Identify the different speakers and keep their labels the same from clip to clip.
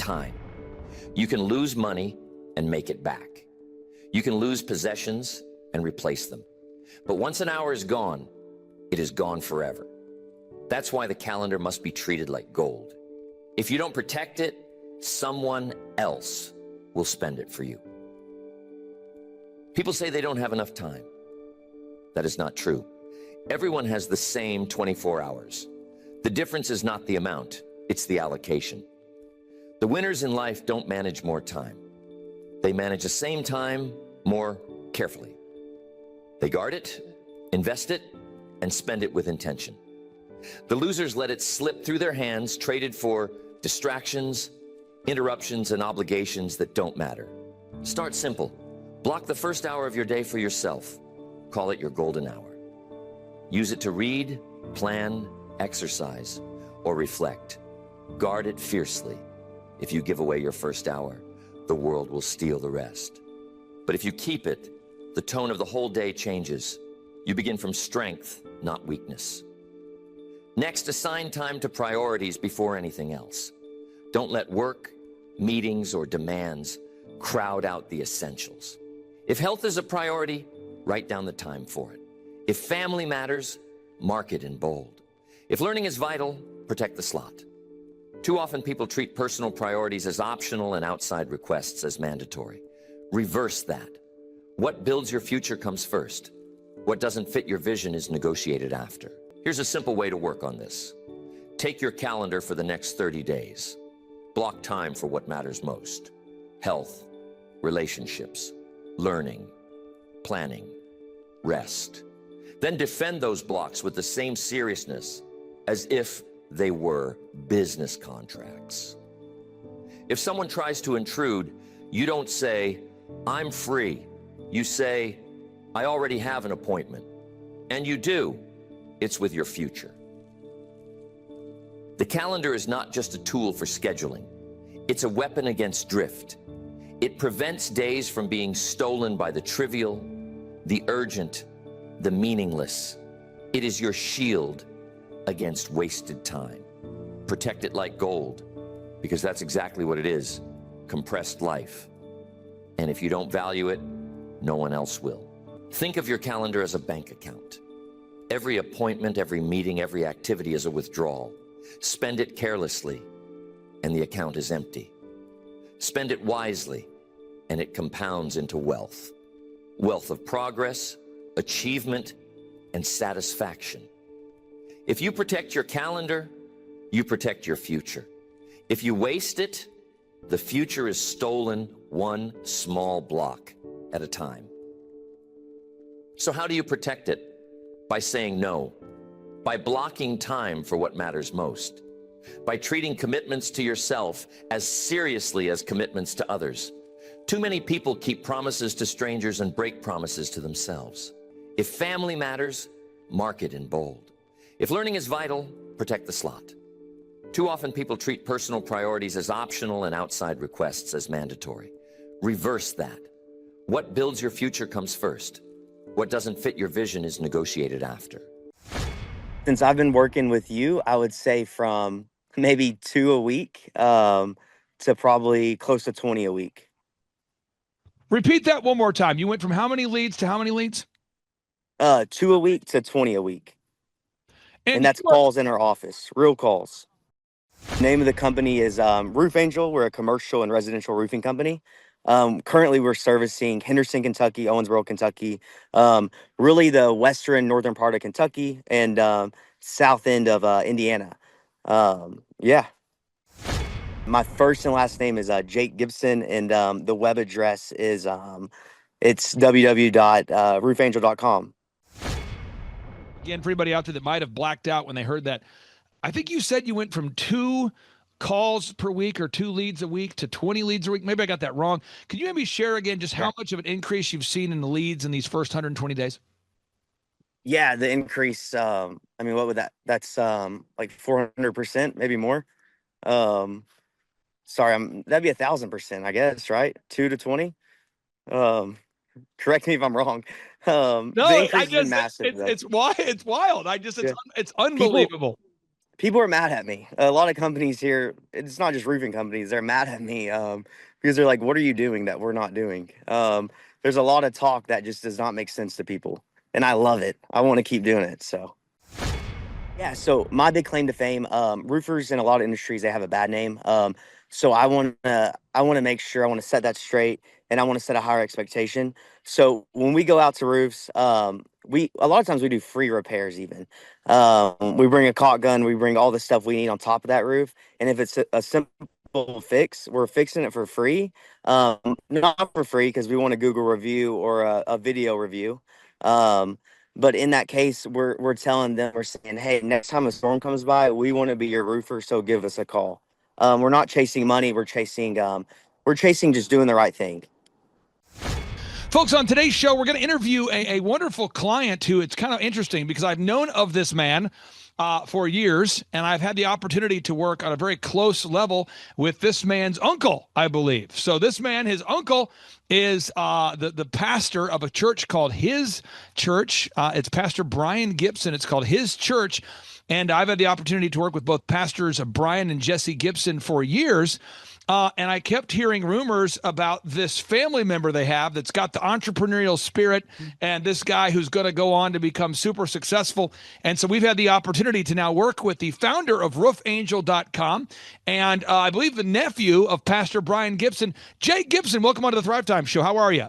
Speaker 1: time. You can lose money and make it back. You can lose possessions and replace them. But once an hour is gone, it is gone forever. That's why the calendar must be treated like gold. If you don't protect it, someone else will spend it for you. People say they don't have enough time. That is not true. Everyone has the same 24 hours. The difference is not the amount, it's the allocation. The winners in life don't manage more time. They manage the same time more carefully. They guard it, invest it, and spend it with intention. The losers let it slip through their hands, traded for distractions, interruptions, and obligations that don't matter. Start simple. Block the first hour of your day for yourself. Call it your golden hour. Use it to read, plan, exercise, or reflect. Guard it fiercely. If you give away your first hour, the world will steal the rest. But if you keep it, the tone of the whole day changes. You begin from strength, not weakness. Next, assign time to priorities before anything else. Don't let work, meetings, or demands crowd out the essentials. If health is a priority, write down the time for it. If family matters, mark it in bold. If learning is vital, protect the slot. Too often people treat personal priorities as optional and outside requests as mandatory. Reverse that. What builds your future comes first. What doesn't fit your vision is negotiated after. Here's a simple way to work on this. Take your calendar for the next 30 days. Block time for what matters most. Health, relationships, learning, planning, rest. Then defend those blocks with the same seriousness as if they were business contracts. If someone tries to intrude, you don't say, "I'm free." You say, "I already have an appointment." And you do. It's with your future. The calendar is not just a tool for scheduling. It's a weapon against drift. It prevents days from being stolen by the trivial, the urgent, the meaningless. It is your shield against wasted time. Protect it like gold, because that's exactly what it is, compressed life. And if you don't value it, no one else will. Think of your calendar as a bank account. Every appointment, every meeting, every activity is a withdrawal. Spend it carelessly, and the account is empty. Spend it wisely, and it compounds into wealth. Wealth of progress, achievement, and satisfaction. If you protect your calendar, you protect your future. If you waste it, the future is stolen one small block at a time. So how do you protect it? By saying no, by blocking time for what matters most, by treating commitments to yourself as seriously as commitments to others. Too many people keep promises to strangers and break promises to themselves. If family matters, mark it in bold. If learning is vital, protect the slot. Too often people treat personal priorities as optional and outside requests as mandatory. Reverse that. What builds your future comes first. What doesn't fit your vision is negotiated after.
Speaker 2: Since I've been working with you, I would say from maybe 2 a week to probably close to 20 a week.
Speaker 3: Repeat that one more time. You went from how many leads to how many leads?
Speaker 2: 2 a week to 20 a week. And that's calls in our office, real calls. Name of the company is Roof Angel. We're a commercial and residential roofing company. Currently, we're servicing Henderson, Kentucky, Owensboro, Kentucky, really the western, northern part of Kentucky, and south end of Indiana. Yeah. My first and last name is Jake Gibson, and the web address is it's www.roofangel.com.
Speaker 3: Again, for anybody out there that might have blacked out when they heard that, I think you said you went from 2 calls per week or 2 leads a week to 20 leads a week. Maybe I got that wrong. Could you maybe share again just how much of an increase you've seen in the leads in these first 120 days?
Speaker 2: Yeah, the increase, I mean, what would that's like 400%, maybe more. Sorry, that'd be 1,000%, I guess, right? 2 to 20. Correct me if I'm wrong.
Speaker 3: No,
Speaker 2: the increase has been massive.
Speaker 3: It's wild. It's unbelievable.
Speaker 2: People are mad at me. A lot of companies here, it's not just roofing companies, they're mad at me because they're like, what are you doing that we're not doing? There's a lot of talk that just does not make sense to people. And I love it. I want to keep doing it. So, yeah. So my big claim to fame, roofers in a lot of industries, they have a bad name. So I want to make sure I want to set that straight, and I want to set a higher expectation. So when we go out to roofs, a lot of times we do free repairs even. We bring a caulk gun, we bring all the stuff we need on top of that roof. And if it's a simple fix, we're fixing it for free. Not for free because we want a Google review or a video review. But in that case, we're telling them, we're saying, hey, next time a storm comes by, we want to be your roofer, so give us a call. We're not chasing money. We're chasing just doing the right thing.
Speaker 3: Folks, on today's show, we're going to interview a wonderful client who, it's kind of interesting because I've known of this man for years, and I've had the opportunity to work on a very close level with this man's uncle, I believe. So this man, his uncle, is the pastor of a church called His Church. It's Pastor Brian Gibson. It's called His Church. And I've had the opportunity to work with both pastors Brian and Jesse Gibson for years. And I kept hearing rumors about this family member they have that's got the entrepreneurial spirit, and this guy who's going to go on to become super successful. And so we've had the opportunity to now work with the founder of roofangel.com, and I believe the nephew of Pastor Brian Gibson. Jay Gibson, welcome onto the Thrivetime Show. How are you?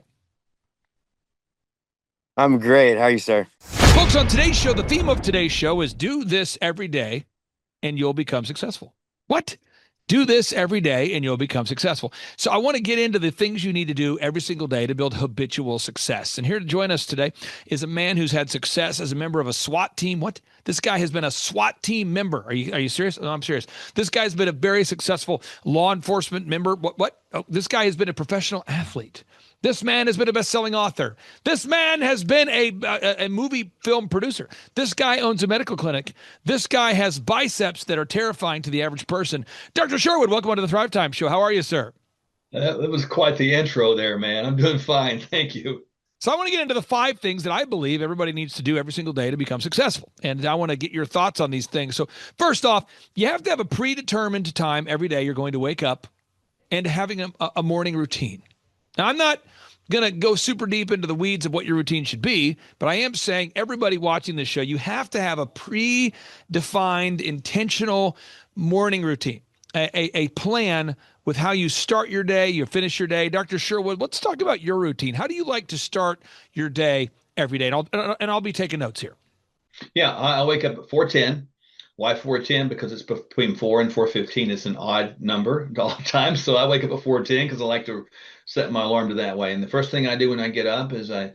Speaker 2: I'm great. How are you, sir?
Speaker 3: Folks, on today's show, the theme of today's show is do this every day and you'll become successful. What? Do this every day and you'll become successful. So I want to get into the things you need to do every single day to build habitual success. And here to join us today is a man who's had success as a member of a SWAT team. What? This guy has been a SWAT team member. Are you serious? No, I'm serious. This guy's been a very successful law enforcement member. What? Oh, this guy has been a professional athlete. This man has been a best-selling author. This man has been a movie film producer. This guy owns a medical clinic. This guy has biceps that are terrifying to the average person. Dr. Sherwood, welcome onto the Thrivetime Show. How are you, sir?
Speaker 4: That was quite the intro there, man. I'm doing fine. Thank you.
Speaker 3: So I want to get into the 5 things that I believe everybody needs to do every single day to become successful. And I want to get your thoughts on these things. So first off, you have to have a predetermined time every day you're going to wake up and having a morning routine. Now, I'm not going to go super deep into the weeds of what your routine should be, but I am saying everybody watching this show, you have to have a predefined, intentional morning routine, a plan with how you start your day, you finish your day. Dr. Sherwood, let's talk about your routine. How do you like to start your day every day? And I'll be taking notes here.
Speaker 4: Yeah, I wake up at 4:10. Why 4:10? Because it's between 4 and 4:15. It's an odd number all the time. So I wake up at 4:10 because I like to set my alarm to that way. And the first thing I do when I get up is I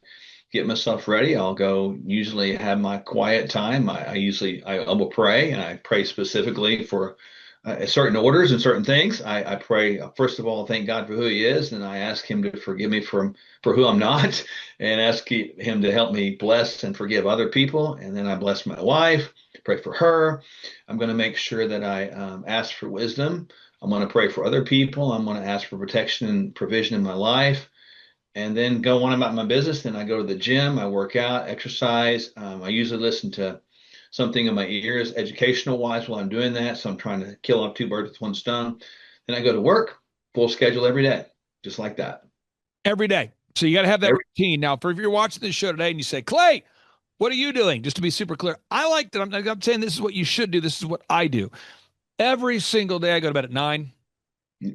Speaker 4: get myself ready. I'll go usually have my quiet time. I will pray, and I pray specifically for certain orders and certain things. I pray, first of all, thank God for who he is. And I ask him to forgive me for who I'm not, and ask him to help me bless and forgive other people. And then I bless my wife, pray for her. I'm going to make sure that I ask for wisdom. I'm going to pray for other people. I'm going to ask for protection and provision in my life, and then go on about my business. Then I go to the gym, I work out, exercise. I usually listen to something in my ears, educational wise, while I'm doing that. So I'm trying to kill off 2 birds with 1 stone. Then I go to work, full schedule every day, just like that.
Speaker 3: Every day. So you got to have that routine. Now, if you're watching this show today and you say, Clay, what are you doing? Just to be super clear, I like that. I'm saying this is what you should do. This is what I do. Every single day I go to bed at 9.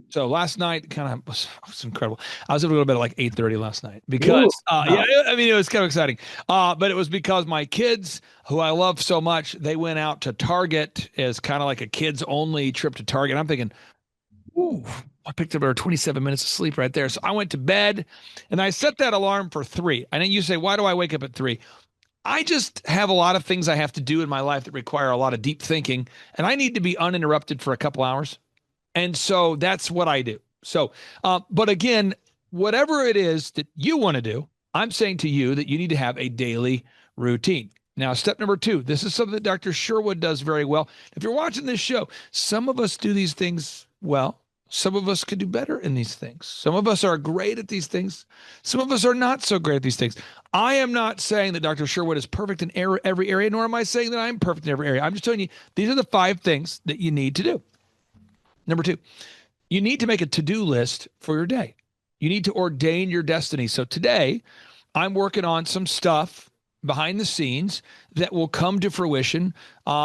Speaker 3: So last night kind of was incredible. I was able to go to bed at like 8:30 last night because, yeah, I mean, it was kind of exciting. But it was because my kids, who I love so much, they went out to Target as kind of like a kids only trip to Target. I'm thinking, ooh, I picked up about 27 minutes of sleep right there. So I went to bed and I set that alarm for 3. And then you say, why do I wake up at 3? I just have a lot of things I have to do in my life that require a lot of deep thinking, and I need to be uninterrupted for a couple hours. And so that's what I do. So, but again, whatever it is that you want to do, I'm saying to you that you need to have a daily routine. Now, step number 2, this is something that Dr. Sherwood does very well. If you're watching this show, some of us do these things well, Some of us could do better in these things. Some of us are great at these things. Some of us are not so great at these things. I am not saying that Dr. Sherwood is perfect in every area, nor am I saying that I'm perfect in every area. I'm just telling you, these are the 5 things that you need to do. Number 2, you need to make a to-do list for your day. You need to ordain your destiny. So today, I'm working on some stuff behind the scenes that will come to fruition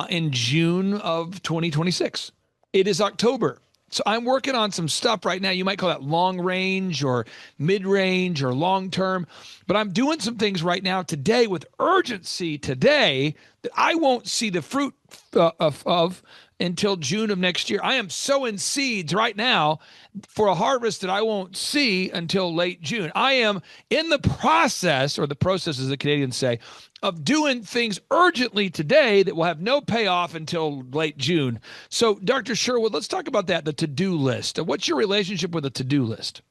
Speaker 3: in June of 2026. It is October. So I'm working on some stuff right now. You might call that long range or mid range or long term, but I'm doing some things right now today with urgency today that I won't see the fruit of until June of next year. I am sowing seeds right now for a harvest that I won't see until late June. I am in the process, or the process as the Canadians say, of doing things urgently today that will have no payoff until late June. So, Dr. Sherwood, let's talk about that, the to-do list. What's your relationship with a to-do list?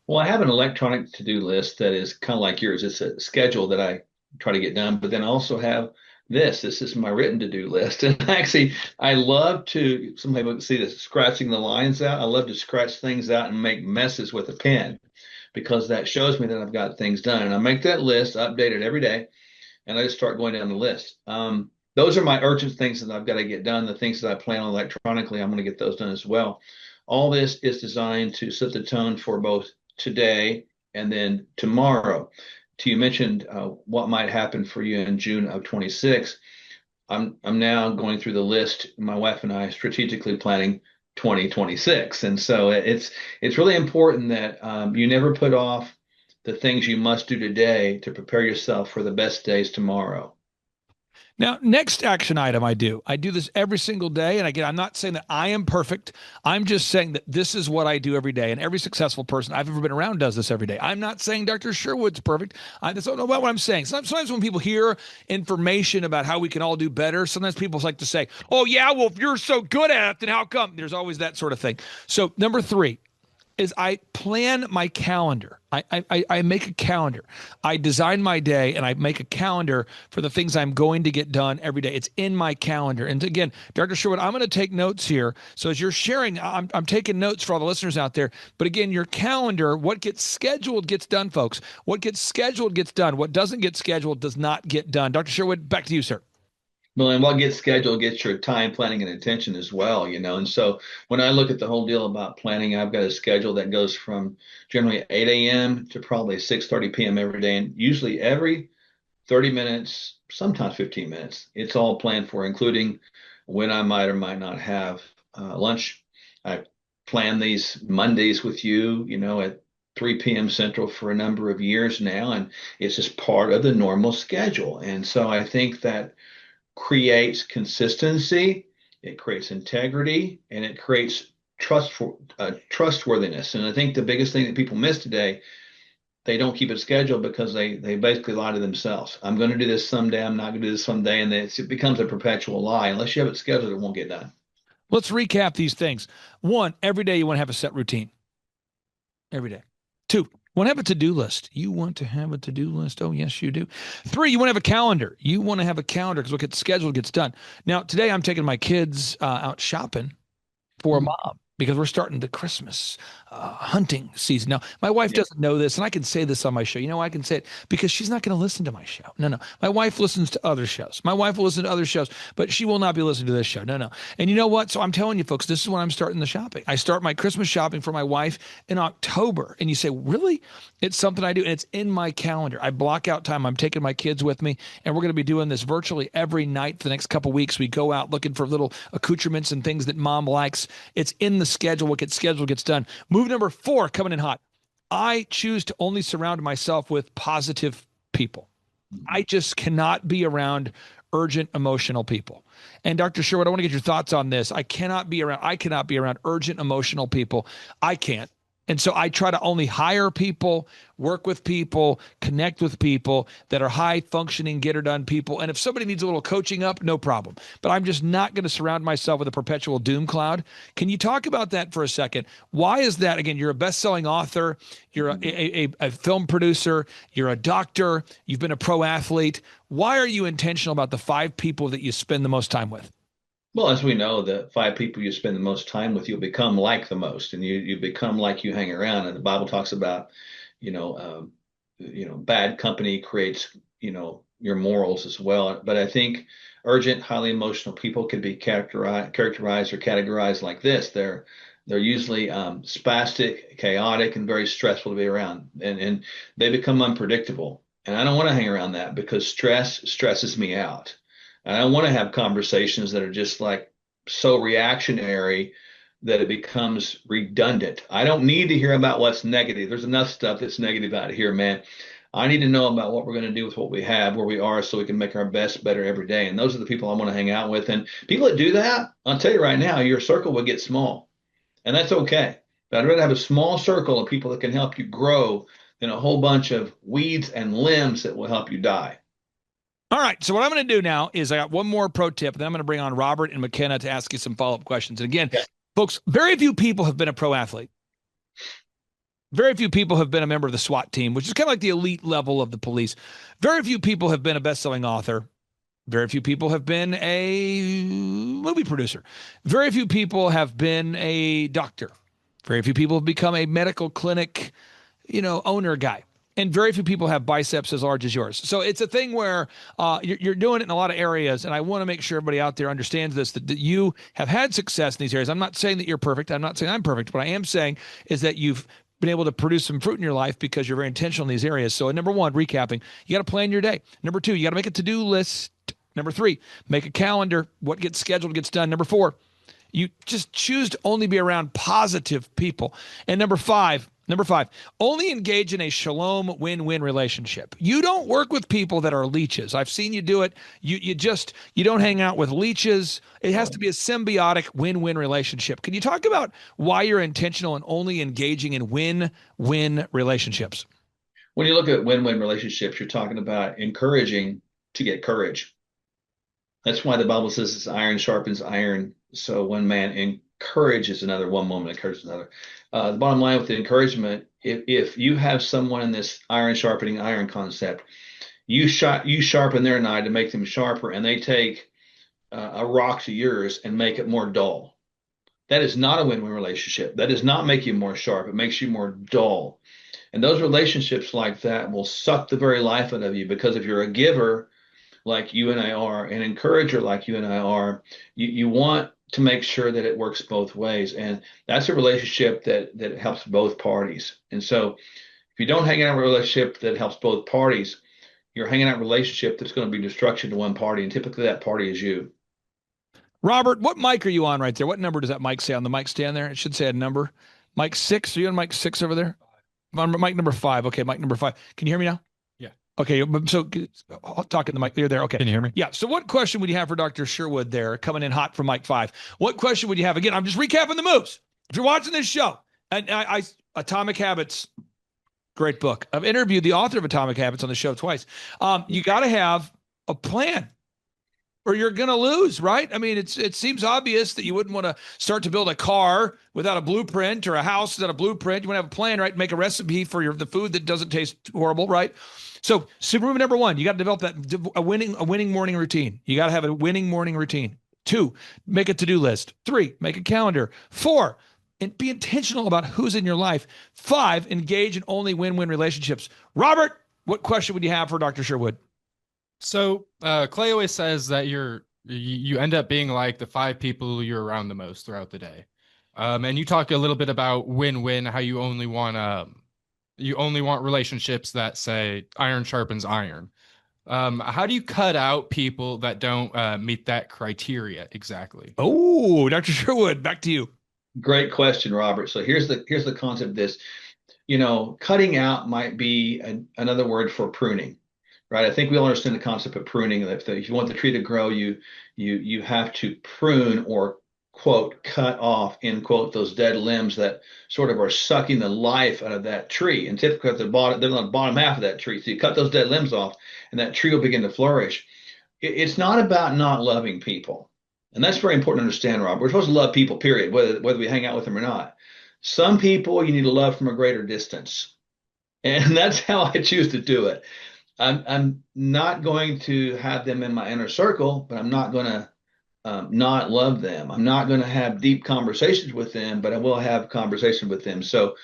Speaker 4: Well, I have an electronic to-do list that is kind of like yours. It's a schedule that I try to get done, but then I also have this is my written to-do list. And actually, I love to, some people see this, scratching the lines out. I love to scratch things out and make messes with a pen because that shows me that I've got things done. And I make that list, update it every day, and I just start going down the list. Those are my urgent things that I've got to get done. The things that I plan on electronically, I'm going to get those done as well. All this is designed to set the tone for both today and then tomorrow. You mentioned what might happen for you in June of 26. I'm now going through the list. My wife and I strategically planning 2026, and so it's really important that you never put off the things you must do today to prepare yourself for the best days tomorrow.
Speaker 3: Now, next action item I do this every single day. And again, I'm not saying that I am perfect. I'm just saying that this is what I do every day. And every successful person I've ever been around does this every day. I'm not saying Dr. Sherwood's perfect. That's not what I'm saying. Sometimes when people hear information about how we can all do better, sometimes people like to say, oh, yeah, well, if you're so good at it, then how come? There's always that sort of thing. So number 3 is I plan my calendar. I make a calendar. I design my day and I make a calendar for the things I'm going to get done every day. It's in my calendar. And again, Dr. Sherwood, I'm going to take notes here. So as you're sharing, I'm taking notes for all the listeners out there. But again, your calendar, what gets scheduled gets done, folks. What gets scheduled gets done. What doesn't get scheduled does not get done. Dr. Sherwood, back to you, sir.
Speaker 4: Well, and what gets scheduled gets your time, planning, and attention as well, And so when I look at the whole deal about planning, I've got a schedule that goes from generally 8 a.m. to probably 6:30 p.m. every day. And usually every 30 minutes, sometimes 15 minutes, it's all planned for, including when I might or might not have lunch. I plan these Mondays with you, at 3 p.m. Central for a number of years now. And it's just part of the normal schedule. And so I think that creates consistency, it creates integrity, and it creates trustworthiness. And I think the biggest thing that people miss today, they don't keep a schedule because they basically lie to themselves. I'm going to do this someday. I'm not going to do this someday. And it becomes a perpetual lie. Unless you have it scheduled, it won't get done.
Speaker 3: Let's recap these things. 1, every day you want to have a set routine. Every day. 2, want to have a to-do list. You want to have a to-do list? Oh, yes, you do. 3, you want to have a calendar. You want to have a calendar because what gets scheduled gets done. Now, today I'm taking my kids out shopping for mom because we're starting the Christmas hunting season. Now, my wife doesn't know this, and I can say this on my show. I can say it because she's not going to listen to my show. No. My wife listens to other shows. My wife will listen to other shows, but she will not be listening to this show. No. And you know what? So I'm telling you, folks, this is when I'm starting the shopping. I start my Christmas shopping for my wife in October. And you say, really? It's something I do, and it's in my calendar. I block out time. I'm taking my kids with me, and we're going to be doing this virtually every night for the next couple of weeks. We go out looking for little accoutrements and things that mom likes. It's in the schedule. What gets scheduled gets done. Move number 4, coming in hot. I choose to only surround myself with positive people. I just cannot be around urgent, emotional people. And Dr. Sherwood, I want to get your thoughts on this. I cannot be around urgent, emotional people. I can't. And so I try to only hire people, work with people, connect with people that are high functioning, get her done people. And if somebody needs a little coaching up, no problem. But I'm just not going to surround myself with a perpetual doom cloud. Can you talk about that for a second? Why is that? Again, you're a best-selling author. You're a film producer. You're a doctor. You've been a pro athlete. Why are you intentional about the 5 people that you spend the most time with?
Speaker 4: Well, as we know, the 5 people you spend the most time with, you'll become like the most, and you become like you hang around. And the Bible talks about, you know, bad company creates, your morals as well. But I think urgent, highly emotional people can be characterized or categorized like this. They're usually spastic, chaotic, and very stressful to be around, and they become unpredictable. And I don't want to hang around that because stress stresses me out. And I want to have conversations that are just like so reactionary that it becomes redundant. I don't need to hear about what's negative. There's enough stuff that's negative out here, man. I need to know about what we're going to do with what we have, where we are, so we can make our best better every day. And those are the people I want to hang out with. And people that do that, I'll tell you right now, your circle will get small. And that's okay. But I'd rather have a small circle of people that can help you grow than a whole bunch of weeds and limbs that will help you die.
Speaker 3: All right. So what I'm going to do now is I got one more pro tip, and then I'm going to bring on Robert and McKenna to ask you some follow-up questions. And again, folks, very few people have been a pro athlete. Very few people have been a member of the SWAT team, which is kind of like the elite level of the police. Very few people have been a best-selling author. Very few people have been a movie producer. Very few people have been a doctor. Very few people have become a medical clinic, owner guy. And very few people have biceps as large as yours. So it's a thing where you're doing it in a lot of areas. And I want to make sure everybody out there understands this, that you have had success in these areas. I'm not saying that you're perfect. I'm not saying I'm perfect. What I am saying is that you've been able to produce some fruit in your life because you're very intentional in these areas. So number one, recapping, you got to plan your day. Number two, you got to make a to-do list. Number three, make a calendar. What gets scheduled gets done. Number four, you just choose to only be around positive people. And number five, only engage in a shalom win-win relationship. You don't work with people that are leeches. I've seen you do it. You don't hang out with leeches. It has to be a symbiotic win-win relationship. Can you talk about why you're intentional and only engaging in win-win relationships?
Speaker 4: When you look at win-win relationships, you're talking about encouraging to get courage. That's why the Bible says it's iron sharpens iron. So one man encourages another, one woman encourages another. The bottom line with the encouragement, if you have someone in this iron sharpening iron concept, you sharpen their knife to make them sharper, and they take a rock to yours and make it more dull. That is not a win-win relationship. That does not make you more sharp. It makes you more dull. And those relationships like that will suck the very life out of you, because if you're a giver like you and I are, an encourager like you and I are, you want to make sure that it works both ways. And that's a relationship that helps both parties. And so if you don't hang out in a relationship that helps both parties, you're hanging out in a relationship that's going to be destruction to one party. And typically that party is you.
Speaker 3: Robert, what mic are you on right there? What number does that mic say on the mic stand there? It should say a number. Mic 6? Are you on mic 6 over there? Mic number 5. Okay, mic number 5. Can you hear me now?
Speaker 5: Yeah.
Speaker 3: Okay, so I'll talk in the mic. You're there. Okay.
Speaker 5: Can you hear me?
Speaker 3: Yeah. So what question would you have for Dr. Sherwood there, coming in hot from mic 5? What question would you have? Again, I'm just recapping the moves. If you're watching this show, and I Atomic Habits, great book. I've interviewed the author of Atomic Habits on the show twice. You got to have a plan, or you're going to lose, right? I mean, it seems obvious that you wouldn't want to start to build a car without a blueprint, or a house without a blueprint. You want to have a plan, right? Make a recipe for the food that doesn't taste horrible, right? So super move number 1, you got to develop a winning morning routine. You got to have a winning morning routine. 2, make a to-do list. 3, make a calendar. 4, and be intentional about who's in your life. 5, engage in only win-win relationships. Robert, what question would you have for Dr. Sherwood?
Speaker 5: So Clay always says that you end up being like the 5 people you're around the most throughout the day. And you talk a little bit about win-win, how you only want relationships that say iron sharpens iron. How do you cut out people that don't meet that criteria exactly?
Speaker 3: Oh, Dr. Sherwood, back to you.
Speaker 4: Great question, Robert. So here's the concept of this. Cutting out might be another word for pruning. Right. I think we all understand the concept of pruning. If you want the tree to grow, you have to prune, or quote, cut off, end quote, those dead limbs that sort of are sucking the life out of that tree. And typically at the bottom, they're on the bottom half of that tree. So you cut those dead limbs off, and that tree will begin to flourish. It's not about not loving people. And that's very important to understand, Robert. We're supposed to love people, period, whether we hang out with them or not. Some people you need to love from a greater distance. And that's how I choose to do it. I'm not going to have them in my inner circle, but I'm not going to not love them. I'm not going to have deep conversations with them, but I will have conversation with them. So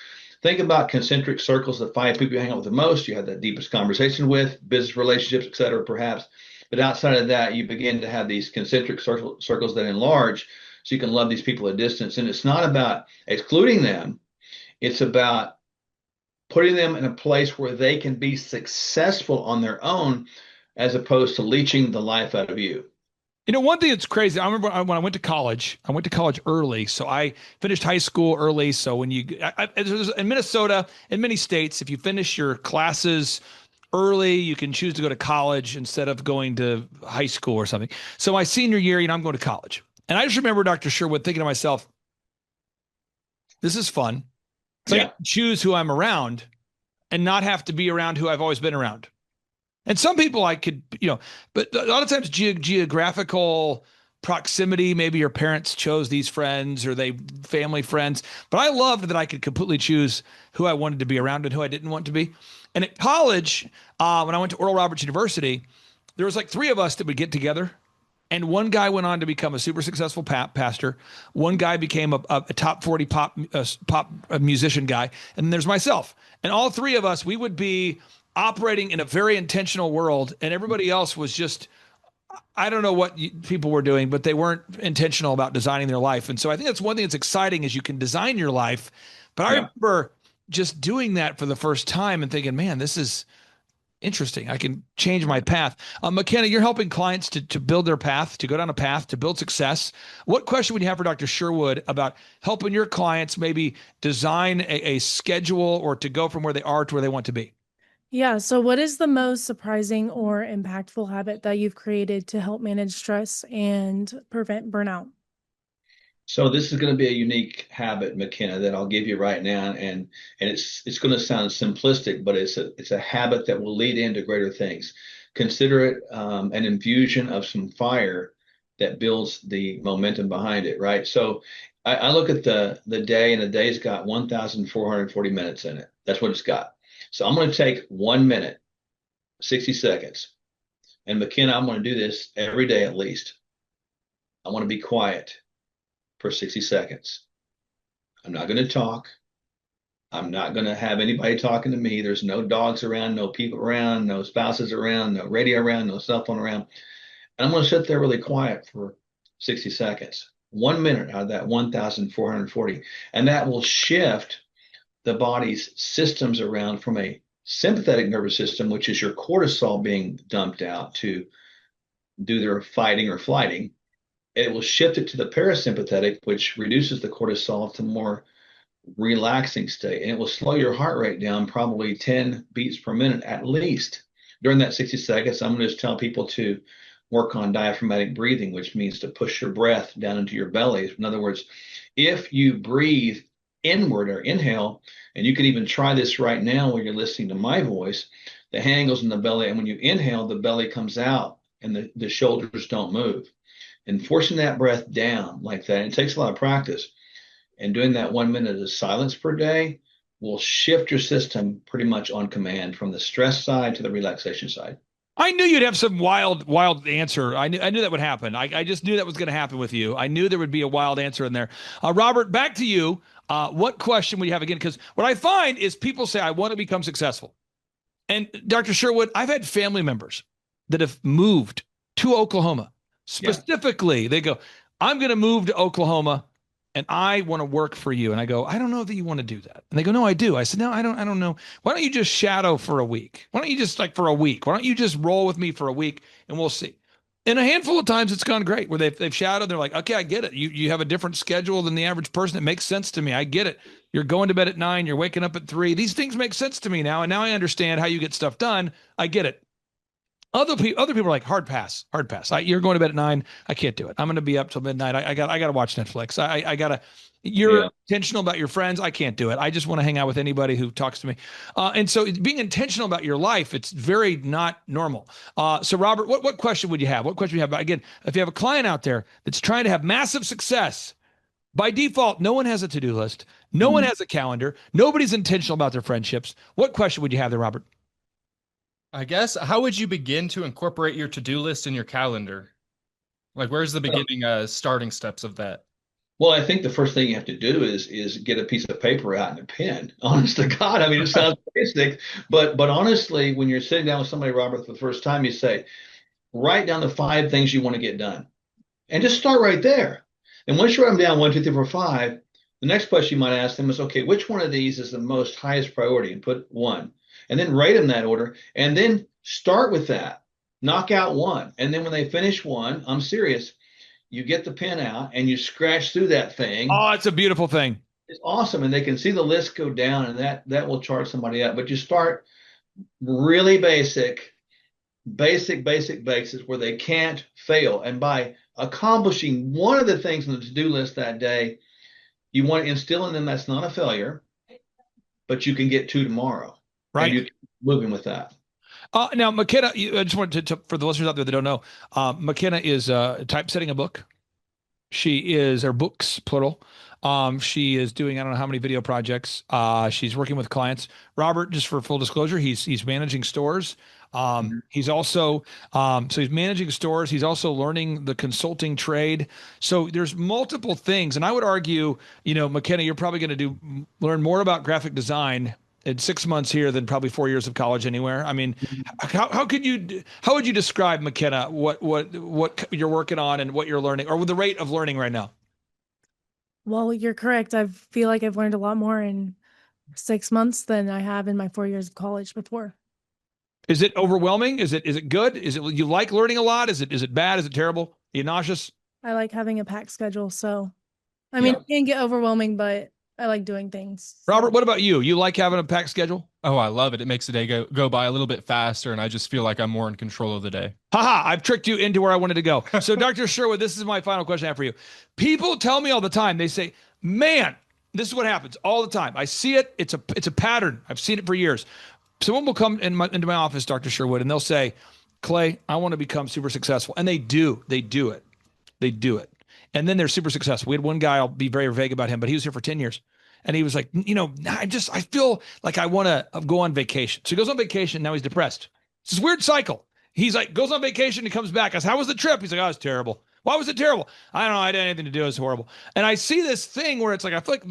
Speaker 4: think about concentric circles, the 5 people you hang out with the most, you have the deepest conversation with, business relationships, et cetera, perhaps. But outside of that, you begin to have these concentric circles that enlarge so you can love these people at distance. And it's not about excluding them. It's about putting them in a place where they can be successful on their own as opposed to leeching the life out of you.
Speaker 3: You know, one thing that's crazy, I remember when I went to college early. So I finished high school early. So when in Minnesota, in many states, if you finish your classes early, you can choose to go to college instead of going to high school or something. So my senior year, I'm going to college. And I just remember Dr. Sherwood thinking to myself, this is fun. So I can choose who I'm around and not have to be around who I've always been around. And some people I could, but a lot of times geographical proximity, maybe your parents chose these friends or they family friends, but I loved that I could completely choose who I wanted to be around and who I didn't want to be. And at college, when I went to Oral Roberts University, there was like 3 of us that would get together. And one guy went on to become a super successful pastor. One guy became a top 40 pop musician guy. And then there's myself. And all 3 of us, we would be operating in a very intentional world. And everybody else was just, I don't know what people were doing, but they weren't intentional about designing their life. And so I think that's one thing that's exciting is you can design your life. But I remember just doing that for the first time and thinking, man, this is interesting. I can change my path. McKenna, you're helping clients to build their path, to go down a path, to build success. What question would you have for Dr. Sherwood about helping your clients maybe design a schedule or to go from where they are to where they want to be?
Speaker 6: Yeah. So what is the most surprising or impactful habit that you've created to help manage stress and prevent burnout?
Speaker 4: So this is going to be a unique habit, McKenna, that I'll give you right now, and it's going to sound simplistic, but it's a habit that will lead into greater things. Consider it an infusion of some fire that builds the momentum behind it, right? So I look at the day, and the day's got 1,440 minutes in it. That's what it's got. So I'm going to take 1 minute, 60 seconds, and McKenna, I'm going to do this every day at least. I want to be quiet for 60 seconds. I'm not going to talk. I'm not going to have anybody talking to me. There's no dogs around, no people around, no spouses around, no radio around, no cell phone around. And I'm going to sit there really quiet for 60 seconds. 1 minute out of that 1,440. And that will shift the body's systems around from a sympathetic nervous system, which is your cortisol being dumped out to do their fighting or flighting. It will shift it to the parasympathetic, which reduces the cortisol to more relaxing state. And it will slow your heart rate down probably 10 beats per minute at least. During that 60 seconds, I'm going to just tell people to work on diaphragmatic breathing, which means to push your breath down into your belly. In other words, if you breathe inward or inhale, and you can even try this right now while you're listening to my voice, the hand goes in the belly, and when you inhale, the belly comes out and the shoulders don't move. And forcing that breath down like that, it takes a lot of practice. And doing that 1 minute of silence per day will shift your system pretty much on command from the stress side to the relaxation side.
Speaker 3: I knew you'd have some wild answer. I knew that would happen. I just knew that was going to happen with you. I knew there would be a wild answer in there. Robert, back to you. What question would you have again? Because what I find is people say, I want to become successful. And Dr. Sherwood, I've had family members that have moved to Oklahoma. Specifically, they go, I'm going to move to Oklahoma and I want to work for you. And I go, I don't know that you want to do that. And they go, no, I do. I said, no, I don't know. Why don't you just shadow for a week? Why don't you just for a week? Why don't you just roll with me for a week and we'll see. And a handful of times it's gone great where they've shadowed. They're like, okay, I get it. You have a different schedule than the average person. It makes sense to me. I get it. You're going to bed at 9. You're waking up at 3. These things make sense to me now. And now I understand how you get stuff done. I get it. Other people are like, hard pass. You're going to bed at 9. I can't do it. I'm going to be up till midnight. I got to watch Netflix. I got to, you're intentional about your friends. I can't do it. I just want to hang out with anybody who talks to me. And so being intentional about your life, it's very not normal. So Robert, what question would you have? What question would you have? Again, if you have a client out there that's trying to have massive success, by default, no one has a to-do list. No one has a calendar. Nobody's intentional about their friendships. What question would you have there, Robert?
Speaker 5: I guess, how would you begin to incorporate your to-do list in your calendar? Like, where's the beginning starting steps of that?
Speaker 4: Well, I think the first thing you have to do is get a piece of paper out and a pen. Honest to God, I mean, it sounds basic, but honestly, when you're sitting down with somebody, Robert, for the first time, you say, write down the 5 things you want to get done, and just start right there. And once you write them down, 1, 2, 3, 4, 5, the next question you might ask them is, okay, which one of these is the most highest priority? And put one, and then rate them that order, and then start with that. Knock out one, and then when they finish one, I'm serious, you get the pen out and you scratch through that thing.
Speaker 3: Oh, it's a beautiful thing.
Speaker 4: It's awesome, and they can see the list go down, and that will charge somebody up. But you start really basic basis where they can't fail. And by accomplishing one of the things on the to-do list that day, you want to instill in them that's not a failure, but you can get to tomorrow.
Speaker 3: Right.
Speaker 4: And you're moving with that.
Speaker 3: Now, McKenna, I just wanted to, for the listeners out there that don't know, McKenna is typesetting a book. She is, or books, plural. She is doing, I don't know how many video projects. She's working with clients. Robert, just for full disclosure, he's managing stores. He's also, so he's managing stores. He's also learning the consulting trade. So there's multiple things. And I would argue, McKenna, you're probably going to learn more about graphic design in 6 months here than probably 4 years of college anywhere. I mean, how would you describe, McKenna, what you're working on and what you're learning, or the rate of learning right now?
Speaker 6: Well, you're correct. I feel like I've learned a lot more in 6 months than I have in my 4 years of college before.
Speaker 3: Is it overwhelming? Is it good? Is it, you like learning a lot? Is it bad? Is it terrible? Are you nauseous?
Speaker 6: I like having a packed schedule. So, I mean, it can get overwhelming, but I like doing things.
Speaker 3: Robert, what about you? You like having a packed schedule?
Speaker 5: Oh, I love it. It makes the day go by a little bit faster, and I just feel like I'm more in control of the day.
Speaker 3: Haha, I've tricked you into where I wanted to go. So, Dr. Sherwood, this is my final question I have for you. People tell me all the time, they say, man, this is what happens all the time. I see it. It's a pattern. I've seen it for years. Someone will come into my office, Dr. Sherwood, and they'll say, Clay, I want to become super successful. And they do it. And then they're super successful. We had one guy, I'll be very vague about him, but he was here for 10 years. And he was like, I feel like I want to go on vacation. So he goes on vacation. Now he's depressed. It's this weird cycle. He's like, goes on vacation. He comes back. I said, how was the trip? He's like, oh, it's terrible. Why was it terrible? I don't know. I didn't have anything to do. It was horrible. And I see this thing where it's like, I feel like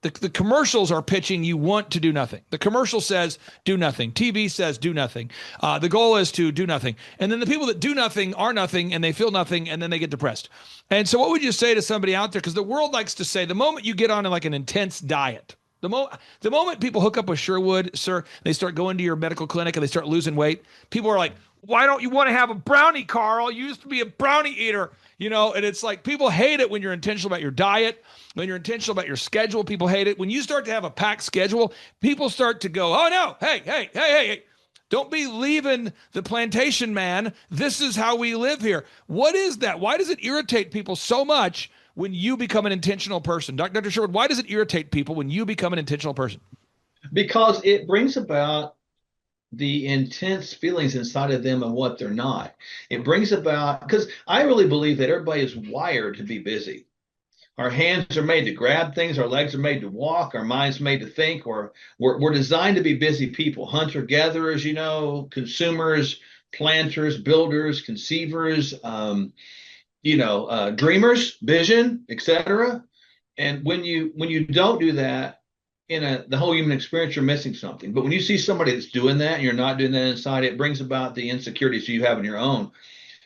Speaker 3: the commercials are pitching, you want to do nothing. The commercial says do nothing. TV says do nothing. The goal is to do nothing. And then the people that do nothing are nothing, and they feel nothing, and then they get depressed. And so what would you say to somebody out there? Because the world likes to say the moment you get on like an intense diet, the moment people hook up with Sherwood, sir, they start going to your medical clinic and they start losing weight, people are like, why don't you want to have a brownie, Carl? You used to be a brownie eater, and it's like people hate it when you're intentional about your diet, when you're intentional about your schedule. People hate it. When you start to have a packed schedule, people start to go, oh, no, hey, don't be leaving the plantation, man. This is how we live here. What is that? Why does it irritate people so much when you become an intentional person? Dr. Sherwood, why does it irritate people when you become an intentional person?
Speaker 4: Because it brings about the intense feelings inside of them and what they're not. It brings about, because I really believe that everybody is wired to be busy. Our hands are made to grab things. Our legs are made to walk. Our minds made to think. Or we're designed to be busy people, hunter-gatherers, consumers, planters, builders, conceivers, dreamers, vision, etc. And when you don't do that, in the whole human experience, you're missing something. But when you see somebody that's doing that and you're not doing that inside, it brings about the insecurities you have in your own.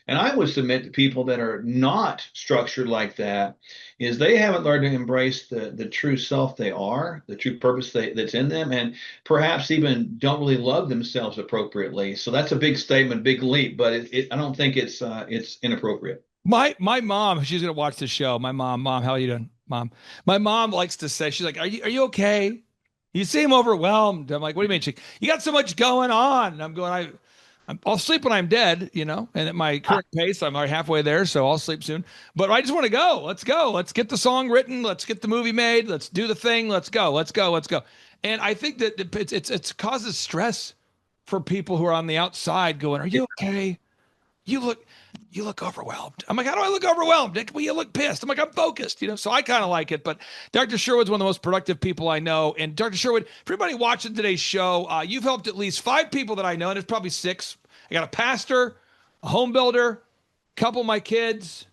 Speaker 4: And I would submit to people that are not structured like that is they haven't learned to embrace the true self they are, the true purpose that's in them, and perhaps even don't really love themselves appropriately. So that's a big statement, big leap, but I don't think it's inappropriate.
Speaker 3: My mom, she's going to watch this show. My mom, how are you doing, Mom? My mom likes to say, she's like, are you okay? You seem overwhelmed. I'm like, what do you mean? You got so much going on. And I'm going, I'll sleep when I'm dead, and at my current pace, I'm already halfway there, so I'll sleep soon. But I just want to go. Let's go. Let's get the song written. Let's get the movie made. Let's do the thing. Let's go. And I think that it causes stress for people who are on the outside going, are you okay? You look overwhelmed. I'm like, how do I look overwhelmed? Well, you look pissed. I'm like, I'm focused, so I kind of like it. But Dr. Sherwood's one of the most productive people I know. And Dr. Sherwood, for everybody watching today's show, you've helped at least 5 people that I know, and it's probably 6. I got a pastor, a home builder, couple of my kids,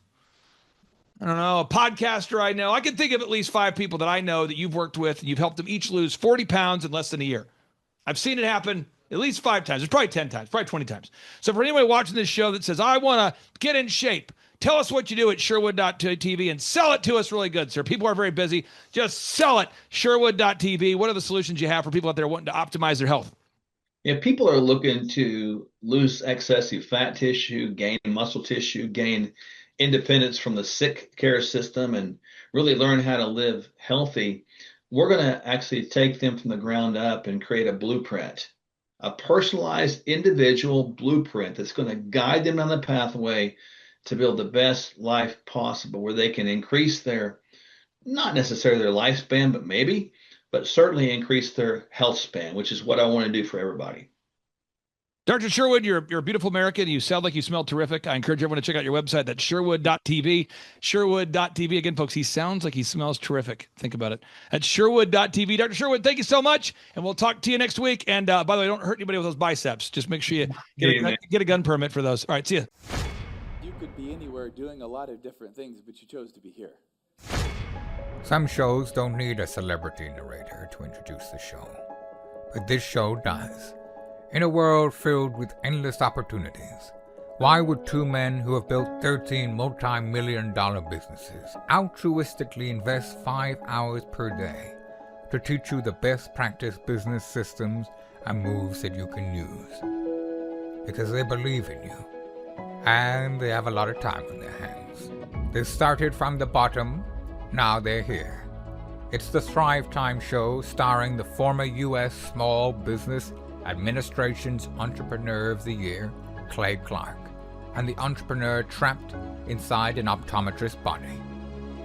Speaker 3: I don't know, a podcaster I know. I can think of at least 5 people that I know that you've worked with, and you've helped them each lose 40 pounds in less than a year. I've seen it happen at least 5 times. It's probably 10 times, probably 20 times. So for anyone watching this show that says, I want to get in shape, tell us what you do at Sherwood.tv and sell it to us really good, sir. People are very busy. Just sell it. Sherwood.tv. What are the solutions you have for people out there wanting to optimize their health?
Speaker 4: Yeah, people are looking to lose excessive fat tissue, gain muscle tissue, gain independence from the sick care system, and really learn how to live healthy. We're going to actually take them from the ground up and create a blueprint, a personalized individual blueprint that's going to guide them on the pathway to build the best life possible, where they can increase their, not necessarily their lifespan, but certainly increase their health span, which is what I want to do for everybody.
Speaker 3: Dr. Sherwood, you're a beautiful American. You sound like you smell terrific. I encourage everyone to check out your website. That's Sherwood.tv. Sherwood.tv. Again, folks, he sounds like he smells terrific. Think about it. That's Sherwood.tv. Dr. Sherwood, thank you so much. And we'll talk to you next week. And by the way, don't hurt anybody with those biceps. Just make sure you get a gun permit for those. All right, see you.
Speaker 7: You could be anywhere doing a lot of different things, but you chose to be here.
Speaker 8: Some shows don't need a celebrity narrator to introduce the show, but this show does. In a world filled with endless opportunities, why would 2 men who have built 13 multi-million-dollar businesses altruistically invest 5 hours per day to teach you the best practice business systems and moves that you can use? Because they believe in you, and they have a lot of time on their hands. They started from the bottom, now they're here. It's the Thrivetime show starring the former U.S. Small Business Administration's Entrepreneur of the Year, Clay Clark, and the entrepreneur trapped inside an optometrist's body,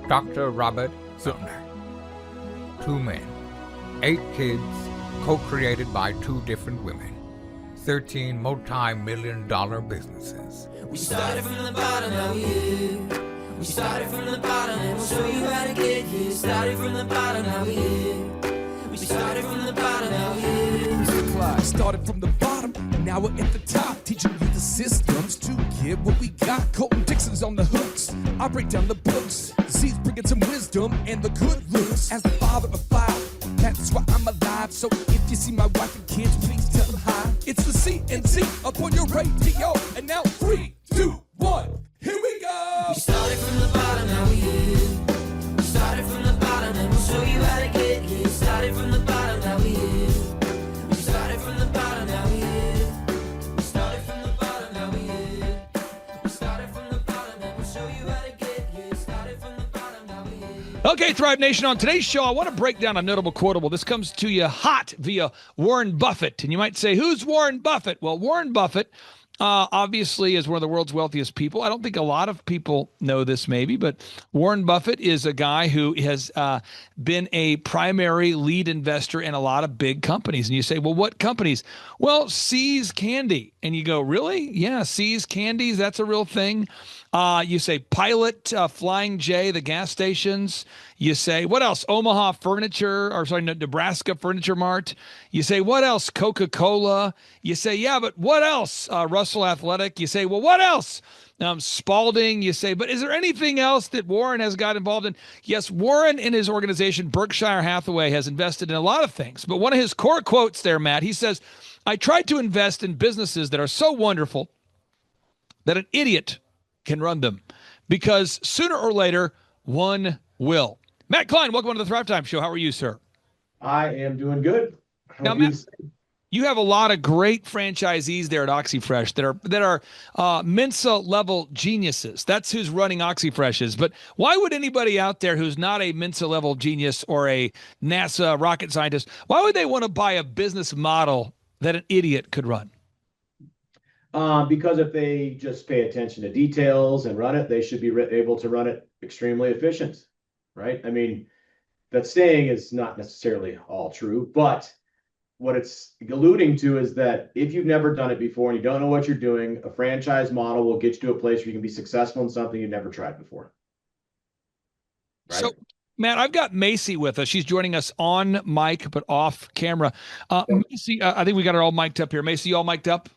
Speaker 8: Dr. Robert Zillner. 2 men, 8 kids, co-created by 2 different women, 13 multi-million-dollar businesses.
Speaker 9: We started from the bottom, now we're here. We started from the bottom, and we'll show you how to get here. Started from the bottom, now we're here. We started from the bottom, now we're here.
Speaker 10: Started from the bottom, and now we're at the top, teaching you the systems to get what we got. Colton Dixon's on the hooks, I break down the books. Z's bringing some wisdom and the good looks. As the father of 5, that's why I'm alive. So if you see my wife and kids, please tell them hi. It's the CNC up on your radio, and now 3, 2, 1, here we go.
Speaker 9: We started from the bottom, now we're here. We started from the bottom, and we'll show you how to get here. Started from the bottom, now we're here. We started from the bottom, now we're here. We started from the bottom, now we're here. We started from the bottom, and we'll show you how to get here. Started from the bottom, now we're here.
Speaker 3: Okay, Thrive Nation, on today's show, I want to break down a notable quotable. This comes to you hot via Warren Buffett. And you might say, who's Warren Buffett? Well, Warren Buffett obviously is one of the world's wealthiest people. I don't think a lot of people know this maybe, but Warren Buffett is a guy who has been a primary lead investor in a lot of big companies. And you say, well, what companies? Well, See's Candy. And you go, really? Yeah, See's Candies, that's a real thing. You say Pilot, Flying J, the gas stations. You say, what else? Omaha Furniture, or sorry, Nebraska Furniture Mart. You say, what else? Coca-Cola. You say, yeah, but what else? Russell Athletic. You say, well, what else? Spalding. You say, but is there anything else that Warren has got involved in? Yes, Warren and his organization, Berkshire Hathaway, has invested in a lot of things. But one of his core quotes there, Matt, he says, I tried to invest in businesses that are so wonderful that an idiot can run them, because sooner or later, one will. Matt Klein, welcome to the Thrivetime Show. How are you, sir?
Speaker 11: I am doing good.
Speaker 3: Now, Matt, you have a lot of great franchisees there at OxyFresh that are Mensa level geniuses. That's who's running OxyFresh is. But why would anybody out there who's not a Mensa level genius or a NASA rocket scientist, why would they want to buy a business model that an idiot could run?
Speaker 11: Because if they just pay attention to details and run it, they should be able to run it extremely efficient, right? I mean, that saying is not necessarily all true, but what it's alluding to is that if you've never done it before and you don't know what you're doing, a franchise model will get you to a place where you can be successful in something you've never tried before. Right?
Speaker 3: So, Matt, I've got Macy with us. She's joining us on mic, but off camera. Macy, I think we got her all mic'd up here. Macy, you all mic'd up?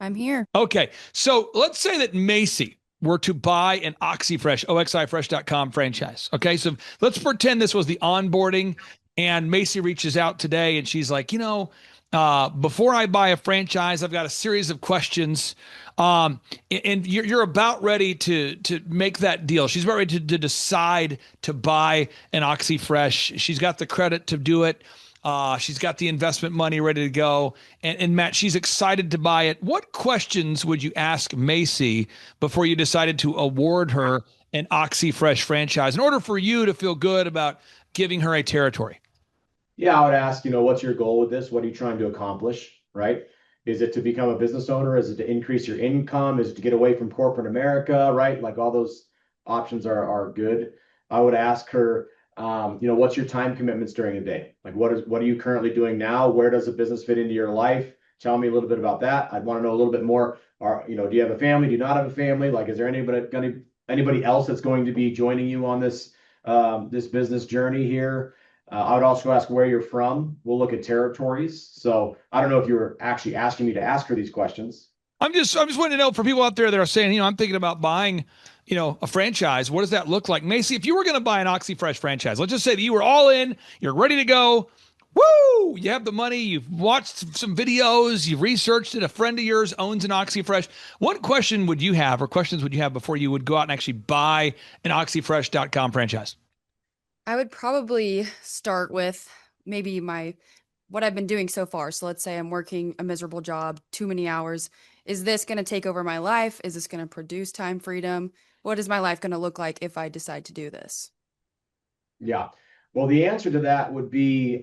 Speaker 12: I'm here.
Speaker 3: Okay. So let's say that Macy were to buy an OxyFresh, oxifresh.com franchise. Okay, so let's pretend this was the onboarding, and Macy reaches out today and she's like, before I buy a franchise, I've got a series of questions. And you're about ready to make that deal. She's about ready to decide to buy an OxyFresh. She's got the credit to do it. She's got the investment money ready to go. And Matt, she's excited to buy it. What questions would you ask Macy before you decided to award her an OxyFresh franchise in order for you to feel good about giving her a territory?
Speaker 11: Yeah, I would ask, what's your goal with this? What are you trying to accomplish, right? Is it to become a business owner? Is it to increase your income? Is it to get away from corporate America, right? Like all those options are good. I would ask her, what's your time commitments during a day? Like what are you currently doing now? Where does a business fit into your life? Tell me a little bit about that. I'd want to know a little bit more. Do you have a family? Do you not have a family? Like, is there anybody else that's going to be joining you on this business journey here? I would also ask where you're from. We'll look at territories. So I don't know if you were actually asking me to ask her these questions.
Speaker 3: I'm just wanting to know, for people out there that are saying, I'm thinking about buying, a franchise. What does that look like? Macy, if you were going to buy an OxyFresh franchise, let's just say that you were all in, you're ready to go. Woo! You have the money. You've watched some videos. You've researched it. A friend of yours owns an OxyFresh. What question would you have, or questions would you have before you would go out and actually buy an oxyfresh.com franchise?
Speaker 12: I would probably start with maybe what I've been doing so far. So let's say I'm working a miserable job, too many hours. Is this going to take over my life? Is this going to produce time freedom? What is my life going to look like if I decide to do this?
Speaker 11: Yeah. Well, the answer to that would be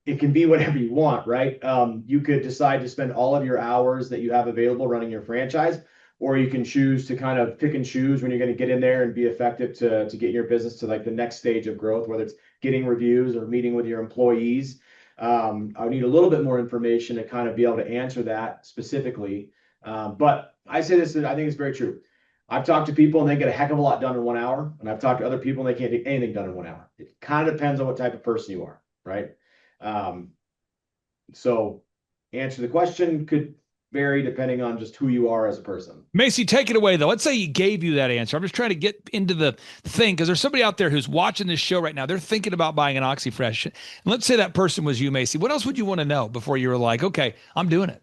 Speaker 11: it can be whatever you want, right? You could decide to spend all of your hours that you have available running your franchise, or you can choose to kind of pick and choose when you're going to get in there and be effective to get your business to like the next stage of growth, whether it's getting reviews or meeting with your employees. I need a little bit more information to kind of be able to answer that specifically. But I say this, I think it's very true. I've talked to people and they get a heck of a lot done in 1 hour. And I've talked to other people and they can't get anything done in 1 hour. It kind of depends on what type of person you are, right? So answer the question could vary depending on just who you are as a person.
Speaker 3: Macy, take it away, though. Let's say he gave you that answer. I'm just trying to get into the thing, because there's somebody out there who's watching this show right now. They're thinking about buying an OxyFresh. And let's say that person was you, Macy. What else would you want to know before you were like, okay, I'm doing it?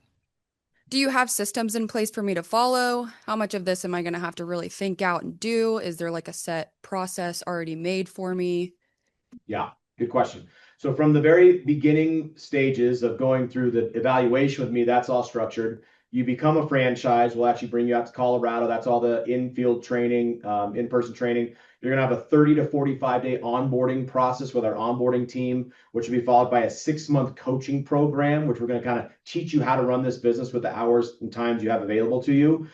Speaker 12: Do you have systems in place for me to follow? How much of this am I going to have to really think out and do? Is there like a set process already made for me?
Speaker 11: Yeah, good question. So from the very beginning stages of going through the evaluation with me, that's all structured. You become a franchise. We'll actually bring you out to Colorado. That's all the in-field training, in-person training. You're going to have a 30 to 45-day onboarding process with our onboarding team, which will be followed by a 6-month coaching program, which we're going to kind of teach you how to run this business with the hours and times you have available to you,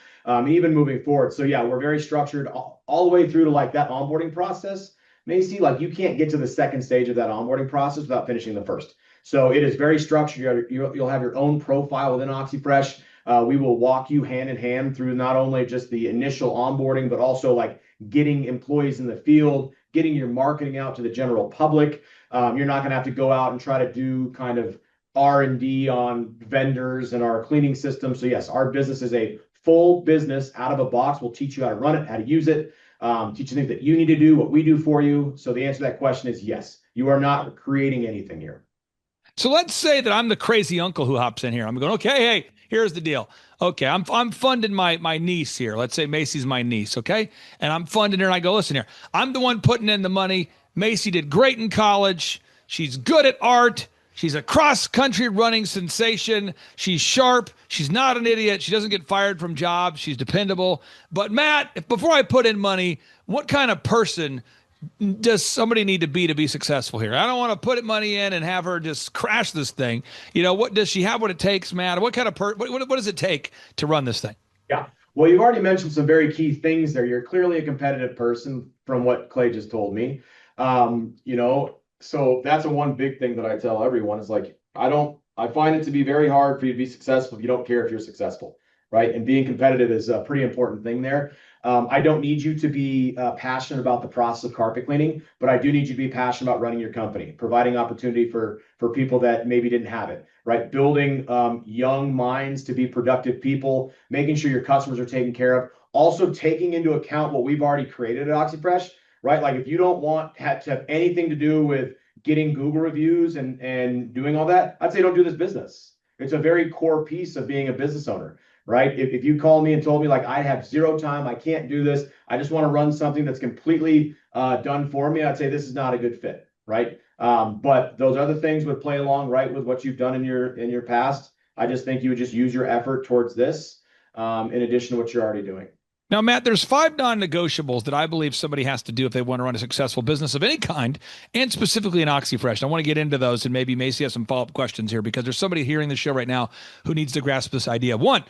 Speaker 11: even moving forward. So yeah, we're very structured all the way through to like that onboarding process. Macy, like you can't get to the second stage of that onboarding process without finishing the first. So it is very structured. You'll have your own profile within OxyFresh. We will walk you hand in hand through not only just the initial onboarding, but also like getting employees in the field, getting your marketing out to the general public. You're not going to have to go out and try to do kind of R&D on vendors and our cleaning system. So yes, our business is a full business out of a box. We'll teach you how to run it, how to use it. Teach you things that you need to do, what we do for you. So the answer to that question is yes. You are not creating anything here.
Speaker 3: So let's say that I'm the crazy uncle who hops in here. I'm going, okay, hey, here's the deal. Okay, I'm funding my niece here. Let's say Macy's my niece, okay? And I'm funding her, and I go, listen here, I'm the one putting in the money. Macy did great in college. She's good at art. She's a cross-country running sensation. She's sharp. She's not an idiot. She doesn't get fired from jobs. She's dependable. But Matt, before I put in money, what kind of person does somebody need to be successful here? I don't want to put money in and have her just crash this thing. What does she have? What it takes, Matt? What kind of what does it take to run this thing?
Speaker 11: Yeah. Well, you've already mentioned some very key things there. You're clearly a competitive person from what Clay just told me. So that's one big thing that I tell everyone is like, I find it to be very hard for you to be successful if you don't care if you're successful, right? And being competitive is a pretty important thing there. I don't need you to be passionate about the process of carpet cleaning, but I do need you to be passionate about running your company, providing opportunity for people that maybe didn't have it, right? Building young minds to be productive people, making sure your customers are taken care of. Also taking into account what we've already created at OxyFresh, right? Like if you don't want to have anything to do with getting Google reviews and doing all that, I'd say don't do this business. It's a very core piece of being a business owner, right? If you called me and told me like I have zero time, I can't do this, I just want to run something that's completely done for me, I'd say this is not a good fit, right? But those other things would play along right with what you've done in your past. I just think you would just use your effort towards this in addition to what you're already doing.
Speaker 3: Now, Matt, there's 5 non-negotiables that I believe somebody has to do if they want to run a successful business of any kind, and specifically in OxyFresh. I want to get into those, and maybe Macy has some follow-up questions here because there's somebody hearing the show right now who needs to grasp this idea. One,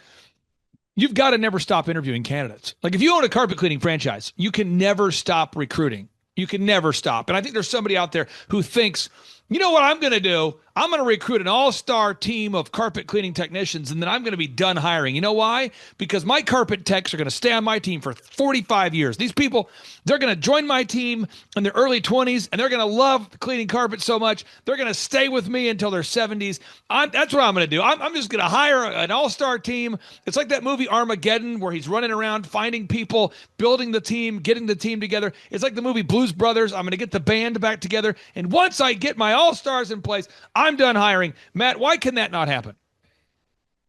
Speaker 3: you've got to never stop interviewing candidates. Like if you own a carpet cleaning franchise, you can never stop recruiting. You can never stop. And I think there's somebody out there who thinks, you know what I'm going to do? I'm going to recruit an all-star team of carpet cleaning technicians, and then I'm going to be done hiring. You know why? Because my carpet techs are going to stay on my team for 45 years. These people, they're going to join my team in their early 20s, and they're going to love cleaning carpet so much, they're going to stay with me until their 70s. That's what I'm going to do. I'm just going to hire an all-star team. It's like that movie Armageddon where he's running around finding people, building the team, getting the team together. It's like the movie Blues Brothers. I'm going to get the band back together, and once I get my all-stars in place, I'm done hiring. Matt, why can that not happen?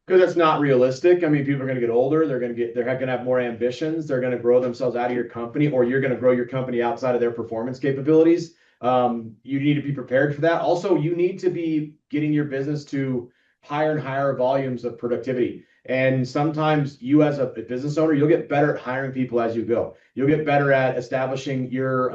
Speaker 11: Because it's not realistic. I mean, people are going to get older. They're going to have more ambitions. They're going to grow themselves out of your company, or you're going to grow your company outside of their performance capabilities. You need to be prepared for that. Also, you need to be getting your business to higher and higher volumes of productivity. And sometimes you as a business owner, you'll get better at hiring people as you go. You'll get better at establishing your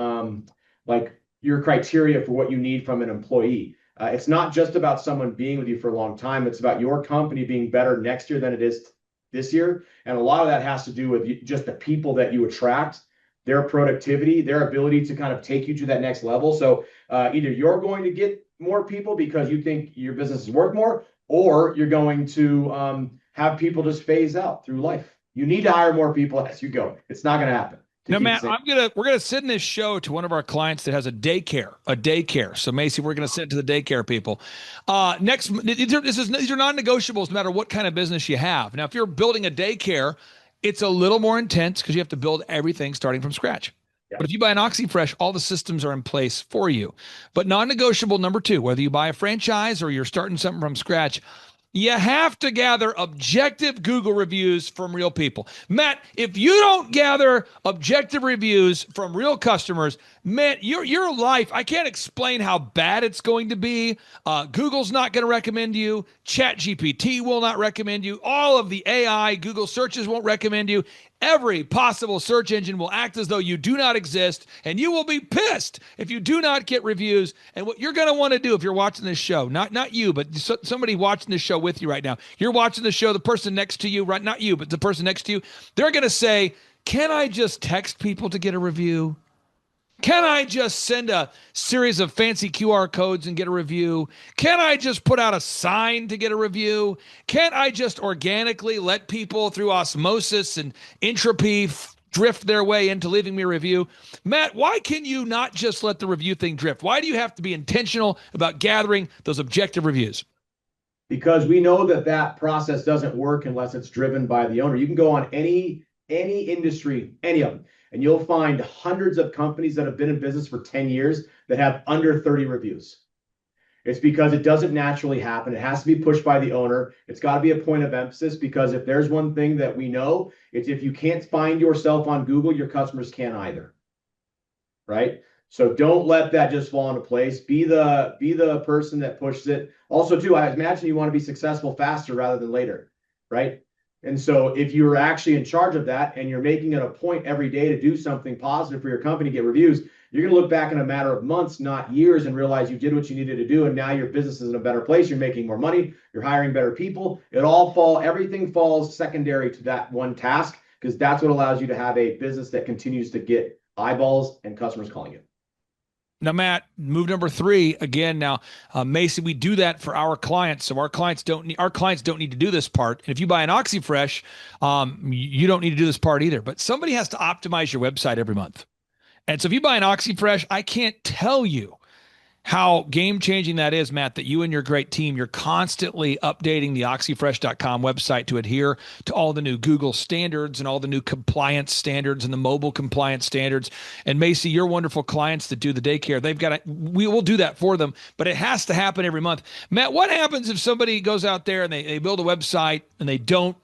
Speaker 11: criteria for what you need from an employee. It's not just about someone being with you for a long time. It's about your company being better next year than it is this year. And a lot of that has to do with just the people that you attract, their productivity, their ability to kind of take you to that next level. So either you're going to get more people because you think your business is worth more, or you're going to have people just phase out through life. You need to hire more people as you go. It's not going to happen.
Speaker 3: Now, Matt, we're gonna send this show to one of our clients that has a daycare. So, Macy, we're gonna send it to the daycare people. Next, these are non-negotiables, no matter what kind of business you have. Now, if you're building a daycare, it's a little more intense because you have to build everything starting from scratch. Yeah. But if you buy an OxyFresh, all the systems are in place for you. But non-negotiable number 2, whether you buy a franchise or you're starting something from scratch, you have to gather objective Google reviews from real people. Matt, if you don't gather objective reviews from real customers, man, your life, I can't explain how bad it's going to be. Google's not going to recommend you. ChatGPT will not recommend you. All of the AI, Google searches won't recommend you. Every possible search engine will act as though you do not exist, and you will be pissed if you do not get reviews. And what you're going to want to do if you're watching this show, not you, but somebody watching this show with you right now, you're watching the show, the person next to you, right? Not you, but the person next to you, they're going to say, can I just text people to get a review? Can I just send a series of fancy QR codes and get a review? Can I just put out a sign to get a review? Can't I just organically let people through osmosis and entropy drift their way into leaving me a review? Matt, why can you not just let the review thing drift? Why do you have to be intentional about gathering those objective reviews?
Speaker 11: Because we know that process doesn't work unless it's driven by the owner. You can go on any industry, any of them, and you'll find hundreds of companies that have been in business for 10 years that have under 30 reviews. It's because it doesn't naturally happen. It has to be pushed by the owner. It's got to be a point of emphasis, because if there's one thing that we know, it's if you can't find yourself on Google, your customers can't either. Right? So don't let that just fall into place. Be the person that pushes it. Also, too, I imagine you want to be successful faster rather than later, right? And so if you're actually in charge of that and you're making it a point every day to do something positive for your company, get reviews, you're going to look back in a matter of months, not years, and realize you did what you needed to do. And now your business is in a better place. You're making more money. You're hiring better people. Everything falls secondary to that one task, because that's what allows you to have a business that continues to get eyeballs and customers calling you.
Speaker 3: Now, Matt, move number 3 again. Now, Macy, we do that for our clients, so our clients don't need to do this part. And if you buy an OxyFresh, you don't need to do this part either. But somebody has to optimize your website every month. And so if you buy an OxyFresh, I can't tell you how game-changing that is, Matt, that you and your great team, you're constantly updating the oxyfresh.com website to adhere to all the new Google standards and all the new compliance standards and the mobile compliance standards. And Macy, your wonderful clients that do the daycare, we will do that for them, but it has to happen every month. Matt, what happens if somebody goes out there and they build a website and they don't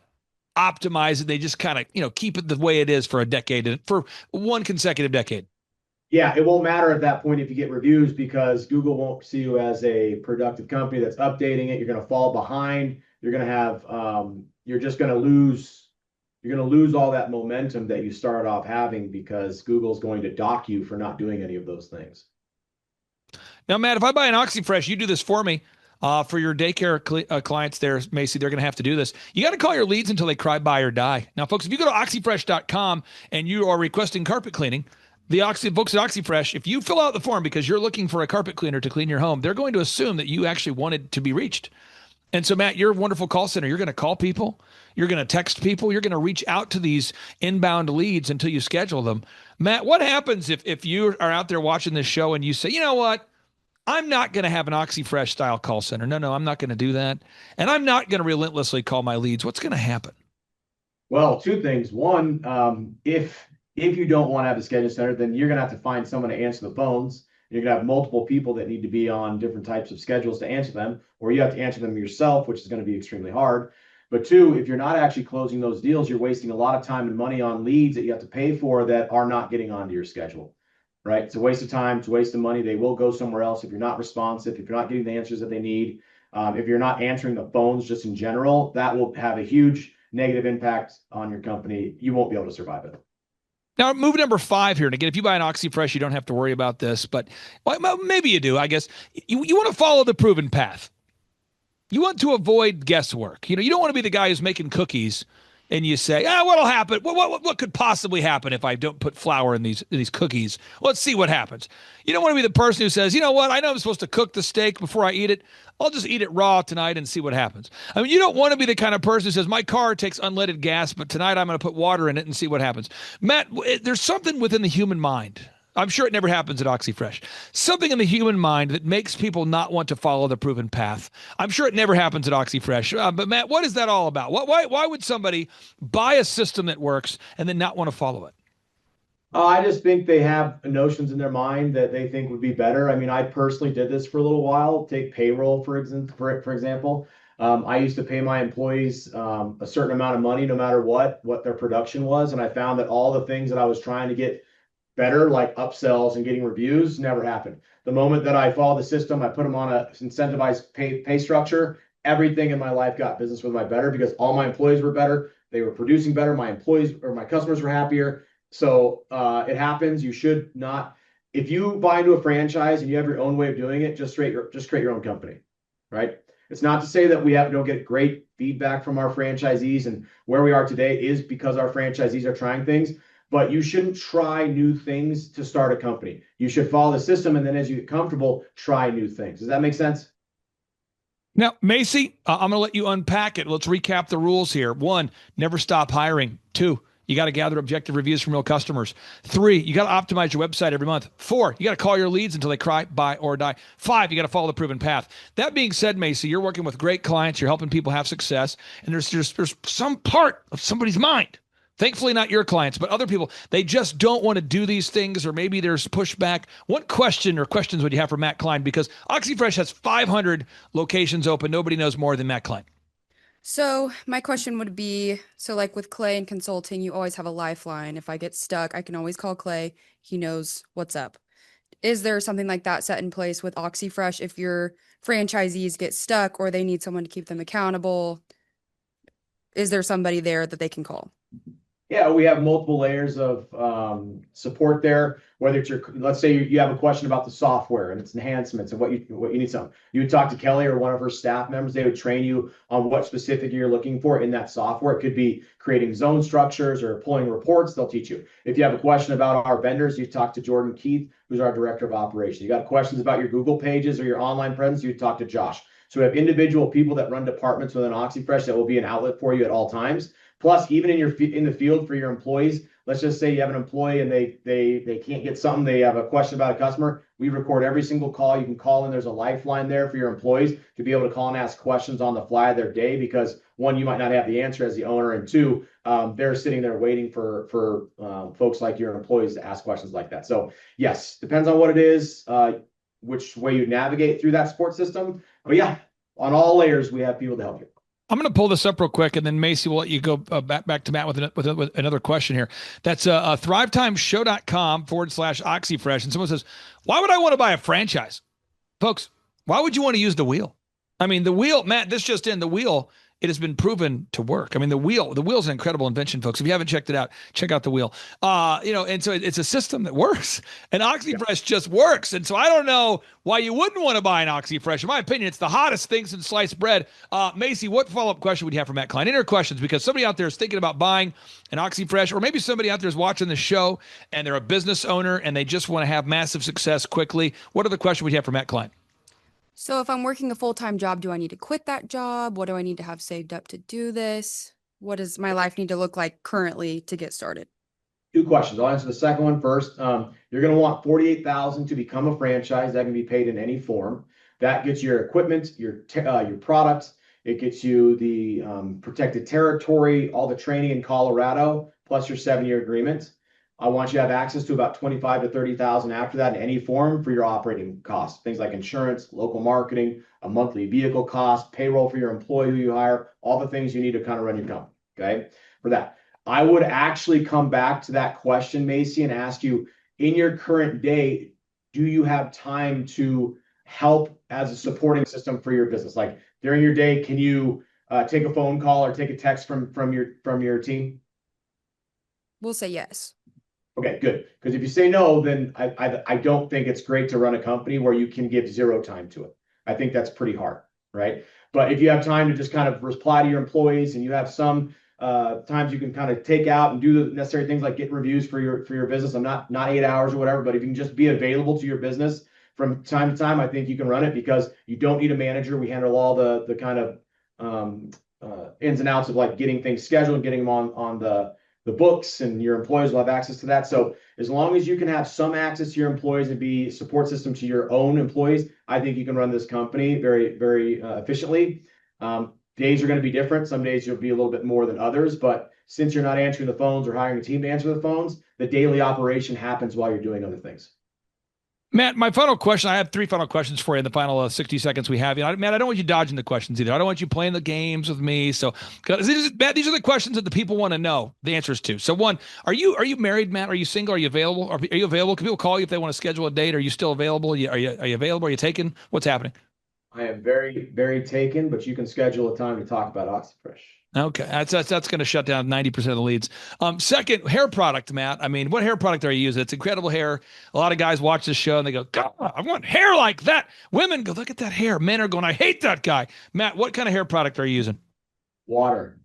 Speaker 3: optimize it? They just kind of, keep it the way it is for a decade, for one consecutive decade.
Speaker 11: Yeah, it won't matter at that point if you get reviews, because Google won't see you as a productive company that's updating it. You're going to fall behind. You're going to have, you're going to lose all that momentum that you started off having, because Google's going to dock you for not doing any of those things.
Speaker 3: Now, Matt, if I buy an OxyFresh, you do this for me. For your daycare clients there, Macy, they're going to have to do this. You got to call your leads until they cry, buy, or die. Now, folks, if you go to oxyfresh.com and you are requesting carpet cleaning, the folks at OxyFresh, if you fill out the form because you're looking for a carpet cleaner to clean your home, they're going to assume that you actually wanted to be reached. And so, Matt, your wonderful call center, you're going to call people, you're going to text people, you're going to reach out to these inbound leads until you schedule them. Matt, what happens if you are out there watching this show and you say, you know what? I'm not going to have an OxyFresh style call center. No, I'm not going to do that. And I'm not going to relentlessly call my leads. What's going to happen?
Speaker 11: Well, two things. One, if you don't want to have a schedule center, then you're going to have to find someone to answer the phones. You're going to have multiple people that need to be on different types of schedules to answer them, or you have to answer them yourself, which is going to be extremely hard. But two, if you're not actually closing those deals, you're wasting a lot of time and money on leads that you have to pay for that are not getting onto your schedule, right? It's a waste of time. It's a waste of money. They will go somewhere else if you're not responsive, if you're not getting the answers that they need, if you're not answering the phones just in general. That will have a huge negative impact on your company. You won't be able to survive it.
Speaker 3: Now, move number 5 here. And again, if you buy an OxyFresh, you don't have to worry about this, but maybe you do, I guess. You want to follow the proven path. You want to avoid guesswork. You don't want to be the guy who's making cookies and you say, what'll happen? What could possibly happen if I don't put flour in these cookies? Let's see what happens. You don't want to be the person who says, you know what? I know I'm supposed to cook the steak before I eat it. I'll just eat it raw tonight and see what happens. I mean, you don't want to be the kind of person who says, my car takes unleaded gas, but tonight I'm going to put water in it and see what happens. Matt, there's something within the human mind. I'm sure it never happens at OxyFresh. Something in the human mind that makes people not want to follow the proven path. I'm sure it never happens at OxyFresh. But Matt, what is that all about? Why would somebody buy a system that works and then not want to follow it?
Speaker 11: I just think they have notions in their mind that they think would be better. I mean, I personally did this for a little while. Take payroll, for example. I used to pay my employees a certain amount of money, no matter what their production was. And I found that all the things that I was trying to get better, like upsells and getting reviews, never happened. The moment that I follow the system, I put them on a incentivized pay structure, everything in my life got business with my better, because all my employees were better. They were producing better. My employees or my customers were happier. So it happens. You should not, if you buy into a franchise and you have your own way of doing it, just create your own company, right? It's not to say that we don't get great feedback from our franchisees, and where we are today is because our franchisees are trying things. But you shouldn't try new things to start a company. You should follow the system, and then as you get comfortable, try new things. Does that make sense?
Speaker 3: Now, Macy, I'm going to let you unpack it. Let's recap the rules here. 1, never stop hiring. 2, you got to gather objective reviews from real customers. 3, you got to optimize your website every month. 4, you got to call your leads until they cry, buy, or die. 5, you got to follow the proven path. That being said, Macy, you're working with great clients. You're helping people have success. And there's some part of somebody's mind, thankfully not your clients, but other people, they just don't want to do these things, or maybe there's pushback. What question or questions would you have for Matt Klein? Because OxyFresh has 500 locations open. Nobody knows more than Matt Klein.
Speaker 12: So my question would be, so like with Clay and consulting, you always have a lifeline. If I get stuck, I can always call Clay. He knows what's up. Is there something like that set in place with OxyFresh if your franchisees get stuck or they need someone to keep them accountable? Is there somebody there that they can call?
Speaker 11: Yeah, we have multiple layers of support there. Whether it's let's say you have a question about the software and its enhancements and what you need some. You would talk to Kelly or one of her staff members. They would train you on what specific you're looking for in that software. It could be creating zone structures or pulling reports. They'll teach you. If you have a question about our vendors, you talk to Jordan Keith, who's our director of operations. You got questions about your Google pages or your online presence, you talk to Josh. So we have individual people that run departments within OxyFresh that will be an outlet for you at all times. Plus, even in the field for your employees, let's just say you have an employee and they can't get something, they have a question about a customer. We record every single call. You can call in. There's a lifeline there for your employees to be able to call and ask questions on the fly of their day, because one, you might not have the answer as the owner, and two, they're sitting there waiting for folks like your employees to ask questions like that. So yes, depends on what it is, which way you navigate through that support system. But yeah, on all layers, we have people to help you.
Speaker 3: I'm going to pull this up real quick, and then Macy will let you go back to Matt with another question here. That's thrivetimeshow.com/oxyfresh. And someone says, why would I want to buy a franchise? Folks, why would you want to use the wheel? I mean, the wheel, Matt, this just in, the wheel, it has been proven to work. I mean, the wheel's an incredible invention, folks. If you haven't checked it out, check out the wheel. And so it's a system that works, and OxyFresh just works. And so I don't know why you wouldn't want to buy an OxyFresh. In my opinion, it's the hottest thing since sliced bread. Macy, what follow-up question would you have for Matt Klein? Any other questions? Because somebody out there is thinking about buying an OxyFresh, or maybe somebody out there is watching the show and they're a business owner and they just want to have massive success quickly. What other question would you have for Matt Klein?
Speaker 12: So if I'm working a full-time job, do I need to quit that job? What do I need to have saved up to do this? What does my life need to look like currently to get started?
Speaker 11: Two questions. I'll answer the second one first. You're going to want $48,000 to become a franchise. That can be paid in any form. That gets your equipment, your products. It gets you the protected territory, all the training in Colorado, plus your 7-year agreement. I want you to have access to about $25,000 to $30,000 after that in any form for your operating costs, things like insurance, local marketing, a monthly vehicle cost, payroll for your employee who you hire, all the things you need to kind of run your company. Okay, for that. I would actually come back to that question, Macy, and ask you, in your current day, do you have time to help as a supporting system for your business? Like during your day, can you take a phone call or take a text from your team?
Speaker 12: We'll say yes.
Speaker 11: Okay, good. Because if you say no, then I don't think it's great to run a company where you can give zero time to it. I think that's pretty hard, right? But if you have time to just kind of reply to your employees, and you have some times you can kind of take out and do the necessary things like getting reviews for your business. I'm not 8 hours or whatever, but if you can just be available to your business from time to time, I think you can run it, because you don't need a manager. We handle all the kind of ins and outs of like getting things scheduled and getting them on the books, and your employees will have access to that. So as long as you can have some access to your employees and be a support system to your own employees, I think you can run this company very, very efficiently. Days are going to be different. Some days you'll be a little bit more than others, but since you're not answering the phones or hiring a team to answer the phones, the daily operation happens while you're doing other things.
Speaker 3: Matt, my final question, I have 3 final questions for you in the final 60 seconds we have. Matt, I don't want you dodging the questions either. I don't want you playing the games with me. So, Matt, these are the questions that the people want to know the answers to. So one, are you married, Matt? Are you single? Are you available? Are you available? Can people call you if they want to schedule a date? Are you still available? Are you available? Are you taken? What's happening?
Speaker 11: I am very, very taken, but you can schedule a time to talk about OxyFresh.
Speaker 3: Okay, that's going to shut down 90% of the leads. Second, hair product, Matt. I mean, what hair product are you using? It's incredible hair. A lot of guys watch this show and they go, God, I want hair like that. Women go, look at that hair. Men are going, I hate that guy. Matt, what kind of hair product are you using?
Speaker 11: Water.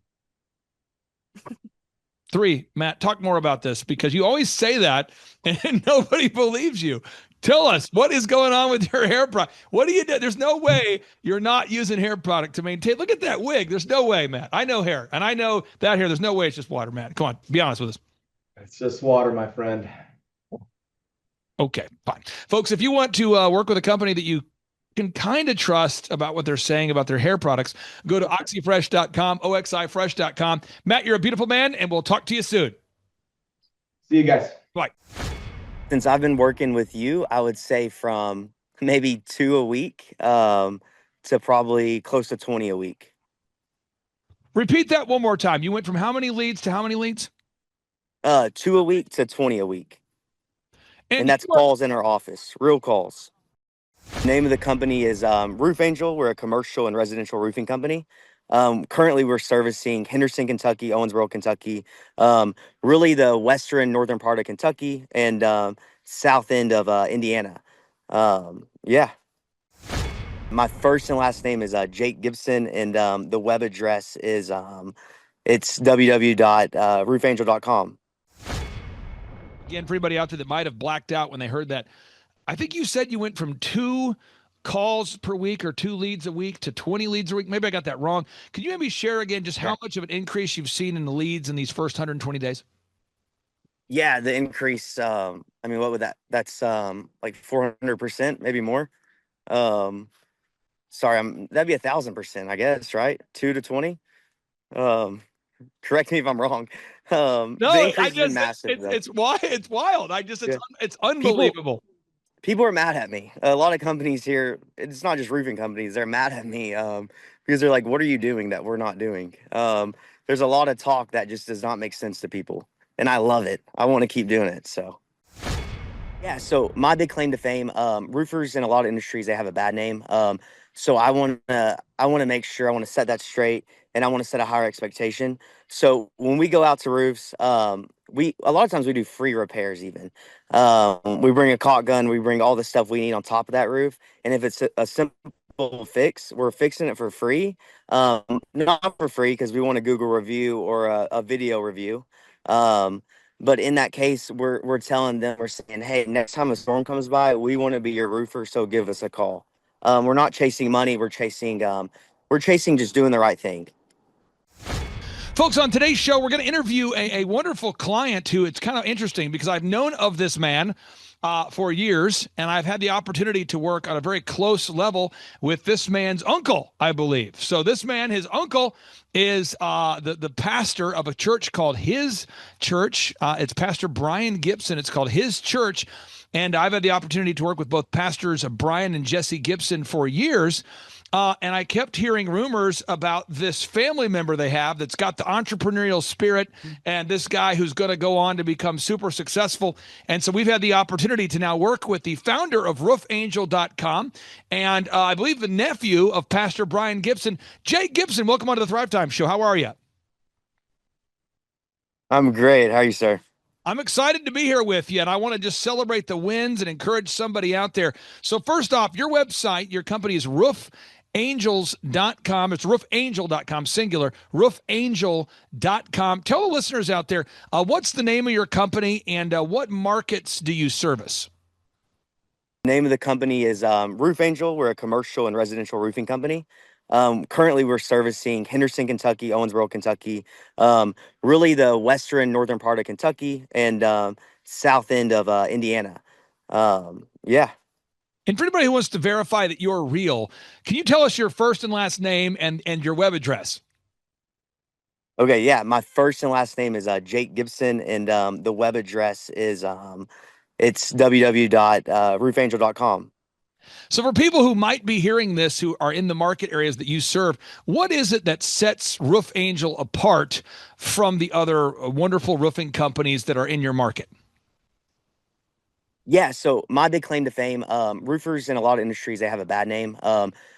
Speaker 3: 3, Matt, talk more about this, because you always say that and nobody believes you. Tell us, what is going on with your hair product? What do you do? There's no way you're not using hair product to maintain. Look at that wig. There's no way, Matt. I know hair, and I know that hair. There's no way it's just water, Matt. Come on, be honest with us.
Speaker 11: It's just water, my friend.
Speaker 3: Okay, fine. Folks, if you want to work with a company that you can kind of trust about what they're saying about their hair products, go to oxyfresh.com, oxifresh.com. Matt, you're a beautiful man, and we'll talk to you soon.
Speaker 11: See you guys.
Speaker 3: Bye.
Speaker 2: Since I've been working with you, I would say from maybe 2 a week to probably close to 20 a week.
Speaker 3: Repeat that one more time. You went from how many leads to how many leads?
Speaker 2: 2 a week to 20 a week. And that's calls in our office, real calls. The name of the company is Roof Angel. We're a commercial and residential roofing company. Currently, we're servicing Henderson, Kentucky, Owensboro, Kentucky, really the western, northern part of Kentucky, and south end of Indiana. Yeah. My first and last name is Jake Gibson, and the web address is it's www.roofangel.com.
Speaker 3: Again, for anybody out there that might have blacked out when they heard that, I think you said you went from 2 calls per week or 2 leads a week to 20 leads a week. Maybe I got that wrong. Could you maybe share again just how much of an increase you've seen in the leads in these first 120 days?
Speaker 2: Yeah, the increase. I mean, what would that's like 400%, maybe more. Um, sorry, that'd be 1,000%, I guess, right? 2 to 20. Um, correct me if I'm wrong. The
Speaker 3: No,
Speaker 2: increase has been massive though.
Speaker 3: it's why it's wild.
Speaker 2: Yeah.
Speaker 3: It's
Speaker 2: People
Speaker 3: unbelievable.
Speaker 2: people are mad at me. A lot of companies here, it's not just roofing companies, they're mad at me because they're like, what are you doing that we're not doing? There's a lot of talk that just does not make sense to people. And I love it. I want to keep doing it. So yeah, so my big claim to fame, roofers in a lot of industries, they have a bad name. So I want to make sure, I want to set that straight, and I want to set a higher expectation. So when we go out to roofs, we a lot of times we do free repairs even. We bring a caulk gun, we bring all the stuff we need on top of that roof, and if it's a simple fix, we're fixing it for free. Not for free because we want a Google review or a video review. Um, but in that case, we're telling them, we're saying, hey, next time a storm comes by, we want to be your roofer, so give us a call. We're not chasing money. We're chasing just doing the right thing.
Speaker 3: Folks, on today's show, we're going to interview a wonderful client who, it's kind of interesting because I've known of this man for years, and I've had the opportunity to work on a very close level with this man's uncle, I believe. So this man, his uncle, is the pastor of a church called His Church. It's Pastor Brian Gibson. It's called His Church. And I've had the opportunity to work with both pastors Brian and Jesse Gibson for years. And I kept hearing rumors about this family member they have that's got the entrepreneurial spirit and this guy who's going to go on to become super successful. And so we've had the opportunity to now work with the founder of roofangel.com and I believe the nephew of Pastor Brian Gibson. Jake Gibson, welcome onto the Thrivetime Show. How are you?
Speaker 2: I'm great. How are you, sir?
Speaker 3: I'm excited to be here with you, and I want to just celebrate the wins and encourage somebody out there. So first off, your website, your company is roofangels.com. It's roofangel.com, singular, roofangel.com. Tell the listeners out there, what's the name of your company and what markets do you service?
Speaker 2: The name of the company is Roof Angel. We're a commercial and residential roofing company. Currently, we're servicing Henderson, Kentucky, Owensboro, Kentucky, really the western, northern part of Kentucky, and south end of Indiana. Yeah.
Speaker 3: And for anybody who wants to verify that you're real, can you tell us your first and last name and your web address?
Speaker 2: Okay, yeah. My first and last name is Jake Gibson, and the web address is it's www.roofangel.com.
Speaker 3: So for people who might be hearing this, who are in the market areas that you serve, what is it that sets Roof Angel apart from the other wonderful roofing companies that are in your market?
Speaker 2: Yeah, so my big claim to fame, roofers in a lot of industries, they have a bad name.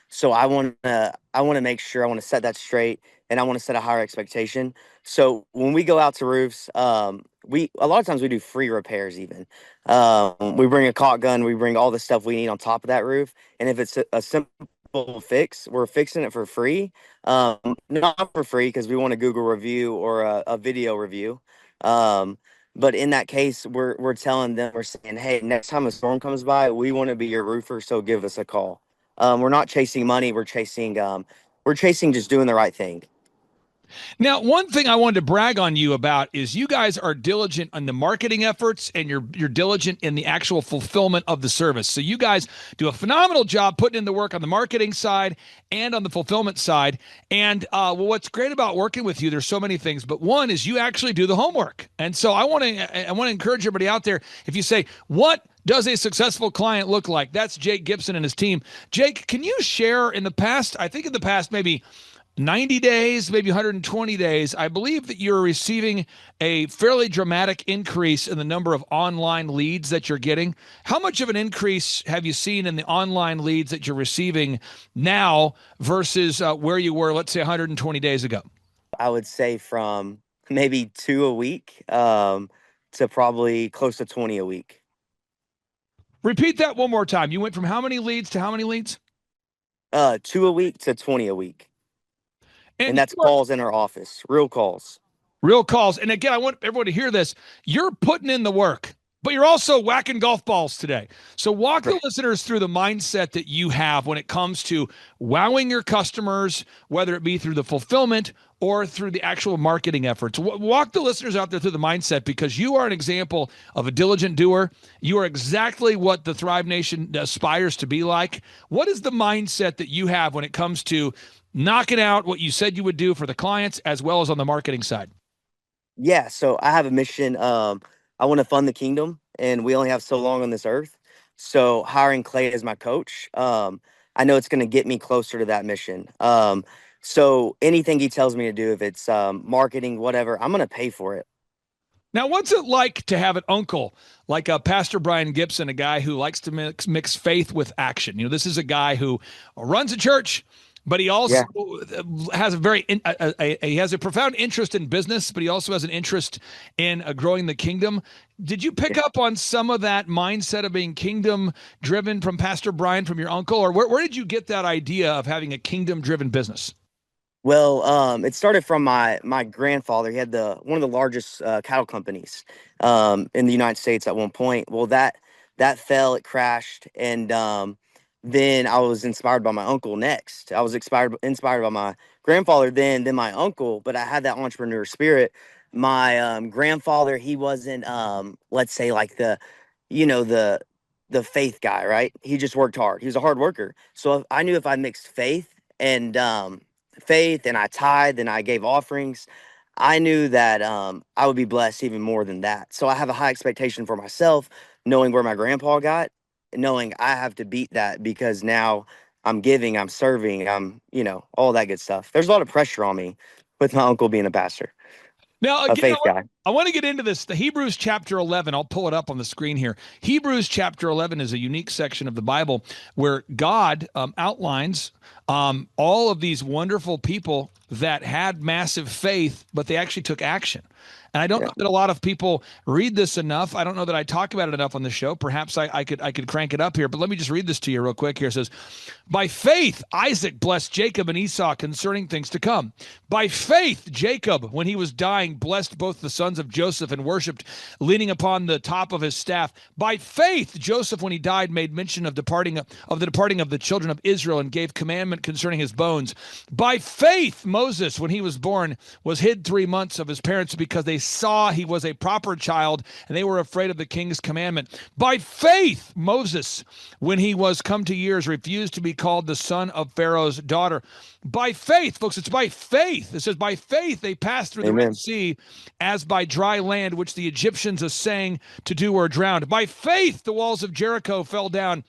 Speaker 2: So I want to make sure, I want to set that straight, and I want to set a higher expectation. So when we go out to roofs, we a lot of times we do free repairs even. We bring a caulk gun, we bring all the stuff we need on top of that roof, and if it's a simple fix, we're fixing it for free. Not for free because we want a Google review or a video review. But in that case, we're telling them, we're saying, hey, next time a storm comes by, we want to be your roofer, so give us a call. We're not chasing money. We're chasing just doing the right thing.
Speaker 3: Now, one thing I wanted to brag on you about is you guys are diligent on the marketing efforts and you're diligent in the actual fulfillment of the service. So you guys do a phenomenal job putting in the work on the marketing side and on the fulfillment side. And well, what's great about working with you, there's so many things, but one is you actually do the homework. And so I want to encourage everybody out there, if you say, what does a successful client look like? That's Jake Gibson and his team. Jake, can you share in the past, I think in the past maybe 90 days, maybe 120 days, I believe that you're receiving a fairly dramatic increase in the number of online leads that you're getting. How much of an increase have you seen in the online leads that you're receiving now versus where you were, let's say, 120 days ago?
Speaker 2: I would say from maybe 2 a week to probably close to 20 a week.
Speaker 3: Repeat that one more time. You went from how many leads to how many leads?
Speaker 2: 2 a week to 20 a week. And that's calls in our office, real calls.
Speaker 3: Real calls. And again, I want everyone to hear this. You're putting in the work. but you're also whacking golf balls today. So walk the listeners through the mindset that you have when it comes to wowing your customers, whether it be through the fulfillment or through the actual marketing efforts. Walk the listeners out there through the mindset, because you are an example of a diligent doer. You are exactly what the Thrive Nation aspires to be like. What is the mindset that you have when it comes to knocking out what you said you would do for the clients, as well as on the marketing side?
Speaker 2: Yeah, so I have a mission. I want to fund the kingdom, and we only have so long on this earth. So hiring Clay as my coach, I know it's going to get me closer to that mission. So anything he tells me to do, if it's marketing, whatever, I'm going to pay for it.
Speaker 3: Now, what's it like to have an uncle like Pastor Brian Gibson, a guy who likes to mix faith with action? You know, this is a guy who runs a church, but he also has he has a profound interest in business, but he also has an interest in growing the kingdom. Did you pick up on some of that mindset of being kingdom driven from Pastor Brian, from your uncle, or where did you get that idea of having a kingdom driven business?
Speaker 2: Well, it started from my grandfather. He had one of the largest cattle companies in the United States at one point. Well, that fell, it crashed, and then I was inspired by my uncle next. I was inspired by my grandfather, then my uncle, but I had that entrepreneur spirit. My grandfather, he wasn't let's say like the faith guy, right? He just worked hard. He was a hard worker. So I knew if I mixed and faith and I tithed and I gave offerings, I knew that I would be blessed even more than that. So I have a high expectation for myself, knowing where my grandpa got, knowing I have to beat that, because now I'm giving, I'm serving, I'm, all that good stuff. There's a lot of pressure on me with my uncle being a pastor.
Speaker 3: Now,
Speaker 2: a faith guy.
Speaker 3: I want to get into this. The Hebrews chapter 11, I'll pull it up on the screen here. Hebrews chapter 11 is a unique section of the Bible where God outlines all of these wonderful people that had massive faith, but they actually took action. And I don't know that a lot of people read this enough. I don't know that I talk about it enough on the show. Perhaps I could crank it up here, but let me just read this to you real quick here. It says, by faith, Isaac blessed Jacob and Esau concerning things to come. By faith, Jacob, when he was dying, blessed both the sons of Joseph and worshiped, leaning upon the top of his staff. By faith, Joseph, when he died, made mention of the departing of the children of Israel and gave commandment concerning his bones. By faith, Moses, when he was born, was hid 3 months of his parents because they saw he was a proper child and they were afraid of the king's commandment. By faith, Moses, when he was come to years, refused to be called the son of Pharaoh's daughter. By faith, folks, it's by faith. It says, by faith they passed through the Red Sea as by dry land, which the Egyptians assaying to do were drowned. By faith, the walls of Jericho fell down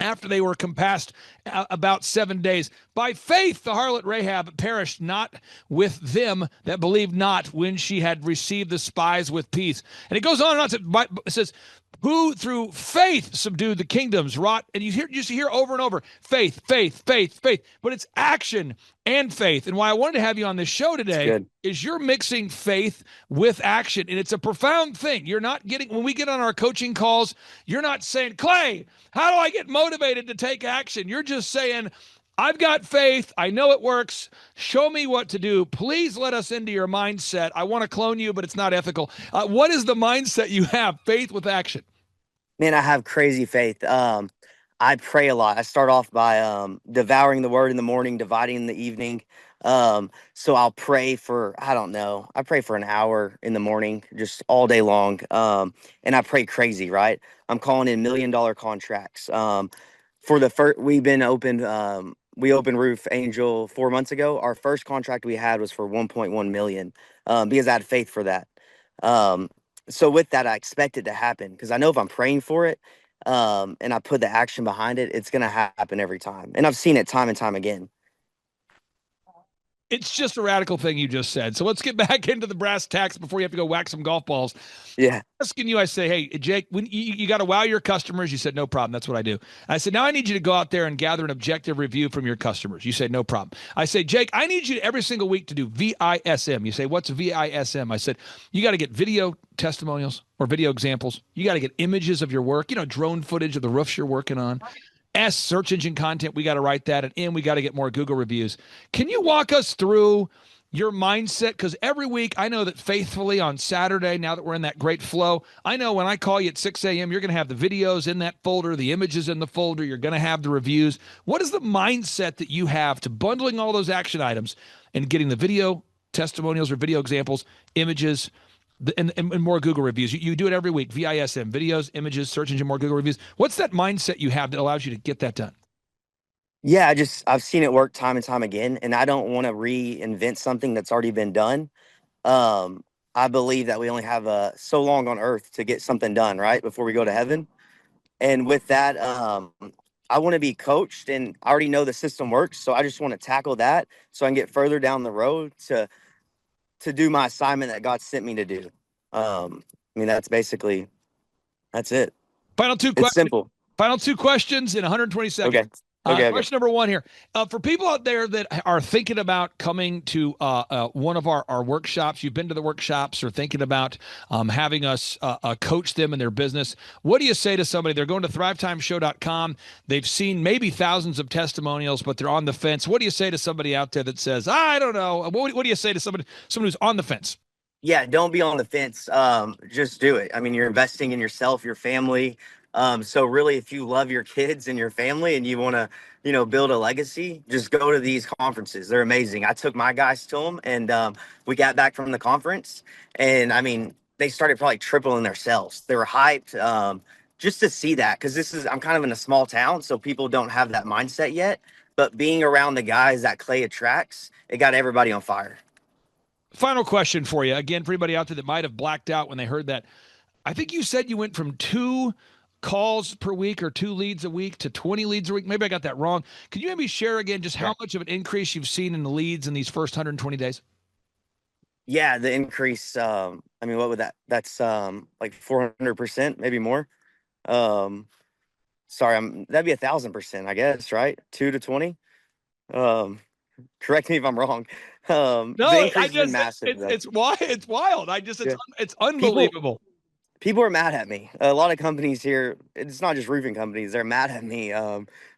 Speaker 3: after they were compassed about 7 days. By faith, the harlot Rahab perished not with them that believed not, when she had received the spies with peace. And it goes on and on. It says, who through faith subdued the kingdoms, wrought, and you hear over and over, faith, faith, faith, faith, but it's action and faith. And why I wanted to have you on this show today is you're mixing faith with action, and it's a profound thing. You're not getting, when we get on our coaching calls, you're not saying, Clay, how do I get motivated to take action? You're just saying, I've got faith. I know it works. Show me what to do. Please let us into your mindset. I want to clone you, but it's not ethical. What is the mindset you have? Faith with action.
Speaker 2: Man, I have crazy faith. I pray a lot. I start off by devouring the word in the morning, dividing in the evening. So I'll pray for, I pray for an hour in the morning, just all day long. And I pray crazy, right? I'm calling in $1 million contracts. For the first, we opened Roof Angel 4 months ago. Our first contract we had was for 1.1 million, because I had faith for that. So with that, I expect it to happen, because I know if I'm praying for it, and I put the action behind it, it's going to happen every time. And I've seen it time and time again.
Speaker 3: It's just a radical thing you just said. So let's get back into the brass tacks before you have to go whack some golf balls.
Speaker 2: Yeah.
Speaker 3: Asking you, I say, hey, Jake, when you got to wow your customers. You said, no problem. That's what I do. I said, now I need you to go out there and gather an objective review from your customers. You said, no problem. I say, Jake, I need you every single week to do VISM. You say, what's VISM? I said, you got to get video testimonials or video examples. You got to get images of your work, drone footage of the roofs you're working on. Search engine content, we got to write that. And we got to get more Google reviews. Can you walk us through your mindset? Because every week I know that faithfully on Saturday, now that we're in that great flow, I know when I call you at 6 a.m., you're going to have the videos in that folder, the images in the folder, you're going to have the reviews. What is the mindset that you have to bundling all those action items and getting the video testimonials or video examples, images, and more Google reviews? You do it every week, VISM, videos, images, search engine, more Google reviews. What's that mindset you have that allows you to get that done?
Speaker 2: Yeah, I've seen it work time and time again, and I don't want to reinvent something that's already been done. I believe that we only have so long on earth to get something done, right, before we go to heaven. And with that, I want to be coached, and I already know the system works, so I just want to tackle that so I can get further down the road to do my assignment that God sent me to do. I mean, that's it.
Speaker 3: Final two
Speaker 2: It's
Speaker 3: questions.
Speaker 2: simple.
Speaker 3: Final two questions in 120 seconds.
Speaker 2: Okay. Okay.
Speaker 3: Question number one here. For people out there that are thinking about coming to one of our workshops, you've been to the workshops or thinking about having us coach them in their business, what do you say to somebody? They're going to thrivetimeshow.com. They've seen maybe thousands of testimonials, but they're on the fence. What do you say to somebody out there that says, I don't know? What do you say to someone who's on the fence?
Speaker 2: Yeah, don't be on the fence. Just do it. I mean, you're investing in yourself, your family. So really, if you love your kids and your family and you want to, build a legacy, just go to these conferences. They're amazing. I took my guys to them, and we got back from the conference, and I mean, they started probably tripling their sales. They were hyped just to see that, because I'm kind of in a small town, so people don't have that mindset yet. But being around the guys that Clay attracts, it got everybody on fire.
Speaker 3: Final question for you. Again, for anybody out there that might have blacked out when they heard that, I think you said you went from 2 calls per week or 2 leads a week to 20 leads a week. Maybe I got that wrong. Could you maybe share again just how much of an increase you've seen in the leads in these first 120 days?
Speaker 2: Yeah, the increase, I mean, what would that's like 400%, maybe more. Sorry, that'd be 1,000%, I guess, right? 2 to 20. Correct me if I'm wrong.
Speaker 3: No,
Speaker 2: the increase has been massive.
Speaker 3: It's wild. It's unbelievable.
Speaker 2: People are mad at me. A lot of companies here, it's not just roofing companies, they're mad at me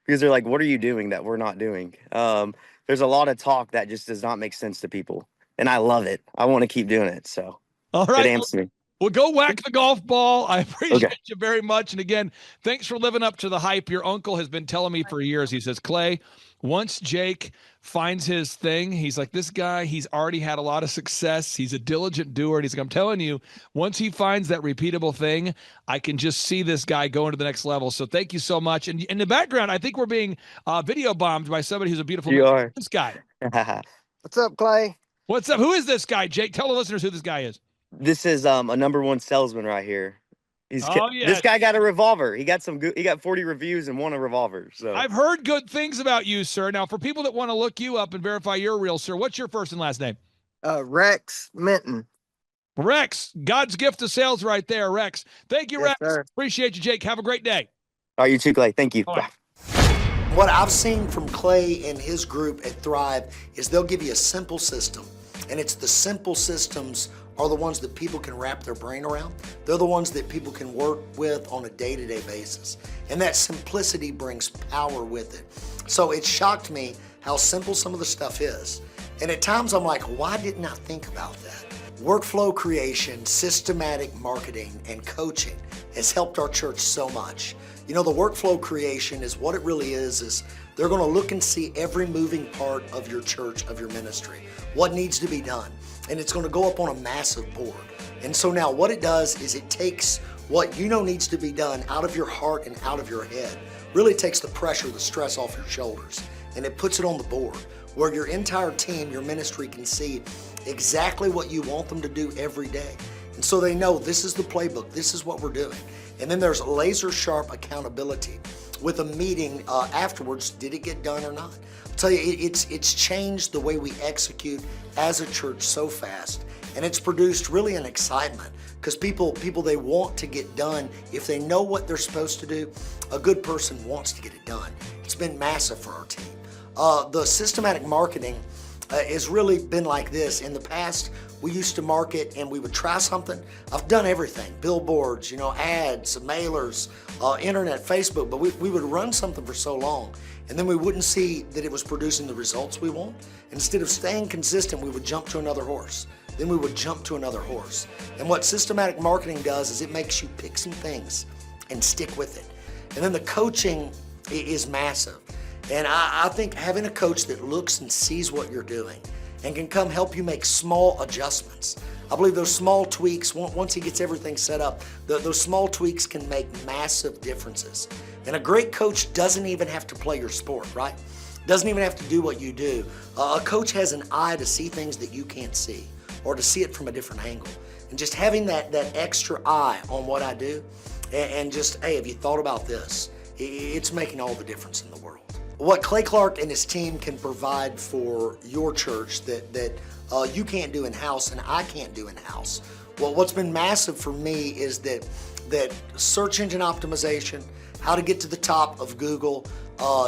Speaker 2: because they're like, what are you doing that we're not doing? There's a lot of talk that just does not make sense to people. And I love it. I want to keep doing it. So
Speaker 3: all right,
Speaker 2: it amps me.
Speaker 3: Well, go whack the golf ball. I appreciate you very much. And again, thanks for living up to the hype. Your uncle has been telling me for years. He says, Clay, once Jake finds his thing, he's like, this guy, he's already had a lot of success. He's a diligent doer. And he's like, I'm telling you, once he finds that repeatable thing, I can just see this guy going to the next level. So thank you so much. And in the background, I think we're being video bombed by somebody who's a beautiful
Speaker 2: You are.
Speaker 3: This guy.
Speaker 2: What's up, Clay?
Speaker 3: What's up? Who is this guy, Jake? Tell the listeners who this guy is.
Speaker 2: This is a #1 salesman right here.
Speaker 3: Yeah.
Speaker 2: This guy got a revolver. He got 40 reviews and won a revolver. So
Speaker 3: I've heard good things about you, sir. Now, for people that want to look you up and verify you're real, sir, what's your first and last name?
Speaker 13: Rex Minton.
Speaker 3: Rex, God's gift to sales right there, Rex. Thank you,
Speaker 13: Yes,
Speaker 3: Rex.
Speaker 13: sir.
Speaker 3: Appreciate you, Jake. Have a great day.
Speaker 2: All right, you too, Clay. Thank you.
Speaker 3: Bye.
Speaker 13: What I've seen from Clay and his group at Thrive is they'll give you a simple system. And it's the simple systems are the ones that people can wrap their brain around. They're the ones that people can work with on a day-to-day basis. And that simplicity brings power with it. So it shocked me how simple some of the stuff is. And at times I'm like, why didn't I think about that? Workflow creation, systematic marketing, and coaching has helped our church so much. You know, the workflow creation is what it really is they're gonna look and see every moving part of your church, of your ministry, what needs to be done. And it's gonna go up on a massive board. And so now what it does is it takes what you know needs to be done out of your heart and out of your head, really takes the pressure, the stress off your shoulders, and it puts it on the board where your entire team, your ministry can see exactly what you want them to do every day. And so they know this is the playbook, this is what we're doing. And then there's laser sharp accountability with a meeting afterwards, did it get done or not? I'll tell you, it's changed the way we execute as a church so fast. And it's produced really an excitement because people, they want to get done. If they know what they're supposed to do, a good person wants to get it done. It's been massive for our team. The systematic marketing has really been like this. In the past, we used to market and we would try something. I've done everything, billboards, ads, mailers, internet, Facebook, but we would run something for so long, and then we wouldn't see that it was producing the results we want. Instead of staying consistent, we would jump to another horse. Then we would jump to another horse. And what systematic marketing does is it makes you pick some things and stick with it. And then the coaching is massive. And I think having a coach that looks and sees what you're doing and can come help you make small adjustments. I believe those small tweaks, once he gets everything set up, those small tweaks can make massive differences. And a great coach doesn't even have to play your sport, right? Doesn't even have to do what you do. A coach has an eye to see things that you can't see, or to see it from a different angle. And just having that extra eye on what I do, and just, hey, have you thought about this? It's making all the difference in the world. What Clay Clark and his team can provide for your church that you can't do in-house and I can't do in-house. Well, what's been massive for me is that search engine optimization, how to get to the top of Google,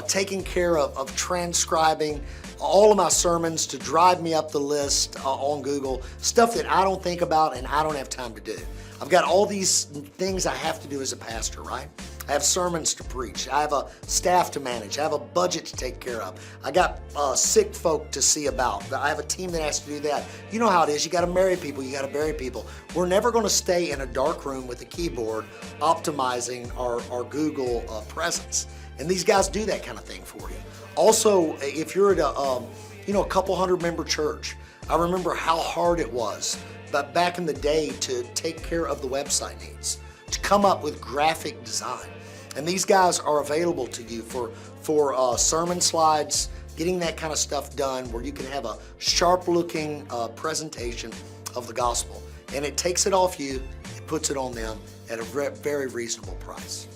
Speaker 13: taking care of transcribing all of my sermons to drive me up the list on Google, stuff that I don't think about and I don't have time to do. I've got all these things I have to do as a pastor, right? I have sermons to preach. I have a staff to manage. I have a budget to take care of. I got sick folk to see about. I have a team that has to do that. You know how it is. You got to marry people. You got to bury people. We're never going to stay in a dark room with a keyboard optimizing our Google presence. And these guys do that kind of thing for you. Also, if you're at a couple hundred member church, I remember how hard it was back in the day to take care of the website needs, to come up with graphic design. And these guys are available to you for sermon slides, getting that kind of stuff done where you can have a sharp looking presentation of the gospel. And it takes it off you, it puts it on them at a very reasonable price.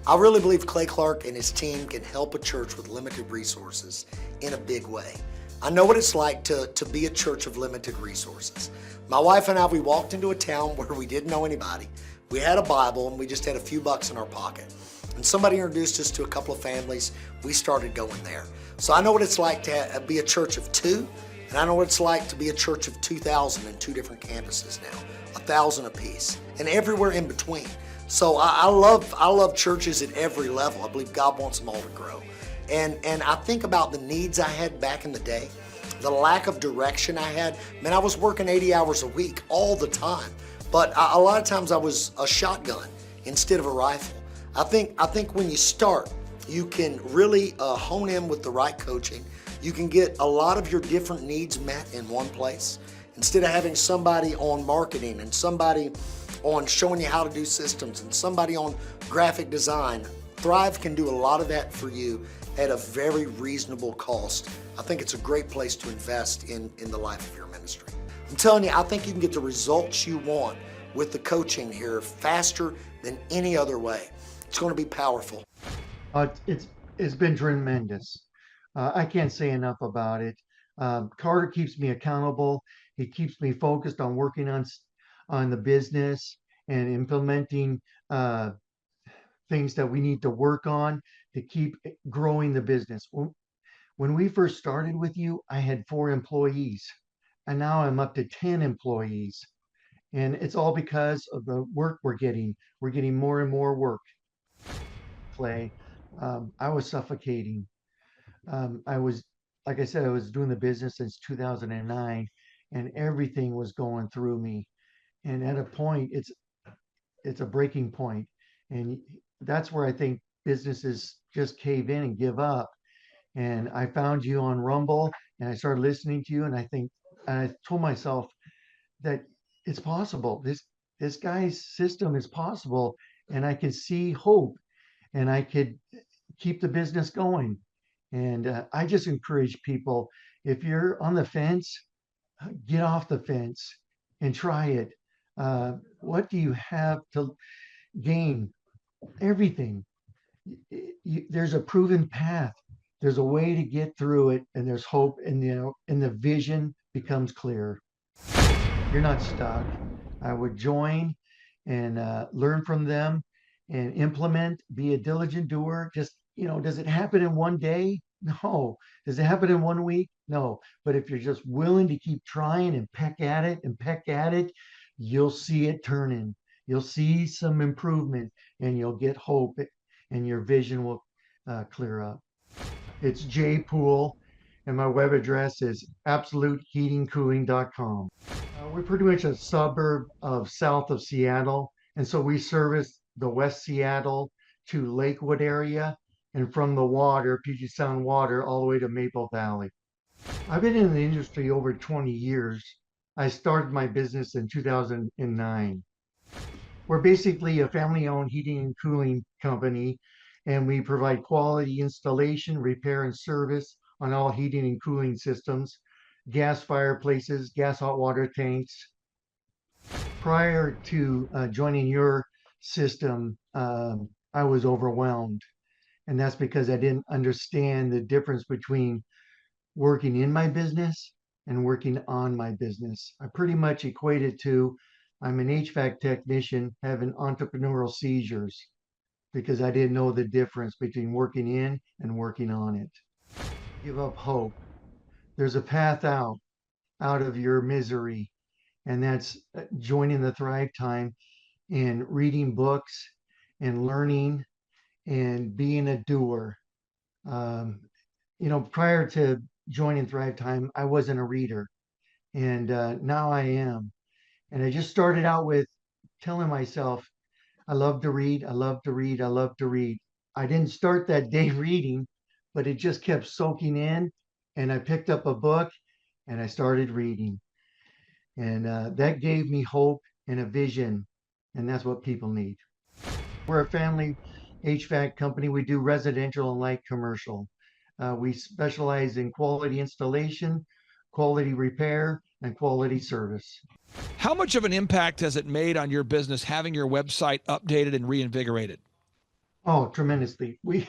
Speaker 13: I really believe Clay Clark and his team can help a church with limited resources in a big way. I know what it's like to be a church of limited resources. My wife and I, we walked into a town where we didn't know anybody. We had a Bible and we just had a few bucks in our pocket. And somebody introduced us to a couple of families. We started going there. So I know what it's like to be a church of two, and I know what it's like to be a church of 2,000 in 2 different campuses now, 1,000 apiece, and everywhere in between. So I love churches at every level. I believe God wants them all to grow. And I think about the needs I had back in the day, the lack of direction I had. Man, I was working 80 hours a week all the time. But a lot of times I was a shotgun instead of a rifle. I think when you start, you can really hone in with the right coaching. You can get a lot of your different needs met in one place. Instead of having somebody on marketing and somebody on showing you how to do systems and somebody on graphic design, Thrive can do a lot of that for you at a very reasonable cost. I think it's a great place to invest in the life of your ministry. I'm telling you, I think you can get the results you want with the coaching here faster than any other way. It's going to be powerful.
Speaker 14: It's been tremendous. I can't say enough about it. Carter keeps me accountable. He keeps me focused on working on the business and implementing things that we need to work on to keep growing the business. When we first started with you, I had 4 employees, and now I'm up to 10 employees. And it's all because of the work we're getting. We're getting more and more work. Clay, I was suffocating. Like I said, I was doing the business since 2009, and everything was going through me. And at a point, it's a breaking point. And that's where I think businesses just cave in and give up. And I found you on Rumble, and I started listening to you, and I told myself that it's possible. This guy's system is possible, and I can see hope, and I could keep the business going. And I just encourage people, if you're on the fence, get off the fence and try it. What do you have to gain? Everything. There's a proven path. There's a way to get through it, and there's hope, and the vision becomes clear. You're not stuck. I would join and learn from them and implement, be a diligent doer. Just, does it happen in one day? No. Does it happen in 1 week? No. But if you're just willing to keep trying and peck at it, you'll see it turning. you'll see some improvement and you'll get hope and your vision will clear up. It's J Pool, and my web address is absoluteheatingcooling.com. We're pretty much a suburb of south of Seattle, and so we service the West Seattle to Lakewood area, and from the water, Puget Sound water, all the way to Maple Valley. I've been in the industry over 20 years. I started my business in 2009. We're basically a family-owned heating and cooling company, and we provide quality installation, repair, and service on all heating and cooling systems, gas fireplaces, gas hot water tanks. Prior to joining your system, I was overwhelmed, and that's because I didn't understand the difference between working in my business and working on my business. I pretty much equated to I'm an HVAC technician having entrepreneurial seizures because I didn't know the difference between working in and working on it. Give up hope. There's a path out of your misery, and that's joining the Thrivetime and reading books and learning and being a doer. Prior to joining Thrivetime, I wasn't a reader, and now I am. And I just started out with telling myself, I love to read, I love to read, I love to read. I didn't start that day reading, but it just kept soaking in. And I picked up a book and I started reading. And that gave me hope and a vision. And that's what people need. We're a family HVAC company. We do residential and light commercial. We specialize in quality installation, quality repair, and quality service.
Speaker 3: How much of an impact has it made on your business having your website updated and reinvigorated?
Speaker 14: Oh, tremendously. We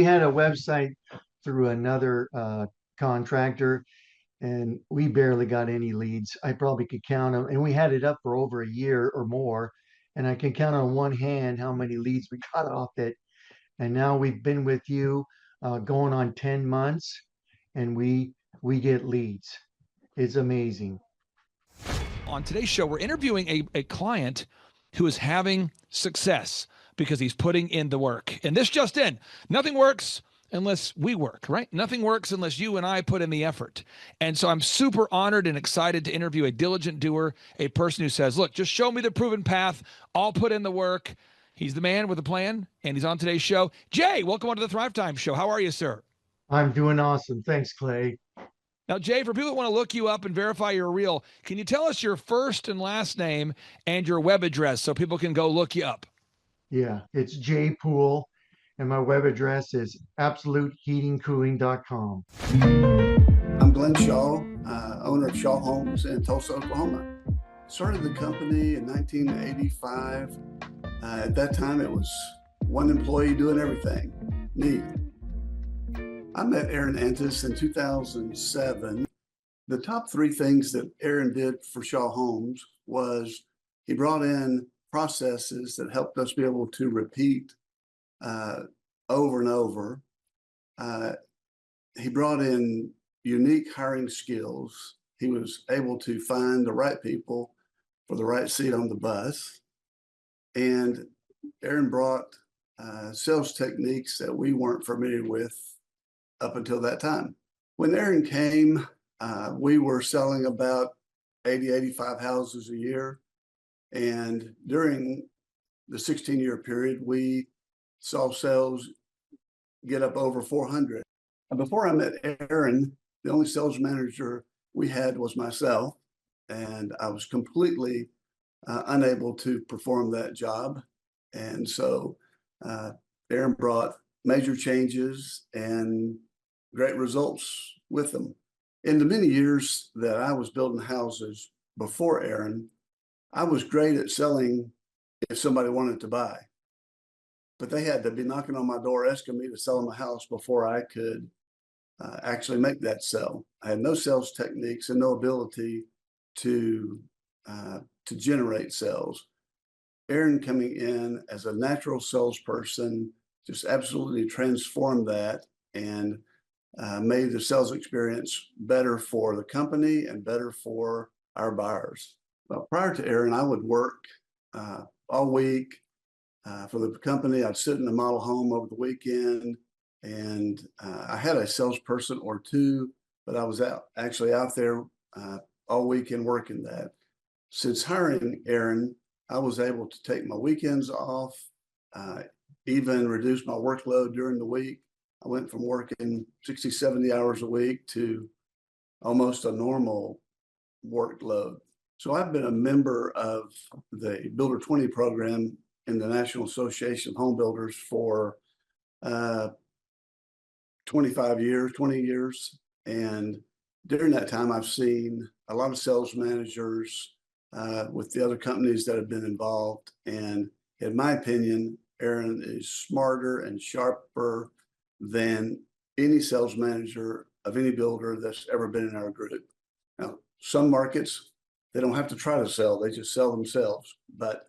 Speaker 14: had a website through another contractor, and we barely got any leads. I probably could count them, and we had it up for over a year or more, and I can count on one hand how many leads we got off it. And now we've been with you going on 10 months, and we get leads. It's amazing.
Speaker 3: On today's show, we're interviewing a client who is having success because he's putting in the work. And this just in, nothing works unless we work, right? Nothing works unless you and I put in the effort. And so I'm super honored and excited to interview a diligent doer, a person who says, look, just show me the proven path. I'll put in the work. He's the man with a plan, and he's on today's show. Jay, welcome on to the Thrivetime Show. How are you, sir?
Speaker 14: I'm doing awesome. Thanks, Clay.
Speaker 3: Now, Jay, for people that want to look you up and verify you're real, can you tell us your first and last name and your web address so people can go look you up?
Speaker 14: Yeah, it's J Pool, and my web address is absoluteheatingcooling.com.
Speaker 15: I'm Glenn Shaw, owner of Shaw Homes in Tulsa, Oklahoma. Started the company in 1985. At that time, it was one employee doing everything, me. I met Aaron Antis in 2007. The top three things that Aaron did for Shaw Homes was he brought in processes that helped us be able to repeat over and over. He brought in unique hiring skills. He was able to find the right people for the right seat on the bus. And Aaron brought sales techniques that we weren't familiar with up until that time. When Aaron came, we were selling about 80, 85 houses a year. And during the 16-year period, we saw sales get up over 400. And before I met Aaron, the only sales manager we had was myself, and I was completely unable to perform that job. And so Aaron brought major changes and great results with them. In the many years that I was building houses before Aaron, I was great at selling if somebody wanted to buy, but they had to be knocking on my door asking me to sell them a house before I could actually make that sell. I had no sales techniques and no ability to generate sales. Aaron coming in as a natural salesperson just absolutely transformed that and made the sales experience better for the company and better for our buyers. Well, prior to Aaron, I would work all week for the company. I'd sit in the model home over the weekend, and I had a salesperson or two, but I was actually out there all weekend working that. Since hiring Aaron, I was able to take my weekends off, even reduce my workload during the week. I went from working 60, 70 hours a week to almost a normal workload. So I've been a member of the Builder 20 program in the National Association of Home Builders for 20 years. And during that time, I've seen a lot of sales managers with the other companies that have been involved. And in my opinion, Aaron is smarter and sharper than any sales manager of any builder that's ever been in our group. Now, some markets, they don't have to try to sell, they just sell themselves. But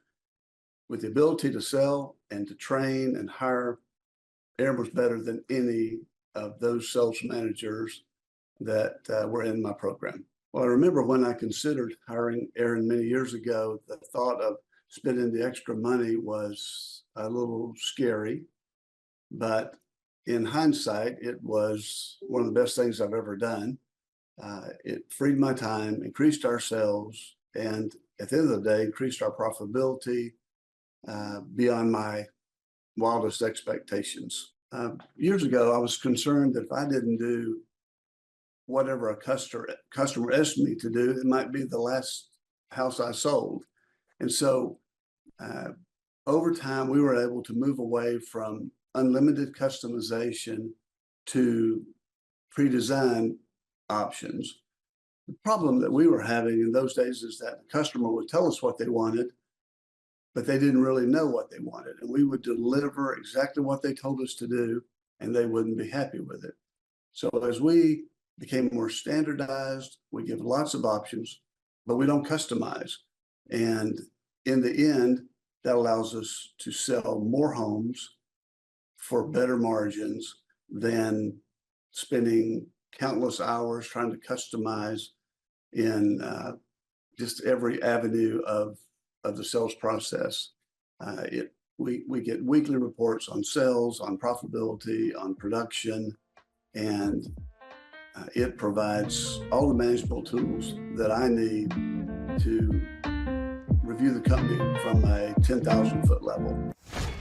Speaker 15: with the ability to sell and to train and hire, Aaron was better than any of those sales managers that were in my program. Well, I remember when I considered hiring Aaron many years ago, the thought of spending the extra money was a little scary, but in hindsight, it was one of the best things I've ever done. It freed my time, increased our sales, and at the end of the day, increased our profitability beyond my wildest expectations. Years ago, I was concerned that if I didn't do whatever a customer asked me to do, it might be the last house I sold. And so over time, we were able to move away from unlimited customization to pre-designed options. The problem that we were having in those days is that the customer would tell us what they wanted, but they didn't really know what they wanted. And we would deliver exactly what they told us to do, and they wouldn't be happy with it. So as we became more standardized, we give lots of options, but we don't customize. And in the end, that allows us to sell more homes for better margins than spending countless hours trying to customize in just every avenue of the sales process. We get weekly reports on sales, on profitability, on production, and it provides all the manageable tools that I need to review the company from a 10,000-foot level.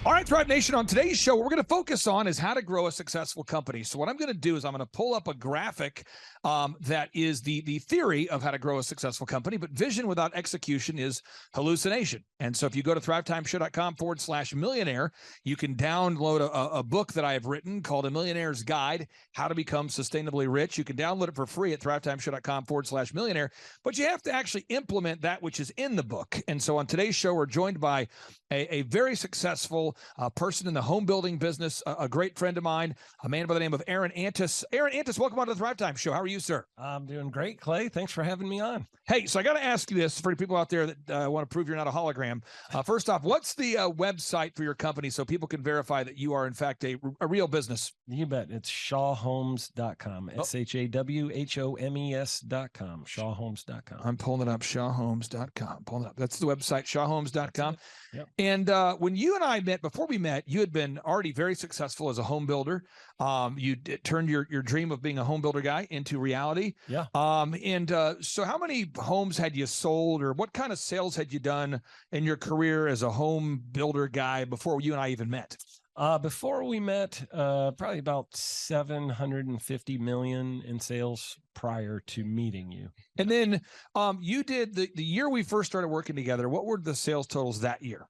Speaker 3: All right, Thrive Nation, on today's show, what we're going to focus on is how to grow a successful company. So what I'm going to do is I'm going to pull up a graphic that is the theory of how to grow a successful company, but vision without execution is hallucination. And so if you go to thrivetimeshow.com/millionaire, you can download a book that I have written called A Millionaire's Guide, How to Become Sustainably Rich. You can download it for free at thrivetimeshow.com/millionaire, but you have to actually implement that which is in the book. And so on today's show, we're joined by a very successful person in the home building business, a great friend of mine, a man by the name of Aaron Antis. Aaron Antis, welcome on to the Thrivetime Show. How are you, sir?
Speaker 16: I'm doing great, Clay. Thanks for having me on.
Speaker 3: Hey, so I got to ask you this for people out there that want to prove you're not a hologram. First off, what's the website for your company so people can verify that you are, in fact, a real business?
Speaker 16: You bet. It's shawhomes.com. SHAWHOMES.com. Shawhomes.com.
Speaker 3: I'm pulling it up, shawhomes.com. Pulling it up. That's the website, shawhomes.com.
Speaker 16: Yep.
Speaker 3: And when you and I met, before we met, you had been already very successful as a home builder. You turned your dream of being a home builder guy into reality.
Speaker 16: Yeah.
Speaker 3: So how many homes had you sold, or what kind of sales had you done in your career as a home builder guy before you and I even met?
Speaker 16: Before we met, probably about 750 million in sales prior to meeting you.
Speaker 3: And then you did the year we first started working together. What were the sales totals that year?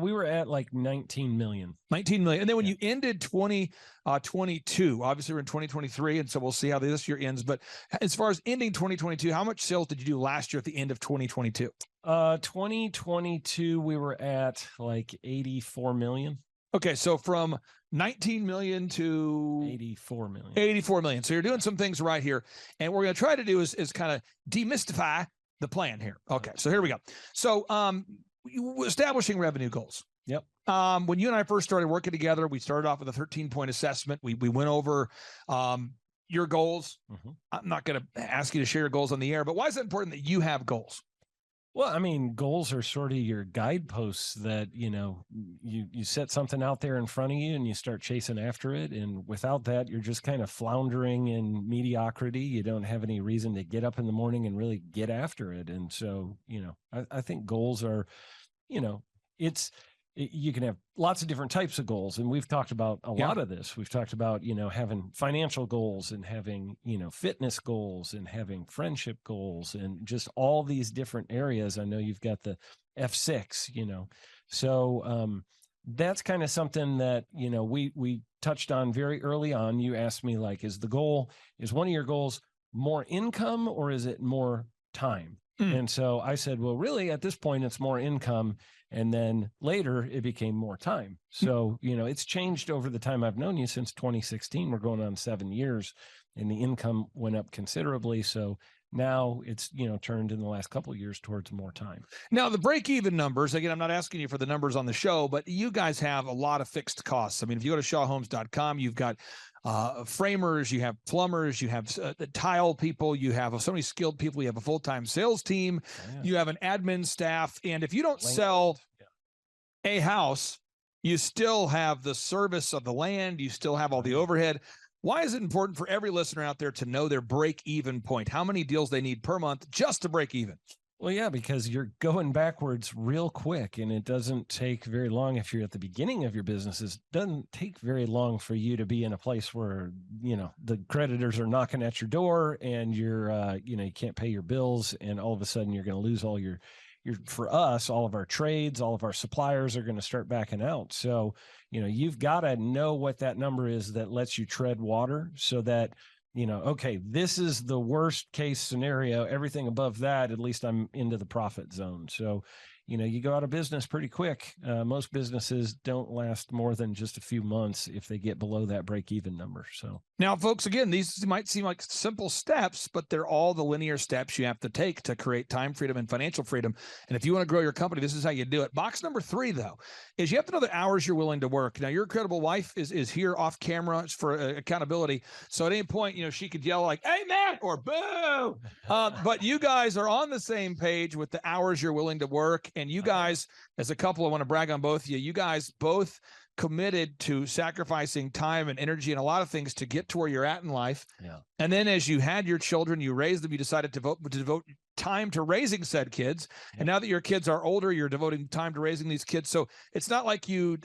Speaker 16: We were at like 19 million.
Speaker 3: 19 million. And then when you ended 2022, obviously we're in 2023, and so we'll see how this year ends. But as far as ending 2022, how much sales did you do last year at the end of 2022?
Speaker 16: 2022, we were at like 84 million.
Speaker 3: Okay, so from 19 million to
Speaker 16: 84 million.
Speaker 3: 84 million. So you're doing some things right here. And what we're going to try to do is kind of demystify the plan here. Okay, so here we go. So establishing revenue goals.
Speaker 16: Yep.
Speaker 3: When you and I first started working together, we started off with a 13-point assessment. We went over your goals.
Speaker 16: Mm-hmm.
Speaker 3: I'm not going to ask you to share your goals on the air, but why is it important that you have goals?
Speaker 16: Well, I mean, goals are sort of your guideposts that, you set something out there in front of you and you start chasing after it. And without that, you're just kind of floundering in mediocrity. You don't have any reason to get up in the morning and really get after it. And so, I think goals are, you can have lots of different types of goals. And we've talked about a lot of this. We've talked about, having financial goals and having, fitness goals and having friendship goals and just all these different areas. I know you've got the F6, so that's kind of something that, we touched on very early on. You asked me, like, is one of your goals more income or is it more time? And so I said, well, really at this point, it's more income. And then later it became more time. So, it's changed over the time I've known you since 2016. We're going on 7 years and the income went up considerably. So now it's, turned in the last couple of years towards more time.
Speaker 3: Now, the break-even numbers, again, I'm not asking you for the numbers on the show, but you guys have a lot of fixed costs. I mean, if you go to shawhomes.com, you've got framers, you have plumbers, you have the tile people, you have so many skilled people, you have a full-time sales team, you have an admin staff. And if you don't sell a house, you still have the service of the land, you still have all the overhead. Why is it important for every listener out there to know their break-even point? How many deals they need per month just to break even?
Speaker 16: Well, yeah, because you're going backwards real quick, and it doesn't take very long if you're at the beginning of your business. It doesn't take very long for you to be in a place where, the creditors are knocking at your door and you're, you can't pay your bills, and all of a sudden you're going to lose all for us, all of our trades, all of our suppliers are going to start backing out. So, you've got to know what that number is that lets you tread water so that, okay, this is the worst case scenario. Everything above that, at least I'm into the profit zone. So, you go out of business pretty quick. Most businesses don't last more than just a few months if they get below that break-even number. So
Speaker 3: now, folks, again, these might seem like simple steps, but they're all the linear steps you have to take to create time freedom and financial freedom. And if you want to grow your company, this is how you do it. Box number 3, though, is you have to know the hours you're willing to work. Now, your incredible wife is here off camera for accountability. So at any point, she could yell like, "Hey, man," or "Boo." But you guys are on the same page with the hours you're willing to work. And you guys, as a couple, I want to brag on both of you. You guys both committed to sacrificing time and energy and a lot of things to get to where you're at in life.
Speaker 16: Yeah.
Speaker 3: And then as you had your children, you raised them, you decided to devote time to raising said kids. Yep. And now that your kids are older, you're devoting time to raising these kids. So it's not like you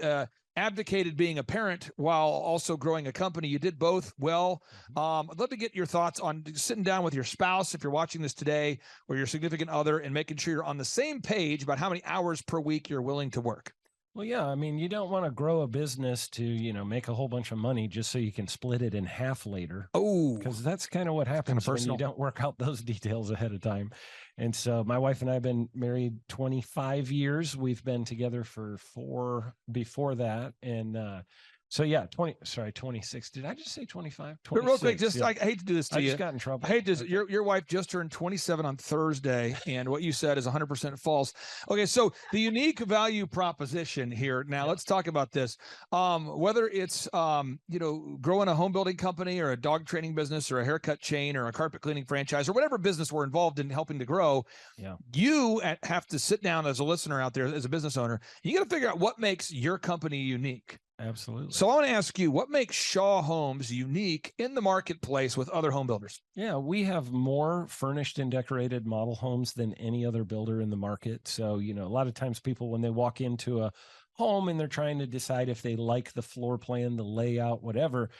Speaker 3: abdicated being a parent while also growing a company. You did both well. I'd love to get your thoughts on sitting down with your spouse, if you're watching this today, or your significant other, and making sure you're on the same page about how many hours per week you're willing to work.
Speaker 16: Well, yeah, I mean, you don't want to grow a business to, make a whole bunch of money just so you can split it in half later.
Speaker 3: Oh,
Speaker 16: because that's kind of what happens when you don't work out those details ahead of time. And so my wife and I have been married 25 years. We've been together for 4 before that. And so yeah, 26. Did I just say 25?
Speaker 3: But real quick, I hate to do this to you.
Speaker 16: I just got in trouble.
Speaker 3: I hate to. Your wife just turned 27 on Thursday, and what you said is 100% false. Okay, so the unique value proposition here. Now let's talk about this. Whether it's growing a home building company or a dog training business or a haircut chain or a carpet cleaning franchise or whatever business we're involved in helping to grow, you have to sit down as a listener out there, as a business owner. You got to figure out what makes your company unique.
Speaker 16: Absolutely.
Speaker 3: So I want to ask you, what makes Shaw Homes unique in the marketplace with other home builders?
Speaker 16: Yeah, we have more furnished and decorated model homes than any other builder in the market. So, a lot of times people, when they walk into a home and they're trying to decide if they like the floor plan, the layout, whatever,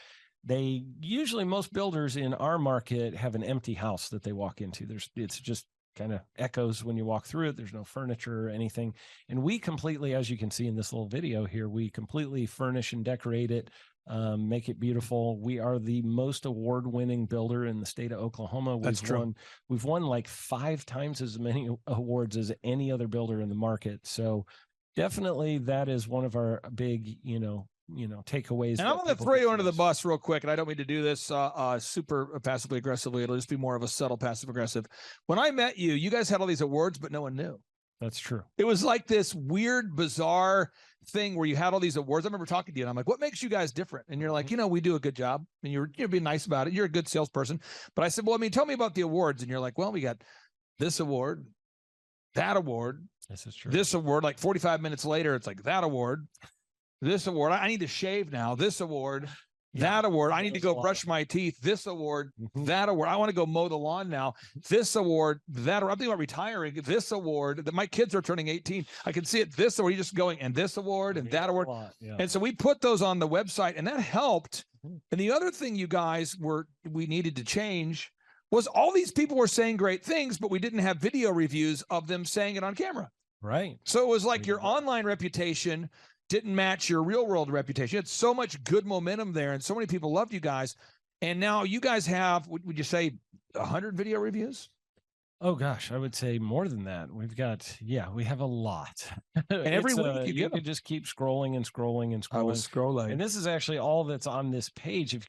Speaker 16: most builders in our market have an empty house that they walk into. It's just kind of echoes when you walk through it. There's no furniture or anything. And we completely, as you can see in this little video here, we completely furnish and decorate it, make it beautiful. We are the most award-winning builder in the state of Oklahoma.
Speaker 3: That's true.
Speaker 16: We've won like 5 times as many awards as any other builder in the market. So definitely that is one of our big, takeaways.
Speaker 3: And I'm going to throw you under the bus real quick, and I don't mean to do this super passively aggressively. It'll just be more of a subtle passive aggressive. When I met you, you guys had all these awards, but no one knew.
Speaker 16: That's true.
Speaker 3: It was like this weird, bizarre thing where you had all these awards. I remember talking to you, and I'm like, what makes you guys different? And you're like, we do a good job. And you're being nice about it. You're a good salesperson. But I said, well, tell me about the awards. And you're like, well, we got this award, that award.
Speaker 16: This is true.
Speaker 3: This award, like 45 minutes later, it's like that award. This award, I need to shave now. This award, that award, I need to go brush my teeth. This award, that award, I want to go mow the lawn now. This award, that award, I'm thinking about retiring. This award, that my kids are turning 18. I can see it. This award, you're just going, and this award, and that award. And so we put those on the website, and that helped. And the other thing you guys we needed to change was all these people were saying great things, but we didn't have video reviews of them saying it on camera.
Speaker 16: Right.
Speaker 3: So it was like your online reputation didn't match your real world reputation. You had so much good momentum there, and so many people loved you guys. And now you guys have, would you say, 100 video reviews?
Speaker 16: Oh gosh, I would say more than that. We've got, we have a lot.
Speaker 3: And every week
Speaker 16: you could just keep scrolling and scrolling and scrolling.
Speaker 3: I was scrolling.
Speaker 16: And this is actually all that's on this page. If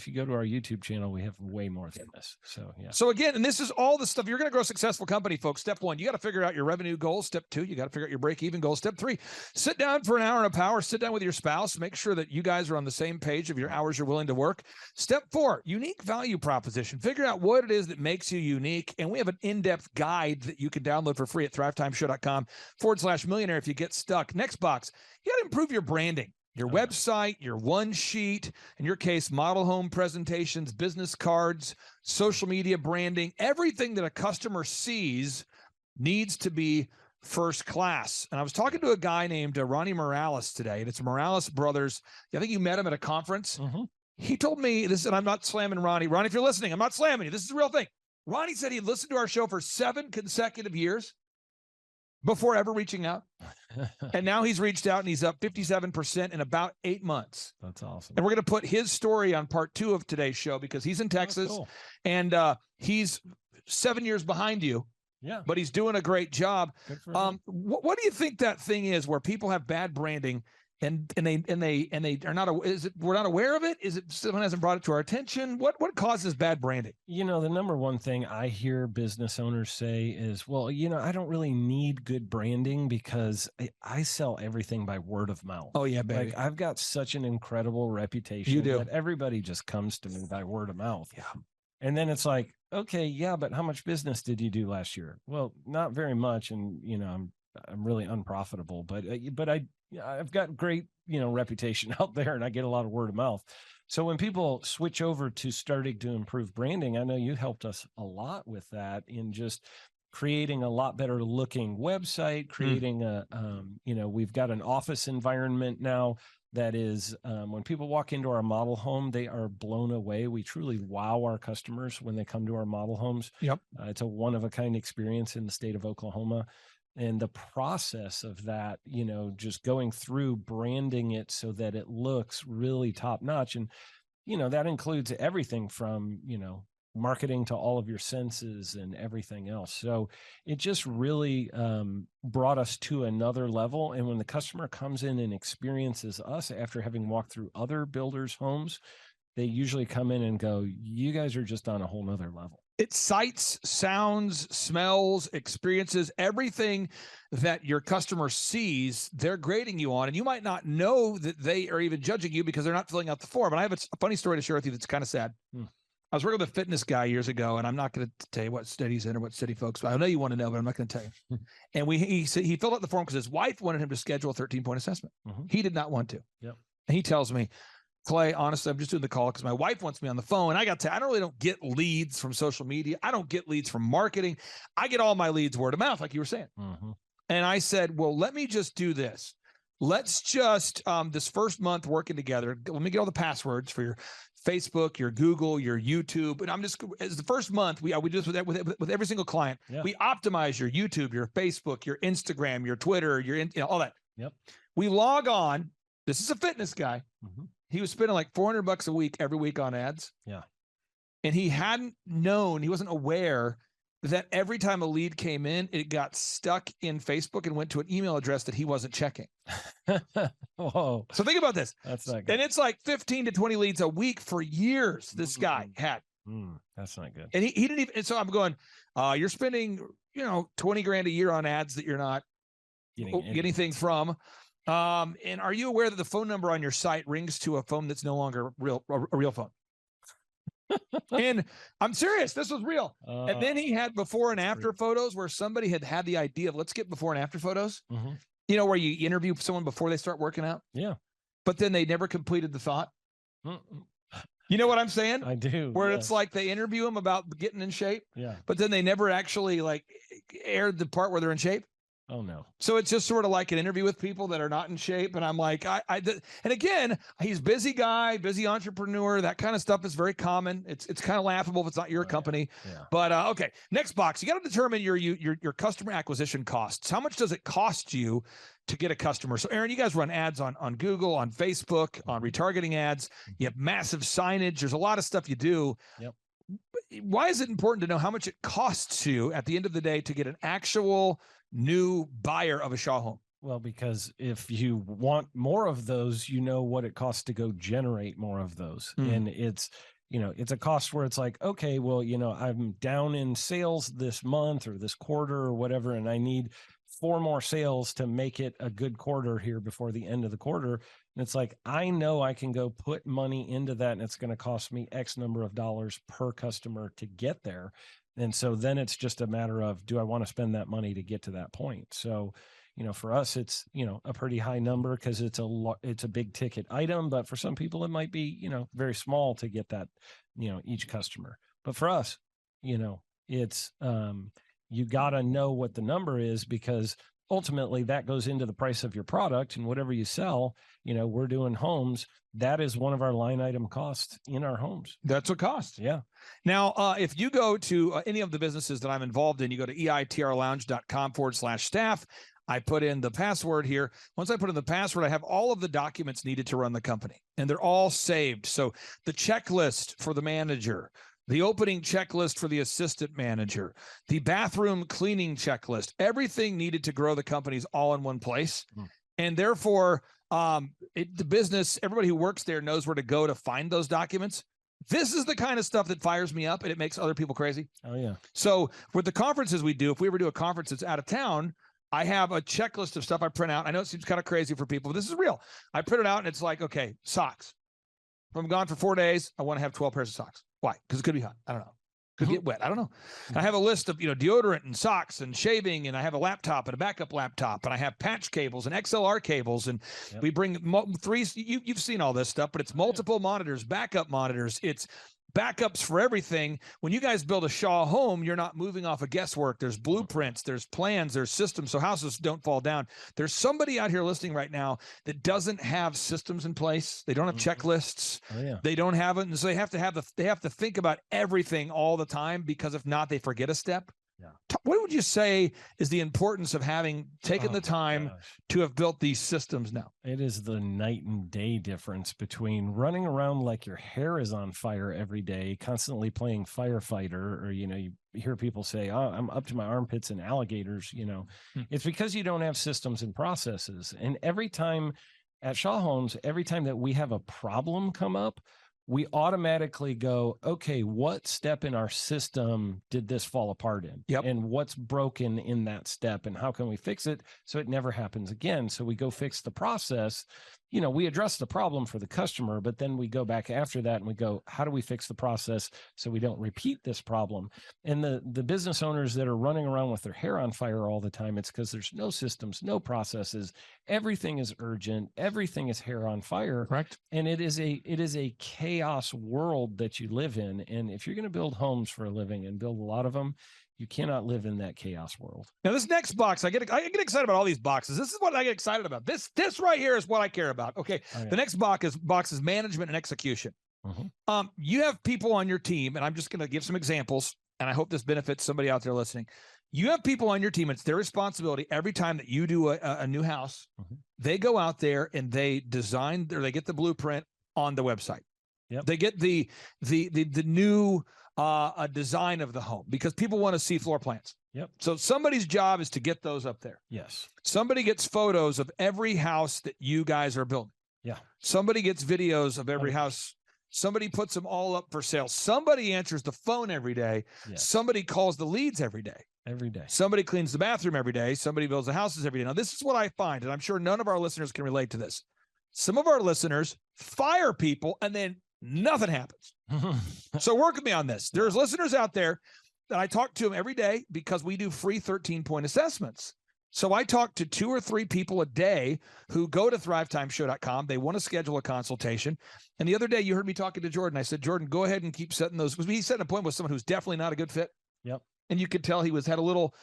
Speaker 16: you go to our YouTube channel, we have way more than this. So yeah.
Speaker 3: So again, and this is all the stuff. You're going to grow a successful company, folks. Step 1, you got to figure out your revenue goals. Step 2, you got to figure out your break-even goals. Step 3, sit down for an hour of power. Sit down with your spouse. Make sure that you guys are on the same page of your hours you're willing to work. Step 4, unique value proposition. Figure out what it is that makes you unique. And we have an in-depth guide that you can download for free at thrivetimeshow.com/millionaire if you get stuck. Next box, you got to improve your branding, your website, your one sheet, in your case, model home presentations, business cards, social media branding. Everything that a customer sees needs to be first class. And I was talking to a guy named Ronnie Morales today, and it's Morales Brothers. I think you met him at a conference. He told me this, and I'm not slamming Ronnie. Ronnie, if you're listening, I'm not slamming you. This is the real thing. Ronnie said he'd listened to our show for 7 consecutive years before ever reaching out. And now he's reached out and he's up 57% in about 8 months.
Speaker 16: That's awesome.
Speaker 3: And we're going to put his story on part 2 of today's show because he's in Texas and he's 7 years behind you.
Speaker 16: Yeah.
Speaker 3: But he's doing a great job.
Speaker 16: Good for him.
Speaker 3: What do you think that thing is where people have bad branding and they are not, is it, we're not aware of it? Is it someone hasn't brought it to our attention? What causes bad branding?
Speaker 16: The number one thing I hear business owners say is, well, I don't really need good branding because I sell everything by word of mouth.
Speaker 3: Oh yeah, baby.
Speaker 16: Like I've got such an incredible reputation
Speaker 3: You do.
Speaker 16: that everybody just comes to me by word of mouth.
Speaker 3: Yeah.
Speaker 16: And then it's like, okay, yeah, but how much business did you do last year? Well, not very much. And, I'm really unprofitable, but I've got great, reputation out there and I get a lot of word of mouth. So when people switch over to starting to improve branding, I know you helped us a lot with that in just creating a lot better looking website, creating we've got an office environment now that is, when people walk into our model home, they are blown away. We truly wow our customers when they come to our model homes.
Speaker 3: Yep.
Speaker 16: It's a one-of-a-kind experience in the state of Oklahoma. And the process of that, just going through branding it so that it looks really top notch. And, that includes everything from, marketing to all of your senses and everything else. So it just really brought us to another level. And when the customer comes in and experiences us after having walked through other builders' homes, they usually come in and go, you guys are just on a whole nother level.
Speaker 3: It's sights, sounds, smells, experiences, everything that your customer sees, they're grading you on. And you might not know that they are even judging you because they're not filling out the form. And I have a funny story to share with you that's kind of sad. I was working with a fitness guy years ago, and I'm not going to tell you what state he's in or what city, folks. But I know you want to know, but I'm not going to tell you. And he filled out the form because his wife wanted him to schedule a 13-point assessment. He did not want to.
Speaker 16: Yep.
Speaker 3: And he tells me, Clay, honestly, I'm just doing the call because my wife wants me on the phone. I don't get leads from social media. I don't get leads from marketing. I get all my leads word of mouth, like you were saying. And I said, well, let me just do this. Let's just, this first month working together, let me get all the passwords for your Facebook, your Google, your YouTube. And I'm just, as the first month, we do this with every single client.
Speaker 16: Yeah.
Speaker 3: We optimize your YouTube, your Facebook, your Instagram, your Twitter, your, all that.
Speaker 16: Yep.
Speaker 3: We log on. This is a fitness guy. He was spending like $400 a week every week on ads.
Speaker 16: Yeah.
Speaker 3: And he hadn't known, he wasn't aware that every time a lead came in, it got stuck in Facebook and went to an email address that he wasn't checking.
Speaker 16: Whoa.
Speaker 3: So think about this.
Speaker 16: That's not good.
Speaker 3: And it's like 15 to 20 leads a week for years this guy had.
Speaker 16: That's not good.
Speaker 3: And he didn't even, and so I'm going, you're spending, 20 grand a year on ads that you're not getting anything from. And are you aware that the phone number on your site rings to a phone that's no longer a real phone? And I'm serious. This was real. And then he had before and after photos where somebody had the idea of let's get before and after photos.
Speaker 16: Mm-hmm.
Speaker 3: You know, where you interview someone before they start working out.
Speaker 16: Yeah.
Speaker 3: But then they never completed the thought. You know what I'm saying?
Speaker 16: I do.
Speaker 3: Where
Speaker 16: yes.
Speaker 3: it's like they interview them about getting in shape.
Speaker 16: Yeah.
Speaker 3: But then they never actually like aired the part where they're in shape.
Speaker 16: Oh no.
Speaker 3: So it's just sort of like an interview with people that are not in shape. And I'm like, and again, he's busy guy, busy entrepreneur. That kind of stuff is very common. It's kind of laughable if it's not your company.
Speaker 16: Yeah.
Speaker 3: But okay, next box. You got to determine your customer acquisition costs. How much does it cost you to get a customer? So Aaron, you guys run ads on Google, on Facebook, on retargeting ads. You have massive signage. There's a lot of stuff you do.
Speaker 16: Yep.
Speaker 3: Why is it important to know how much it costs you at the end of the day to get an actual new buyer of a Shaw home?
Speaker 16: Well, because if you want more of those, you know what it costs to go generate more of those. And it's, it's a cost where it's like, okay, well, I'm down in sales this month or this quarter or whatever, and I need 4 more sales to make it a good quarter here before the end of the quarter. And it's like, I know I can go put money into that and it's going to cost me X number of dollars per customer to get there. And so then it's just a matter of, do I want to spend that money to get to that point? So, for us, it's, a pretty high number because it's a big ticket item, but for some people it might be, very small to get that, each customer. But for us, it's, you got to know what the number is, because ultimately that goes into the price of your product, and whatever you sell, we're doing homes. That is one of our line item costs in our homes.
Speaker 3: That's what costs.
Speaker 16: Yeah.
Speaker 3: Now, if you go to any of the businesses that I'm involved in, you go to eitrlounge.com/staff. I put in the password here. Once I put in the password, I have all of the documents needed to run the company, and they're all saved. So the checklist for the manager, the opening checklist for the assistant manager, the bathroom cleaning checklist, everything needed to grow the company is all in one place. And therefore, the business, everybody who works there knows where to go to find those documents. This is the kind of stuff that fires me up and it makes other people crazy.
Speaker 16: Oh, yeah.
Speaker 3: So with the conferences we do, if we ever do a conference that's out of town, I have a checklist of stuff I print out. I know it seems kind of crazy for people, but this is real. I print it out and it's like, okay, socks. If I'm gone for 4 days, I want to have 12 pairs of socks. Why? Because it could be hot. I don't know. Could get wet. I don't know. I have a list of, deodorant and socks and shaving, and I have a laptop and a backup laptop, and I have patch cables and XLR cables, and we bring 3. You've seen all this stuff, but it's multiple monitors, backup monitors. It's backups for everything. When you guys build a Shaw home, you're not moving off of guesswork. There's blueprints, there's plans, there's systems, so houses don't fall down. There's somebody out here listening right now that doesn't have systems in place. They don't have checklists.
Speaker 16: Oh, yeah.
Speaker 3: They don't have it, and so they have to think about everything all the time, because if not, they forget a step.
Speaker 16: Yeah.
Speaker 3: What would you say is the importance of having taken the time to have built these systems now?
Speaker 16: It is the night and day difference between running around like your hair is on fire every day, constantly playing firefighter, or, you hear people say, oh, I'm up to my armpits in alligators. It's because you don't have systems and processes. And every time at Shaw Homes, every time that we have a problem come up, we automatically go, okay, what step in our system did this fall apart in?
Speaker 3: Yep.
Speaker 16: And what's broken in that step, and how can we fix it so it never happens again? So we go fix the process. We address the problem for the customer, but then we go back after that and we go, how do we fix the process so we don't repeat this problem? And the business owners that are running around with their hair on fire all the time, it's because there's no systems, no processes. Everything is urgent. Everything is hair on fire.
Speaker 3: Correct.
Speaker 16: And it is a chaos world that you live in. And if you're going to build homes for a living and build a lot of them, you cannot live in that chaos world.
Speaker 3: Now, this next box, I get excited about all these boxes. This is what I get excited about. This right here is what I care about. Okay.
Speaker 16: Oh, yeah.
Speaker 3: The next box is management and execution. You have people on your team, and I'm just going to give some examples, and I hope this benefits somebody out there listening. You have people on your team. It's their responsibility every time that you do a new house. They go out there and they design, or they get the blueprint on the website.
Speaker 16: Yep.
Speaker 3: They get the new design of the home, because people want to see floor plans.
Speaker 16: Yep.
Speaker 3: So somebody's job is to get those up there.
Speaker 16: Yes.
Speaker 3: Somebody gets photos of every house that you guys are building.
Speaker 16: Yeah.
Speaker 3: Somebody gets videos of every house. Somebody puts them all up for sale. Somebody answers the phone every day.
Speaker 16: Yes.
Speaker 3: Somebody calls the leads every day.
Speaker 16: Every day.
Speaker 3: Somebody cleans the bathroom every day. Somebody builds the houses every day. Now, this is what I find, and I'm sure none of our listeners can relate to this. Some of our listeners fire people and then Nothing happens. So work with me on this. There's listeners out there that I talk to them every day because we do free 13-point assessments. So I talk to 2 or 3 people a day who go to thrivetimeshow.com. They want to schedule a consultation. And the other day you heard me talking to Jordan. I said, Jordan, go ahead and keep setting those. Because he set an appointment with someone who's definitely not a good fit.
Speaker 16: Yep.
Speaker 3: And you could tell he had a little,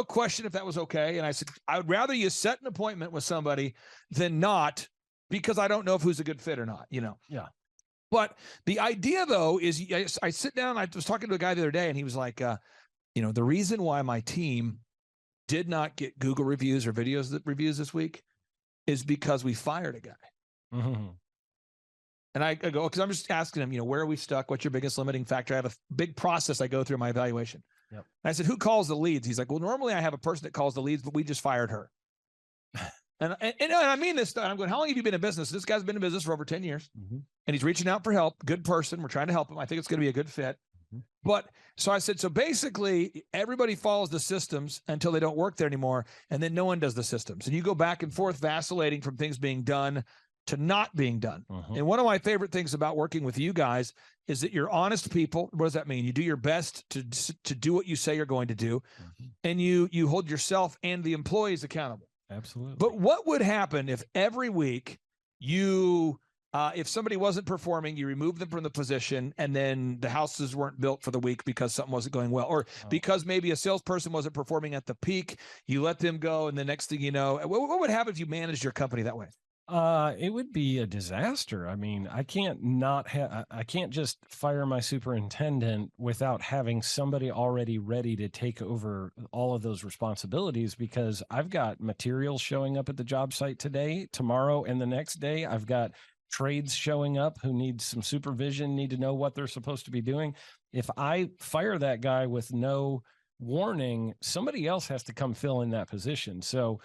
Speaker 3: question if that was okay. And I said, I would rather you set an appointment with somebody than not, because I don't know if who's a good fit or not,
Speaker 16: Yeah.
Speaker 3: But the idea, though, is I sit down. I was talking to a guy the other day, and he was like, the reason why my team did not get Google reviews or reviews this week is because we fired a guy.
Speaker 16: Mm-hmm.
Speaker 3: And I go, because I'm just asking him, where are we stuck? What's your biggest limiting factor? I have a big process I go through in my evaluation.
Speaker 16: Yep.
Speaker 3: And I said, who calls the leads? He's like, well, normally I have a person that calls the leads, but we just fired her. And I mean this stuff. I'm going, how long have you been in business? This guy's been in business for over 10 years.
Speaker 16: Mm-hmm.
Speaker 3: And he's reaching out for help. Good person. We're trying to help him. I think it's going to be a good fit.
Speaker 16: Mm-hmm.
Speaker 3: But so I said, so basically everybody follows the systems until they don't work there anymore. And then no one does the systems. And you go back and forth vacillating from things being done to not being done.
Speaker 16: Mm-hmm.
Speaker 3: And one of my favorite things about working with you guys is that you're honest people. What does that mean? You do your best to do what you say you're going to do.
Speaker 16: Mm-hmm.
Speaker 3: And you hold yourself and the employees accountable.
Speaker 16: Absolutely.
Speaker 3: But what would happen if every week if somebody wasn't performing, you removed them from the position, and then the houses weren't built for the week because something wasn't going well, or because maybe a salesperson wasn't performing at the peak, you let them go, and the next thing you know, what would happen if you managed your company that way?
Speaker 16: It would be a disaster. I mean, I can't just fire my superintendent without having somebody already ready to take over all of those responsibilities, because I've got materials showing up at the job site today, tomorrow, and the next day. I've got trades showing up who need some supervision, need to know what they're supposed to be doing. If I fire that guy with no warning, somebody else has to come fill in that position. So,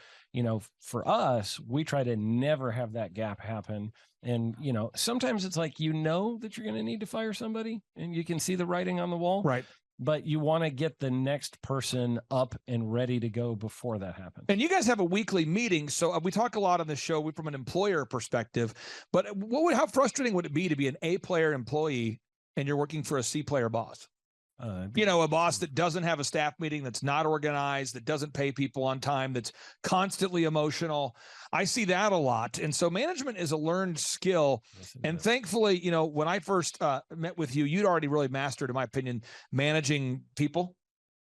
Speaker 16: for us, we try to never have that gap happen. And, sometimes it's like, that you're going to need to fire somebody and you can see the writing on the wall.
Speaker 3: Right.
Speaker 16: But you want to get the next person up and ready to go before that happens.
Speaker 3: And you guys have a weekly meeting. So we talk a lot on this show from an employer perspective, but how frustrating would it be to be an A-player employee and you're working for a C-player boss? A boss that doesn't have a staff meeting, that's not organized, that doesn't pay people on time, that's constantly emotional. I see that a lot. And so management is a learned skill. Yes, and thankfully, when I first met with you, you'd already really mastered, in my opinion, managing people.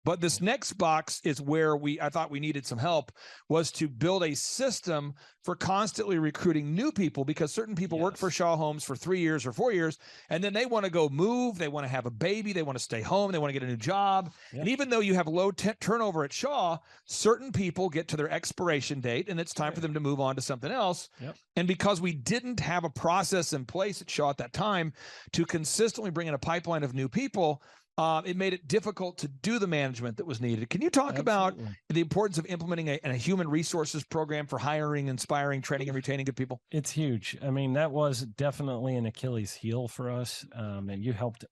Speaker 3: But this next box is where I thought we needed some help, was to build a system for constantly recruiting new people, because certain people work for Shaw Homes for 3 years or 4 years, and then they want to go move, they want to have a baby, they want to stay home, they want to get a new job. Yep. And even though you have low turnover at Shaw, certain people get to their expiration date and it's time for them to move on to something else.
Speaker 16: Yep.
Speaker 3: And because we didn't have a process in place at Shaw at that time to consistently bring in a pipeline of new people, it made it difficult to do the management that was needed. Can you talk about the importance of implementing a human resources program for hiring, inspiring, training, and retaining good people?
Speaker 16: It's huge. I mean, that was definitely an Achilles heel for us. And you helped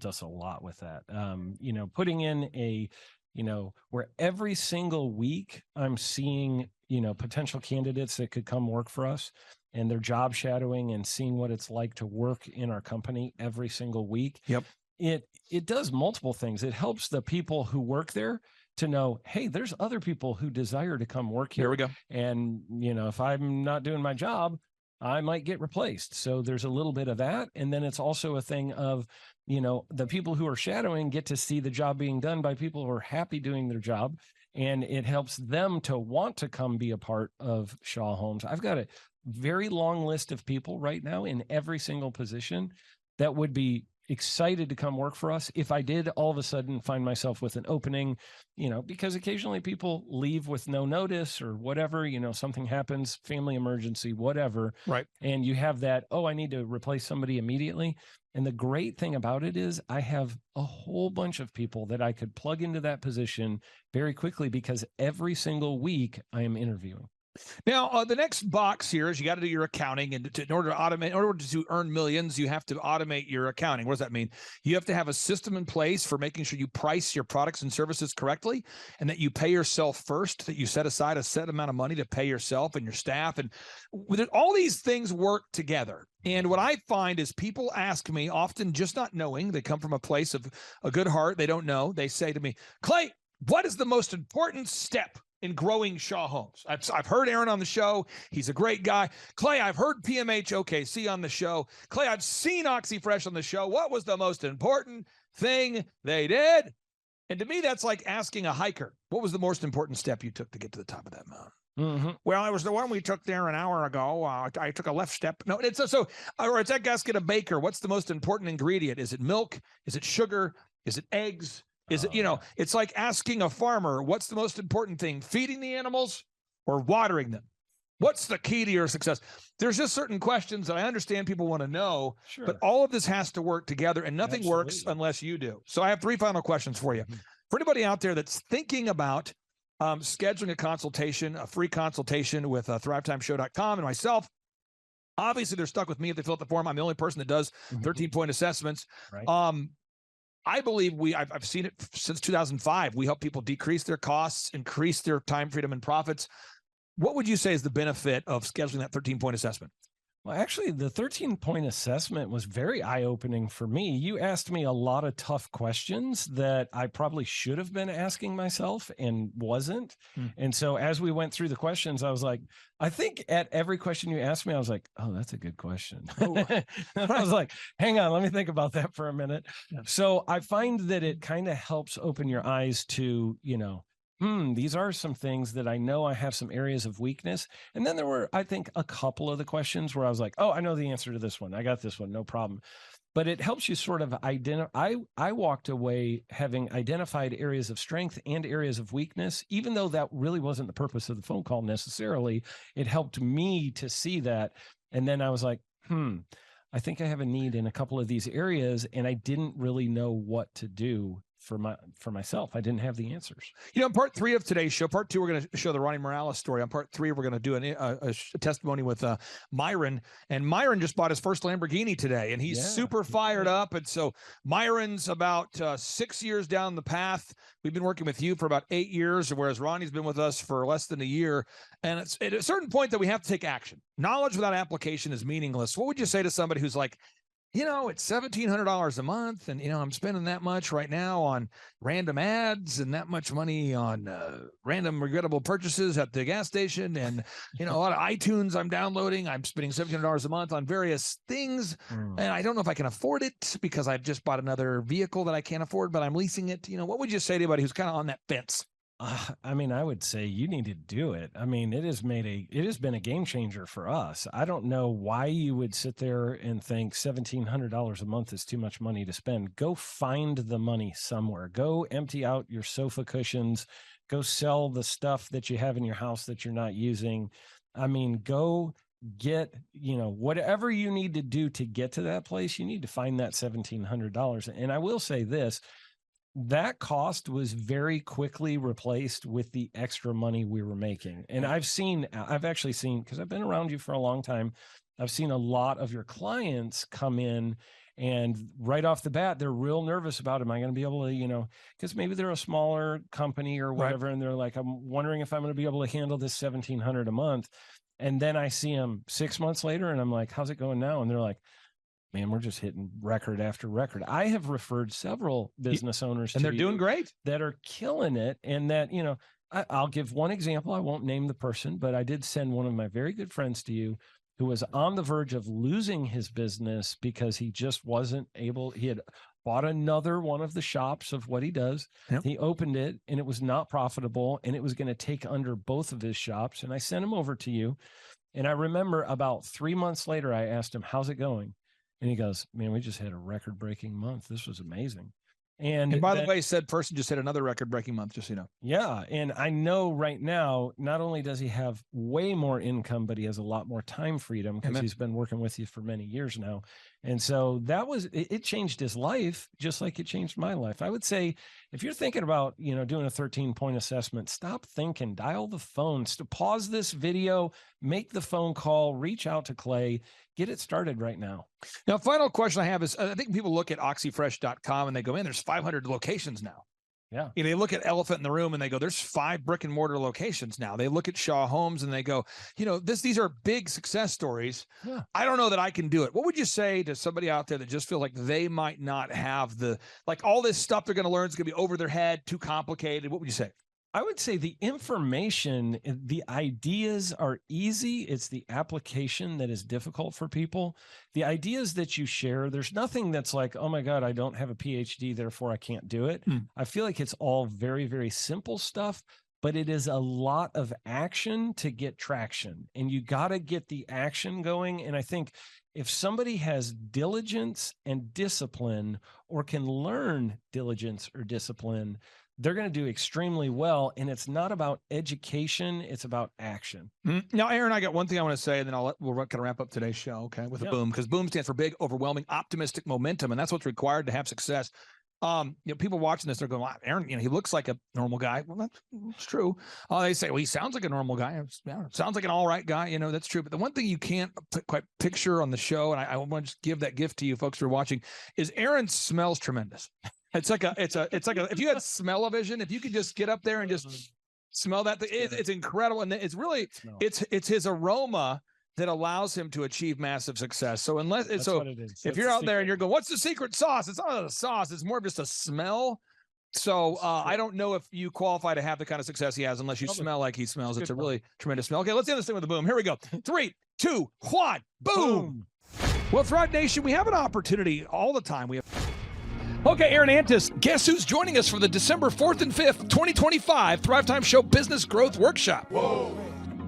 Speaker 16: us a lot with that. Putting in where every single week I'm seeing, potential candidates that could come work for us, and they're job shadowing and seeing what it's like to work in our company every single week.
Speaker 3: Yep.
Speaker 16: It does multiple things. It helps the people who work there to know, hey, there's other people who desire to come work here.
Speaker 3: Here we go.
Speaker 16: And, if I'm not doing my job, I might get replaced. So there's a little bit of that. And then it's also a thing of, the people who are shadowing get to see the job being done by people who are happy doing their job. And it helps them to want to come be a part of Shaw Homes. I've got a very long list of people right now in every single position that would be excited to come work for us if I did all of a sudden find myself with an opening, because occasionally people leave with no notice or whatever, something happens, family emergency, whatever.
Speaker 3: Right.
Speaker 16: And you have that, I need to replace somebody immediately. And the great thing about it is I have a whole bunch of people that I could plug into that position very quickly, because every single week I am interviewing.
Speaker 3: Now, the next box here is you got to do your accounting, and in order to earn millions, you have to automate your accounting. What does that mean? You have to have a system in place for making sure you price your products and services correctly, and that you pay yourself first, that you set aside a set amount of money to pay yourself and your staff. And all these things work together. And what I find is people ask me, often just not knowing, they come from a place of a good heart, they don't know. They say to me, Clay, what is the most important step in growing Shaw Homes? I've heard Aaron on the show. He's a great guy. Clay, I've heard PMH OKC on the show. Clay, I've seen OxyFresh on the show. What was the most important thing they did? And to me, that's like asking a hiker, what was the most important step you took to get to the top of that mountain?
Speaker 16: Mm-hmm.
Speaker 3: Well, it was the one we took there an hour ago. I took a left step. No, it's or it's that gasket a baker. What's the most important ingredient? Is it milk? Is it sugar? Is it eggs? Is it, it's like asking a farmer, what's the most important thing, feeding the animals or watering them? What's the key to your success? There's just certain questions that I understand people want to know, but all of this has to work together, and nothing works unless you do. So I have 3 final questions for you. For anybody out there that's thinking about scheduling a consultation, a free consultation with thrivetimeshow.com and myself, obviously they're stuck with me if they fill out the form. I'm the only person that does 13-point assessments.
Speaker 16: Right.
Speaker 3: I believe I've seen it since 2005. We help people decrease their costs, increase their time, freedom, and profits. What would you say is the benefit of scheduling that 13-point assessment?
Speaker 16: Well, actually, the 13-point assessment was very eye-opening for me. You asked me a lot of tough questions that I probably should have been asking myself and wasn't. And so as we went through the questions, I was like, I think at every question you asked me, I was like, oh, that's a good question. And I was like, hang on, let me think about that for a minute. So I find that it kind of helps open your eyes to, these are some things that I know I have some areas of weakness. And then there were, I think, a couple of the questions where I was like, oh, I know the answer to this one. I got this one, no problem. But it helps you sort of identify. I walked away having identified areas of strength and areas of weakness, even though that really wasn't the purpose of the phone call necessarily. It helped me to see that. And then I was like, I think I have a need in a couple of these areas, and I didn't really know what to do for myself. I didn't have the answers.
Speaker 3: In part 3 of today's show, part 2, we're going to show the Ronnie Morales story. On part 3, we're going to do a testimony with Myron. And Myron just bought his first Lamborghini today, and he's super fired up. And so Myron's about 6 years down the path. We've been working with you for about 8 years, whereas Ronnie's been with us for less than a year. And it's at a certain point that we have to take action. Knowledge without application is meaningless. What would you say to somebody who's like, it's $1,700 a month, and, I'm spending that much right now on random ads and that much money on random regrettable purchases at the gas station, and, a lot of iTunes I'm downloading. I'm spending $1,700 a month on various things, and I don't know if I can afford it because I've just bought another vehicle that I can't afford, but I'm leasing it. What would you say to anybody who's kind of on that fence?
Speaker 16: I would say you need to do it. It has been a game changer for us. I don't know why you would sit there and think $1,700 a month is too much money to spend. Go find the money somewhere. Go empty out your sofa cushions. Go sell the stuff that you have in your house that you're not using. Go get, whatever you need to do to get to that place. You need to find that $1,700. And I will say this, that cost was very quickly replaced with the extra money we were making. And I've actually seen, because I've been around you for a long time, I've seen a lot of your clients come in and right off the bat, they're real nervous about, am I going to be able to, because maybe they're a smaller company or whatever. Right. And they're like, I'm wondering if I'm going to be able to handle this $1,700 a month. And then I see them 6 months later and I'm like, how's it going now? And they're like, man, we're just hitting record after record. I have referred several business owners
Speaker 3: and they're doing great,
Speaker 16: that are killing it. And that, I'll give one example. I won't name the person, but I did send one of my very good friends to you who was on the verge of losing his business because he just wasn't able. He had bought another one of the shops of what he does. Yep. He opened it and it was not profitable and it was going to take under both of his shops. And I sent him over to you. And I remember about 3 months later, I asked him, how's it going? And he goes, man, we just had a record-breaking month. This was amazing.
Speaker 3: And by the way, said person just hit another record-breaking month, just so you know.
Speaker 16: Yeah. And I know right now, not only does he have way more income, but he has a lot more time freedom because he's been working with you for many years now. And so it changed his life, just like it changed my life. I would say, if you're thinking about, doing a 13-point assessment, stop thinking, dial the phone, pause this video, make the phone call, reach out to Clay, get it started right now.
Speaker 3: Now, final question I have is, I think people look at oxyfresh.com and they go, man, there's 500 locations now.
Speaker 16: Yeah.
Speaker 3: You know, they look at elephant in the room and they go, there's 5 brick and mortar locations now. They look at Shaw Homes and they go, you know, these are big success stories.
Speaker 16: Yeah.
Speaker 3: I don't know that I can do it. What would you say to somebody out there that just feels like they might not have all this stuff they're going to learn is going to be over their head, too complicated? What would you say?
Speaker 16: I would say the information, the ideas are easy. It's the application that is difficult for people. The ideas that you share, there's nothing that's like, oh my God, I don't have a PhD, therefore I can't do it. I feel like it's all very, very simple stuff, but it is a lot of action to get traction. And you got to get the action going. And I think if somebody has diligence and discipline, or can learn diligence or discipline, they're going to do extremely well. And it's not about education, it's about action.
Speaker 3: Now, Aaron, I got one thing I want to say, and then we're going to wrap up today's show, okay, with a boom, because boom stands for big, overwhelming, optimistic momentum, and that's what's required to have success. You know, people watching this, they're going, well, Aaron, you know, he looks like a normal guy. Well, that's true. They say, well, he sounds like a normal guy. Sounds like an all right guy. You know, that's true. But the one thing you can't quite picture on the show, and I want to just give that gift to you folks who are watching, is Aaron smells tremendous. It's like if you had smell-o-vision, if you could just get up there and just smell that thing, it's incredible. And it's really, it's his aroma that allows him to achieve massive success. So if you're out there and you're going, what's the secret sauce? It's not a sauce. It's more of just a smell. So I don't know if you qualify to have the kind of success he has unless you smell like he smells. It's a really tremendous smell. Okay, let's end this thing with a boom. Here we go. 3, 2, 1, boom. Well, Thrive Nation, we have an opportunity all the time. Okay, Aaron Antis, guess who's joining us for the December 4th and 5th, 2025 Thrivetime Show Business Growth Workshop?
Speaker 16: Whoa.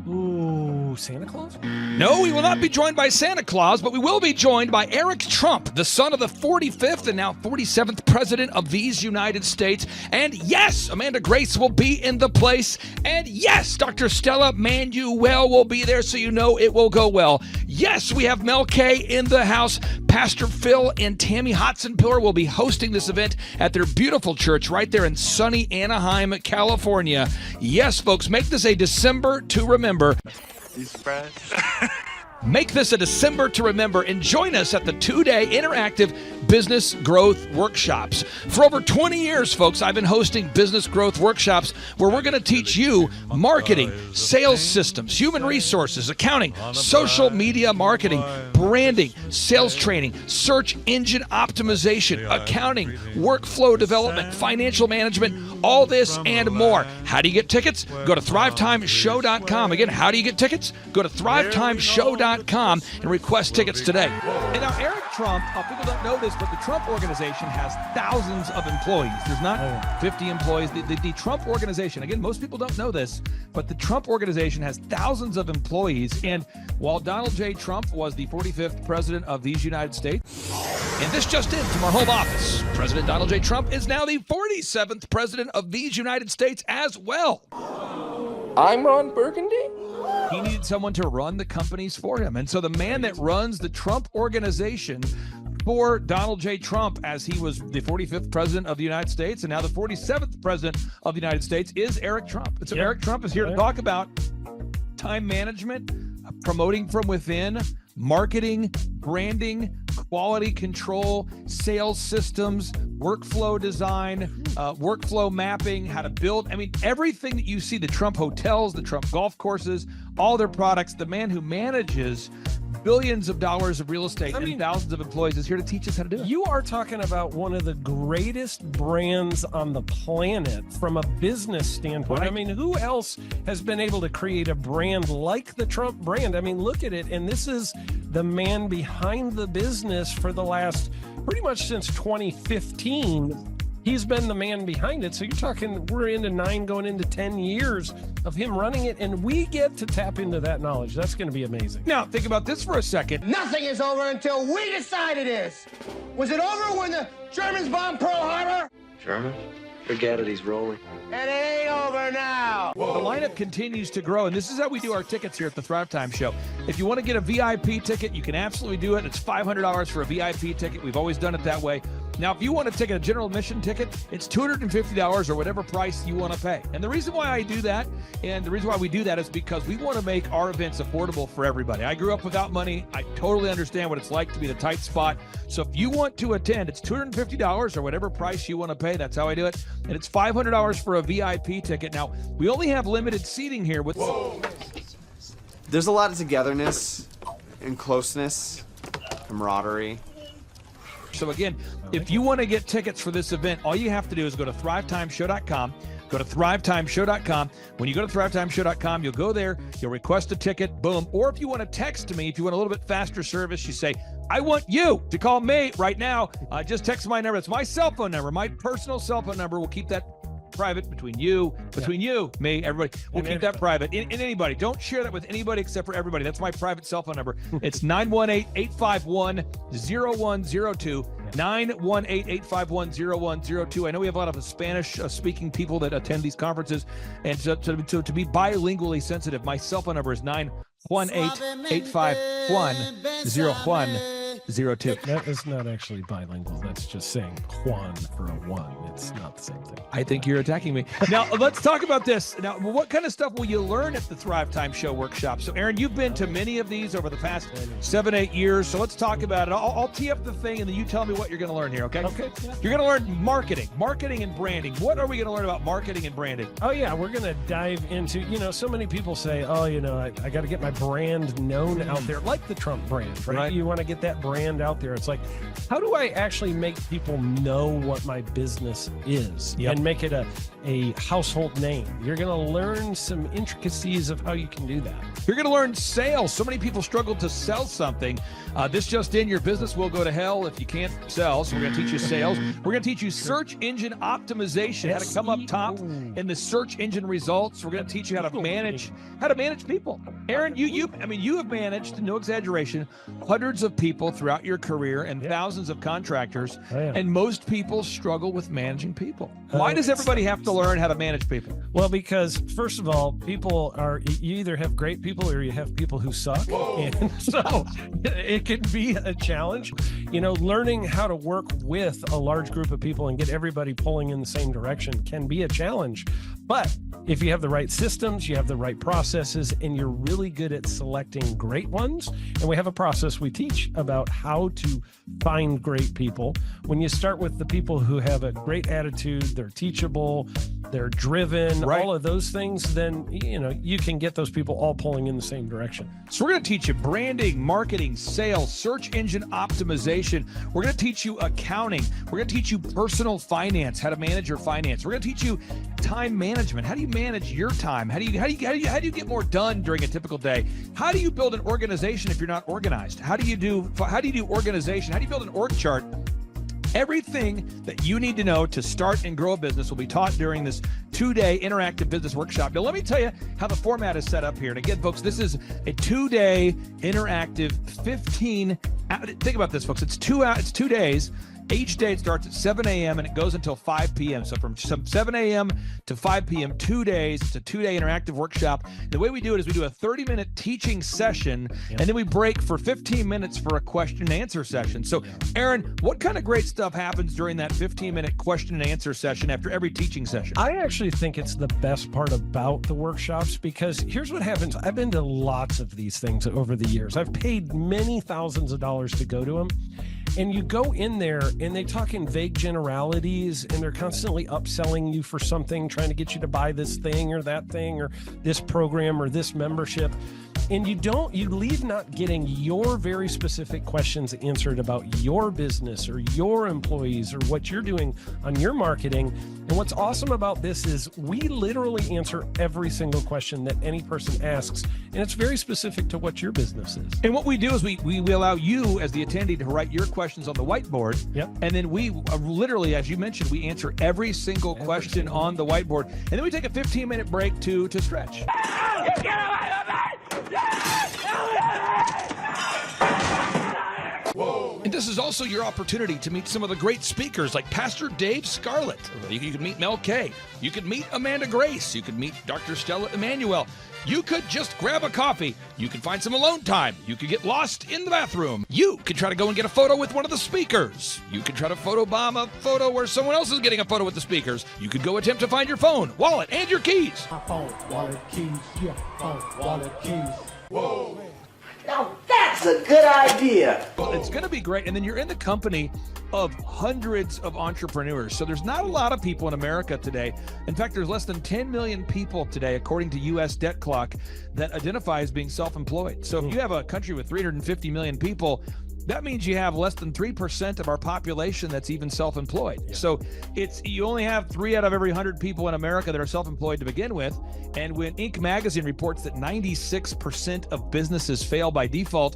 Speaker 16: Ooh, Santa Claus?
Speaker 3: No, we will not be joined by Santa Claus, but we will be joined by Eric Trump, the son of the 45th and now 47th President of these United States. And yes, Amanda Grace will be in the place. And yes, Dr. Stella Manuel will be there, so you know it will go well. Yes, we have Mel K in the house. Pastor Phil and Tammy Hotzenpiller will be hosting this event at their beautiful church right there in sunny Anaheim, California. Yes, folks, make this a December to remember.
Speaker 17: You surprised?
Speaker 3: Make this a December to remember and join us at the 2-day interactive business growth workshops. For over 20 years, folks, I've been hosting business growth workshops where we're going to teach you marketing, sales systems, human resources, accounting, social media marketing, branding, sales training, search engine optimization, accounting, workflow development, financial management, all this and more. How do you get tickets? Go to thrivetimeshow.com. Again, how do you get tickets? Go to thrivetimeshow.com and request tickets today. And now Eric Trump, people don't know this, but the Trump organization has thousands of employees. There's not 50 employees. The Trump organization, again, most people don't know this, but the Trump organization has thousands of employees. And while Donald J. Trump was the 45th president of these United States, and this just in from our home office, President Donald J. Trump is now the 47th president of these United States as well.
Speaker 17: I'm Ron Burgundy?
Speaker 3: He needed someone to run the companies for him. And so the man that runs the Trump organization for Donald J. Trump, as he was the 45th president of the United States and now the 47th president of the United States, is Eric Trump. And so Eric Trump is here to talk about time management, promoting from within, marketing, branding, quality control, sales systems, workflow design, workflow mapping, how to build. I mean, everything that you see, the Trump hotels, the Trump golf courses, all their products, the man who manages billions of dollars of real estate and thousands of employees is here to teach us how to do it.
Speaker 16: You are talking about one of the greatest brands on the planet from a business standpoint.
Speaker 3: Right.
Speaker 16: I mean, who else has been able to create a brand like the Trump brand? I mean, look at it. And this is the man behind the business for the last pretty much since 2015. He's been the man behind it. So you're talking, we're into 9 going into 10 years of him running it, and we get to tap into that knowledge. That's going to be amazing.
Speaker 3: Now, think about this for a second.
Speaker 18: Nothing is over until we decide it is. Was it over when the Germans bombed Pearl Harbor?
Speaker 17: German? Forget it, he's rolling.
Speaker 18: It ain't over now.
Speaker 3: The lineup continues to grow, and this is how we do our tickets here at the Thrivetime Show. If you want to get a VIP ticket, you can absolutely do it. It's $500 for a VIP ticket. We've always done it that way. Now, if you want to take a general admission ticket, it's $250 or whatever price you want to pay. And the reason why I do that, and the reason why we do that is because we want to make our events affordable for everybody. I grew up without money. I totally understand what it's like to be in a tight spot. So if you want to attend, it's $250 or whatever price you want to pay. That's how I do it. And it's $500 for a VIP ticket. Now, we only have limited seating here with... Whoa.
Speaker 19: There's a lot of togetherness and closeness, camaraderie.
Speaker 3: So again, if you want to get tickets for this event, all you have to do is go to thrivetimeshow.com. Go to thrivetimeshow.com. When you go to thrivetimeshow.com, you'll go there, you'll request a ticket, boom. Or if you want to text me, if you want a little bit faster service, you say, I want you to call me right now. Just text my number. It's my cell phone number, my personal cell phone number. We'll keep that private between you, me, everybody. We'll keep that private. And anybody, don't share that with anybody except for everybody. That's my private cell phone number. It's 918-851-0102. 918-851-0102. I know we have a lot of Spanish-speaking people that attend these conferences, and so to be bilingually sensitive, my cell phone number is 918-851-0102.
Speaker 16: That is not actually bilingual. That's just saying Juan for a one. It's not the same thing.
Speaker 3: I think you're attacking me. Now, let's talk about this. Now, what kind of stuff will you learn at the Thrive Time Show workshop? So, Aaron, you've been to many of these over the past 7-8 years. So let's talk about it. I'll tee up the thing, and then you tell me what you're going to learn here, okay?
Speaker 16: Okay.
Speaker 3: You're going to learn marketing and branding. What are we going to learn about marketing and branding?
Speaker 16: Oh, yeah. We're going to dive into, so many people say, I got to get my brand known out there, like the Trump brand, right? You want to get that brand out there. It's like, how do I actually make people know what my business is and make it a household name? You're going to learn some intricacies of how you can do that.
Speaker 3: You're going to learn sales. So many people struggle to sell something. This just in, your business will go to hell if you can't sell. So we're going to teach you sales. We're going to teach you search engine optimization, how to come up top in the search engine results. We're going to teach you how to manage people. Aaron, you have managed, no exaggeration, hundreds of people throughout your career and thousands of contractors. And most people struggle with managing people. Why does everybody have to learn how to manage people?
Speaker 16: Well, because first of all, you either have great people or you have people who suck. Whoa. And so it can be a challenge. Learning how to work with a large group of people and get everybody pulling in the same direction can be a challenge. But if you have the right systems, you have the right processes, and you're really good at selecting great ones, and we have a process we teach about how to find great people. When you start with the people who have a great attitude, they're teachable, they're driven, all of those things, then you can get those people all pulling in the same direction.
Speaker 3: So we're going to teach you branding, marketing, sales, search engine optimization. We're going to teach you accounting. We're going to teach you personal finance, how to manage your finance. We're going to teach you time management. How do you manage your time? How do you get more done during a typical day? How do you build an organization if you're not organized? How do you do organization? How do you build an org chart? Everything that you need to know to start and grow a business will be taught during this 2-day interactive business workshop. Now, let me tell you how the format is set up here. And again, folks, this is a 2-day interactive 15. Think about this, folks. It's 2 days. Each day it starts at 7 a.m. and it goes until 5 p.m. So from 7 a.m. to 5 p.m., 2 days. It's a 2-day interactive workshop. The way we do it is we do a 30-minute teaching session, and then we break for 15 minutes for a question and answer session. So, Aaron, what kind of great stuff happens during that 15-minute question and answer session after every teaching session?
Speaker 16: I actually think it's the best part about the workshops, because here's what happens. I've been to lots of these things over the years. I've paid many thousands of dollars to go to them. And you go in there and they talk in vague generalities, and they're constantly upselling you for something, trying to get you to buy this thing or that thing or this program or this membership. And you leave not getting your very specific questions answered about your business or your employees or what you're doing on your marketing. And what's awesome about this is we literally answer every single question that any person asks, and it's very specific to what your business is.
Speaker 3: And what we do is we allow you as the attendee to write your questions on the whiteboard.
Speaker 16: Yep.
Speaker 3: And then we literally, as you mentioned, we answer every single question on the whiteboard. And then we take a 15-minute break to stretch.
Speaker 9: Whoa.
Speaker 3: And this is also your opportunity to meet some of the great speakers like Pastor Dave Scarlett. You could meet Mel Kay. You could meet Amanda Grace. You could meet Dr. Stella Emmanuel. You could just grab a coffee. You could find some alone time. You could get lost in the bathroom. You could try to go and get a photo with one of the speakers. You could try to photobomb a photo where someone else is getting a photo with the speakers. You could go attempt to find your phone, wallet, and your keys.
Speaker 10: My phone, wallet, keys, yeah, phone, wallet, keys. Whoa.
Speaker 20: Now that's a good idea.
Speaker 3: Well, it's going to be great. And then you're in the company of hundreds of entrepreneurs. So there's not a lot of people in America today. In fact, there's less than 10 million people today, according to US Debt Clock, that identify as being self-employed. So if you have a country with 350 million people, that means you have less than 3% of our population that's even self-employed. Yeah. So you only have 3 out of every 100 people in America that are self-employed to begin with. And when Inc. magazine reports that 96% of businesses fail by default,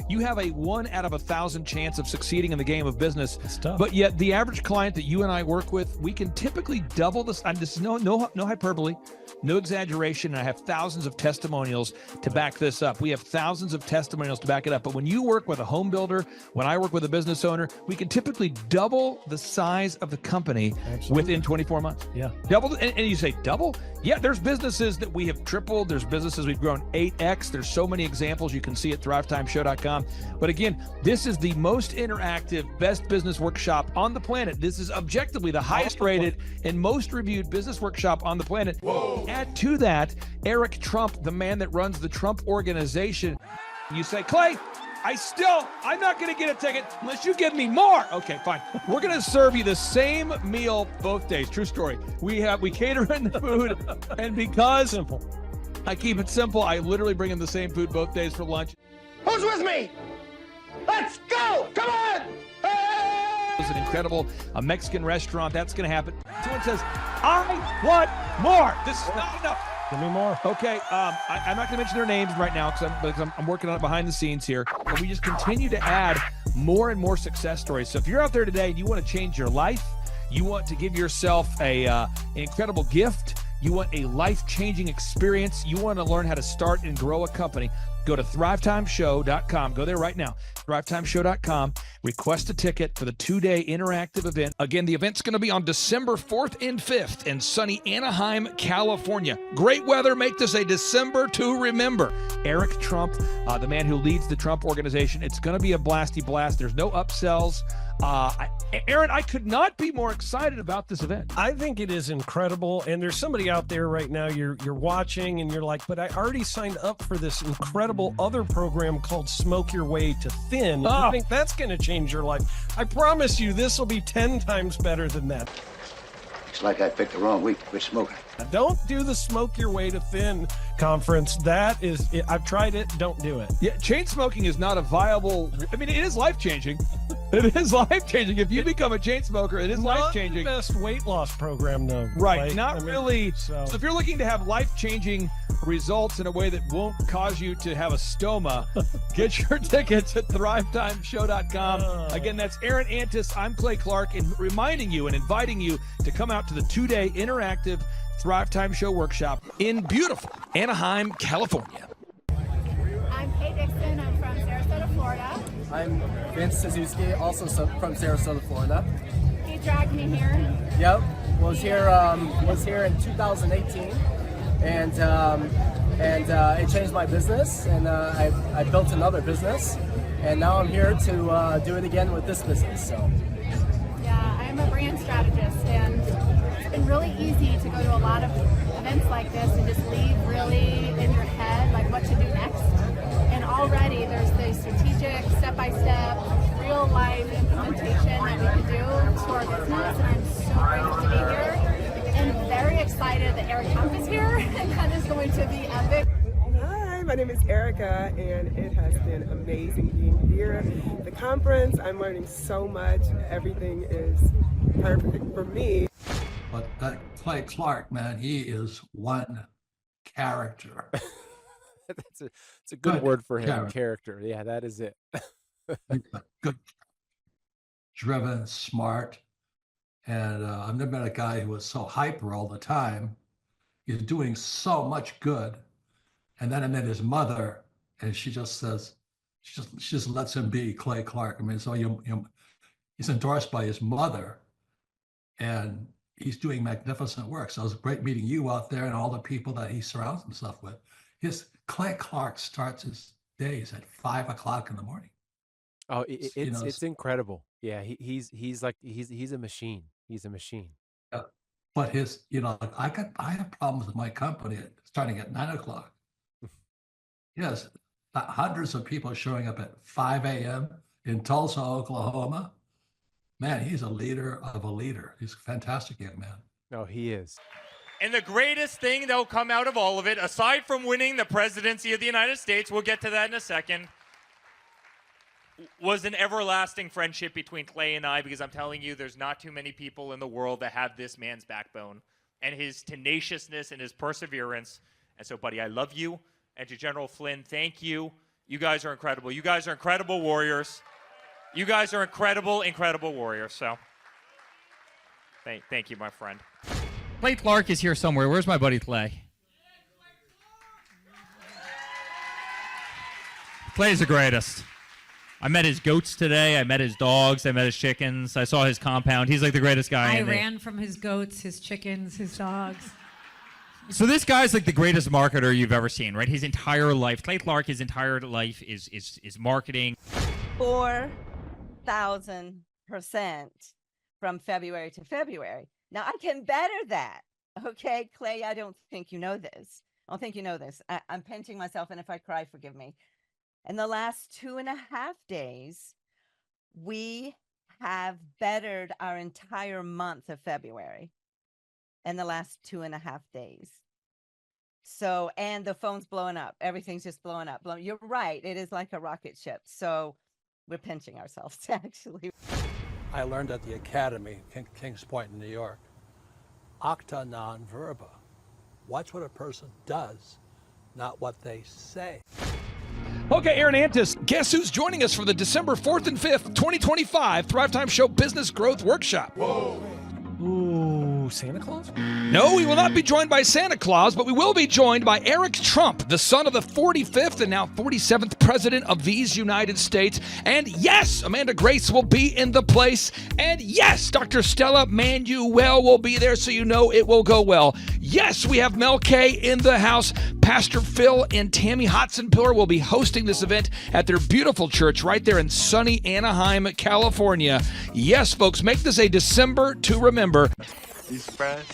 Speaker 3: you have a 1 out of 1,000 chance of succeeding in the game of business. But yet the average client that you and I work with, we can typically double this. And this is no hyperbole, no exaggeration. And I have thousands of testimonials to back this up. We have thousands of testimonials to back it up. But when you work with a home builder, when I work with a business owner, we can typically double the size of the company within 24 months.
Speaker 16: Yeah.
Speaker 3: Double. And you say double? Yeah, there's businesses that we have tripled. There's businesses we've grown 8x. There's so many examples you can see at thrivetimeshow.com. But again, this is the most interactive, best business workshop on the planet. This is objectively the highest rated and most reviewed business workshop on the planet. Whoa. Add to that, Eric Trump, the man that runs the Trump Organization. You say, Clay, I'm not going to get a ticket unless you give me more. Okay, fine. We're going to serve you the same meal both days. True story. We cater in the food, and because I keep it simple, I literally bring in the same food both days for lunch.
Speaker 18: Who's with me? Let's go! Come on!
Speaker 3: It was an incredible Mexican restaurant. That's going to happen. Someone says, I want more. This is not enough.
Speaker 16: Give me more.
Speaker 3: Okay, I'm not going to mention their names right now because I'm working on it behind the scenes here. But we just continue to add more and more success stories. So if you're out there today and you want to change your life, you want to give yourself an incredible gift, you want a life-changing experience, you want to learn how to start and grow a company, go to thrivetimeshow.com. Go there right now. thrivetimeshow.com. Request a ticket for the 2-day interactive event. Again, the event's going to be on December 4th and 5th in sunny Anaheim, California. Great weather. Make this a December to remember. Eric Trump, the man who leads the Trump Organization. It's going to be a blasty blast. There's no upsells. Aaron, I could not be more excited about this event.
Speaker 16: I think it is incredible. And there's somebody out there right now, you're watching and you're like, but I already signed up for this incredible other program called Smoke Your Way to Thin. I think that's going to change your life. I promise you, this will be 10 times better than that.
Speaker 21: It's like I picked the wrong week to quit smoking.
Speaker 16: Don't do the Smoke Your Way to Thin conference. I've tried it. Don't do it.
Speaker 3: Yeah, chain smoking is not a viable. I mean, it is life-changing. It is life-changing. If you become a chain smoker, it is life-changing.
Speaker 16: Not the best weight loss program, though.
Speaker 3: Right, really. So if you're looking to have life-changing results in a way that won't cause you to have a stoma, get your tickets at thrivetimeshow.com. Again, that's Aaron Antis. I'm Clay Clark, and reminding you and inviting you to come out to the 2-day interactive Thrive Time Show workshop in beautiful Anaheim, California.
Speaker 22: I'm Kate Dixon. I'm from Sarasota, Florida.
Speaker 23: I'm Vince Suzuki, also from Sarasota, Florida.
Speaker 22: He dragged me here.
Speaker 23: Yep, was here in 2018, and it changed my business, and I built another business, and now I'm here to do it again with this business. So.
Speaker 22: Yeah, I'm a brand strategist, and it's been really easy to go to a lot of events like this and just leave really in your head like what to do next. And already there's the strategic, step-by-step, real-life implementation that we can do to our business. And I'm so grateful to be here and very excited that Eric Trump is here, and that is going to be epic.
Speaker 24: Hi, my name is Erica, and it has been amazing being here. The conference, I'm learning so much. Everything is perfect for me.
Speaker 25: But that Clay Clark, man, he is one character.
Speaker 26: It's a good word for him, character. Yeah, that is it.
Speaker 25: Good, driven, smart. And I've never met a guy who was so hyper all the time. He's doing so much good. And then I met his mother, and she just says, she just lets him be Clay Clark. I mean, so he's endorsed by his mother, and he's doing magnificent work. So it was great meeting you out there and all the people that he surrounds himself with. Clay Clark starts his days at 5 o'clock in the morning.
Speaker 26: Oh, it's incredible. Yeah, he's a machine. He's a machine.
Speaker 25: But I have problems with my company starting at 9 o'clock. Yes, hundreds of people showing up at 5 a.m. in Tulsa, Oklahoma. Man, he's a leader of a leader. He's a fantastic young man.
Speaker 26: No, he is.
Speaker 1: And the greatest thing that will come out of all of it, aside from winning the presidency of the United States, we'll get to that in a second, was an everlasting friendship between Clay and I, because I'm telling you, there's not too many people in the world that have this man's backbone and his tenaciousness and his perseverance. And so, buddy, I love you. And to General Flynn, thank you. You guys are incredible. You guys are incredible warriors. You guys are incredible, incredible warriors. So thank you, my friend.
Speaker 4: Clay Clark is here somewhere. Where's my buddy Clay? Clay's the greatest. I met his goats today. I met his dogs. I met his chickens. I saw his compound. He's like the greatest guy.
Speaker 5: I ran from his goats, his chickens, his dogs.
Speaker 4: So this guy's like the greatest marketer you've ever seen, right? His entire life, Clay Clark, his entire life is marketing.
Speaker 6: 4,000% from February to February. Now I can better that. Okay, Clay, I don't think you know this. I don't think you know this. I'm pinching myself, and if I cry, forgive me. In the last 2.5 days, we have bettered our entire month of February in the last 2.5 days. So, and the phone's blowing up. Everything's just blowing up. You're right. It is like a rocket ship. So we're pinching ourselves, actually.
Speaker 7: I learned at the Academy, Kings Point in New York, acta non verba. Watch what a person does, not what they say.
Speaker 3: Okay, Aaron Antis, guess who's joining us for the December 4th and 5th, 2025 Thrivetime Show Business Growth Workshop?
Speaker 16: Whoa. Ooh, Santa Claus?
Speaker 3: No, we will not be joined by Santa Claus, but we will be joined by Eric Trump, the son of the 45th and now 47th President of these United States. And yes, Amanda Grace will be in the place. And yes, Dr. Stella Manuel will be there, so you know it will go well. Yes, we have Mel K in the house. Pastor Phil and Tammy Hotzenpiller will be hosting this event at their beautiful church right there in sunny Anaheim, California. Yes, folks, make this a December to remember.
Speaker 17: You surprised?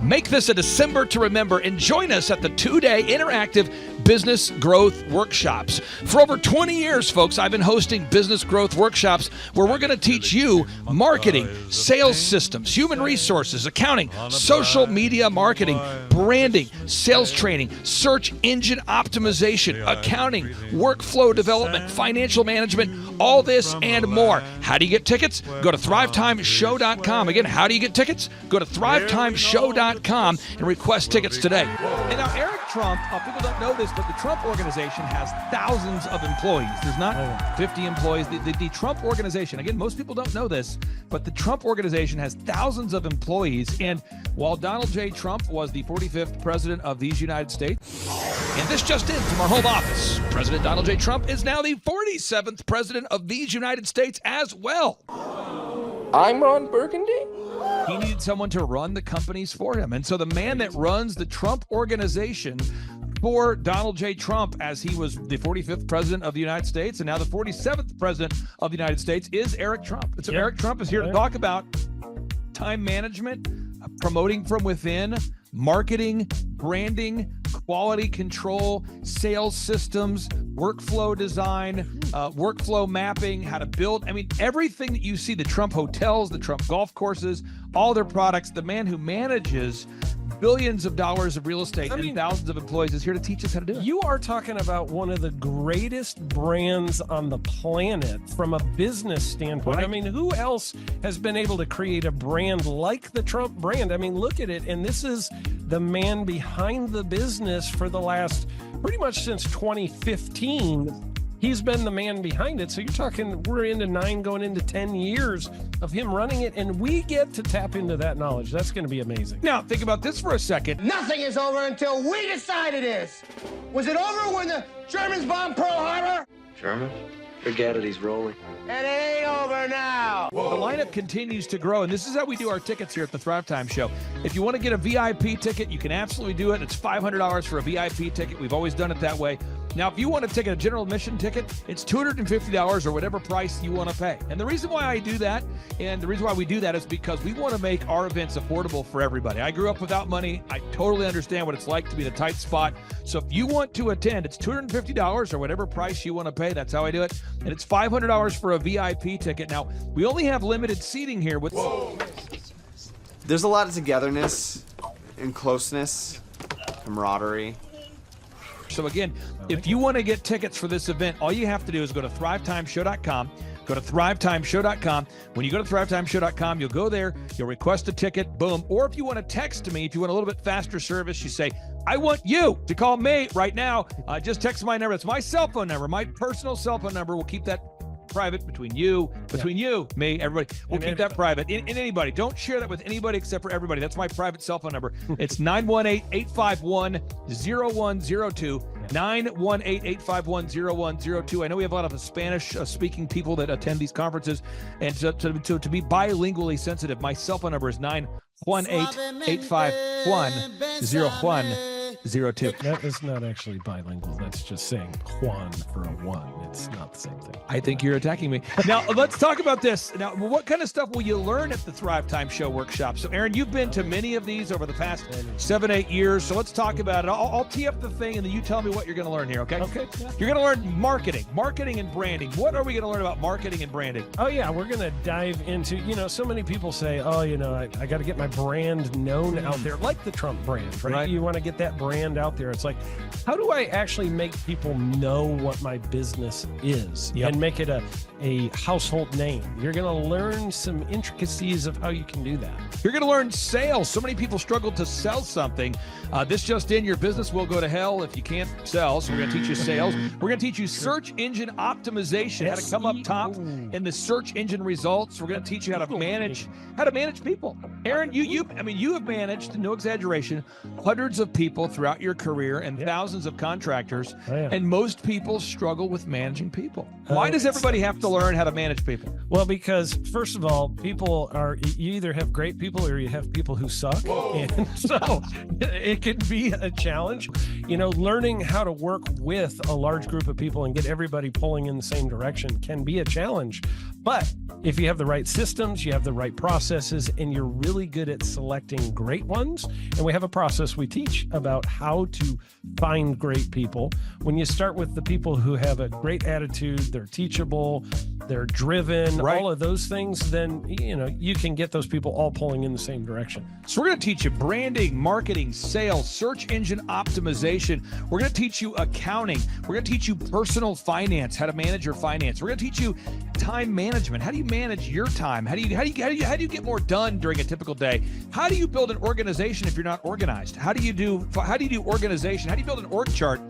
Speaker 3: Make this a December to remember and join us at the 2-day interactive business growth workshops. For over 20 years, folks, I've been hosting business growth workshops where we're going to teach you marketing, sales systems, human resources, accounting, social media marketing, branding, sales training, search engine optimization, accounting, workflow development, financial management, all this and more. How do you get tickets? Go to thrivetimeshow.com. Again, how do you get tickets? Go to thrivetimeshow.com and request tickets today. And now Eric Trump, people don't know this, but the Trump organization has thousands of employees. There's not 50 employees. The Trump organization, again, most people don't know this, but the Trump organization has thousands of employees. And while Donald J. Trump was the 45th president of these United States, and this just in from our home office, President Donald J. Trump is now the 47th president of these United States as well.
Speaker 17: I'm Ron Burgundy?
Speaker 3: He needed someone to run the companies for him. And so the man that runs the Trump organization for Donald J. Trump, as he was the 45th president of the United States and now the 47th president of the United States, is Eric Trump. And so Eric Trump is here to talk about time management, promoting from within, marketing, branding, quality control, sales systems, workflow design, workflow mapping, how to build. I mean, everything that you see, the Trump hotels, the Trump golf courses, all their products, the man who manages billions of dollars of real estate and thousands of employees is here to teach us how to do it.
Speaker 16: You are talking about one of the greatest brands on the planet from a business standpoint.
Speaker 3: Right.
Speaker 16: I mean, who else has been able to create a brand like the Trump brand? I mean, look at it. And this is the man behind the business for the last pretty much since 2015. He's been the man behind it. So you're talking, we're into 9 going into 10 years of him running it, and we get to tap into that knowledge. That's going to be amazing.
Speaker 3: Now, think about this for a second.
Speaker 18: Nothing is over until we decide it is. Was it over when the Germans bombed Pearl Harbor?
Speaker 17: Sherman, forget it. He's rolling.
Speaker 18: And it ain't over now.
Speaker 3: The lineup continues to grow, and this is how we do our tickets here at the Thrivetime Show. If you want to get a VIP ticket, you can absolutely do it. It's $500 for a VIP ticket. We've always done it that way. Now, if you want to take a general admission ticket, it's $250 or whatever price you want to pay. And the reason why I do that, and the reason why we do that is because we want to make our events affordable for everybody. I grew up without money. I totally understand what it's like to be in a tight spot. So if you want to attend, it's $250 or whatever price you want to pay. That's how I do it. And it's $500 for a VIP ticket. Now, we only have limited seating here.
Speaker 19: There's a lot of togetherness and closeness, camaraderie.
Speaker 3: So again, if you want to get tickets for this event, all you have to do is go to thrivetimeshow.com. Go to thrivetimeshow.com. When you go to thrivetimeshow.com, you'll go there, you'll request a ticket, boom. Or if you want to text me, if you want a little bit faster service, you say, I want you to call me right now. Just text my number. It's my cell phone number, my personal cell phone number. We'll keep that private between you, me, everybody. We'll keep that private. And anybody. Don't share that with anybody except for everybody. That's my private cell phone number. It's 918-851-0102. 918-851-0102. I know we have a lot of Spanish-speaking people that attend these conferences. And to be bilingually sensitive, my cell phone number is 918-851-0102.
Speaker 16: That is not actually bilingual. That's just saying Juan for a one. It's not the same thing.
Speaker 3: I think you're attacking me. Now, let's talk about this. Now, what kind of stuff will you learn at the Thrivetime Show workshop? So, Aaron, you've been to many of these over the past 7-8 years. So let's talk about it. I'll tee up the thing, and then you tell me what you're going to learn here, okay?
Speaker 16: Okay. Yeah.
Speaker 3: You're going to learn marketing and branding. What are we going to learn about marketing and branding?
Speaker 16: Oh, yeah. We're going to dive into, so many people say, oh, I got to get my brand known out there, like the Trump brand, right? You want to get that brand out there. It's like, how do I actually make people know what my business is and make it a household name? You're going to learn some intricacies of how you can do that.
Speaker 3: You're going to learn sales. So many people struggle to sell something. This just in, your business will go to hell if you can't sell. So we're going to teach you sales. We're going to teach you search engine optimization, how to come up top in the search engine results. We're going to teach you how to manage people. Aaron, you have managed, no exaggeration, hundreds of people throughout your career and thousands of contractors. And most people struggle with managing people. Why does everybody have to learn how to manage people?
Speaker 16: Well, because first of all, you either have great people or you have people who suck. And so it can be a challenge. Learning how to work with a large group of people and get everybody pulling in the same direction can be a challenge. But if you have the right systems, you have the right processes, and you're really good at selecting great ones, and we have a process we teach about how to find great people. When you start with the people who have a great attitude, they're teachable, they're driven, all of those things, then, you can get those people all pulling in the same direction.
Speaker 3: So we're going to teach you branding, marketing, sales, search engine optimization. We're going to teach you accounting. We're going to teach you personal finance, how to manage your finance. We're going to teach you time management. How do you manage your time? How do you get more done during a typical day? How do you build an organization if you're not organized? How do you do organization? How do you build an org chart?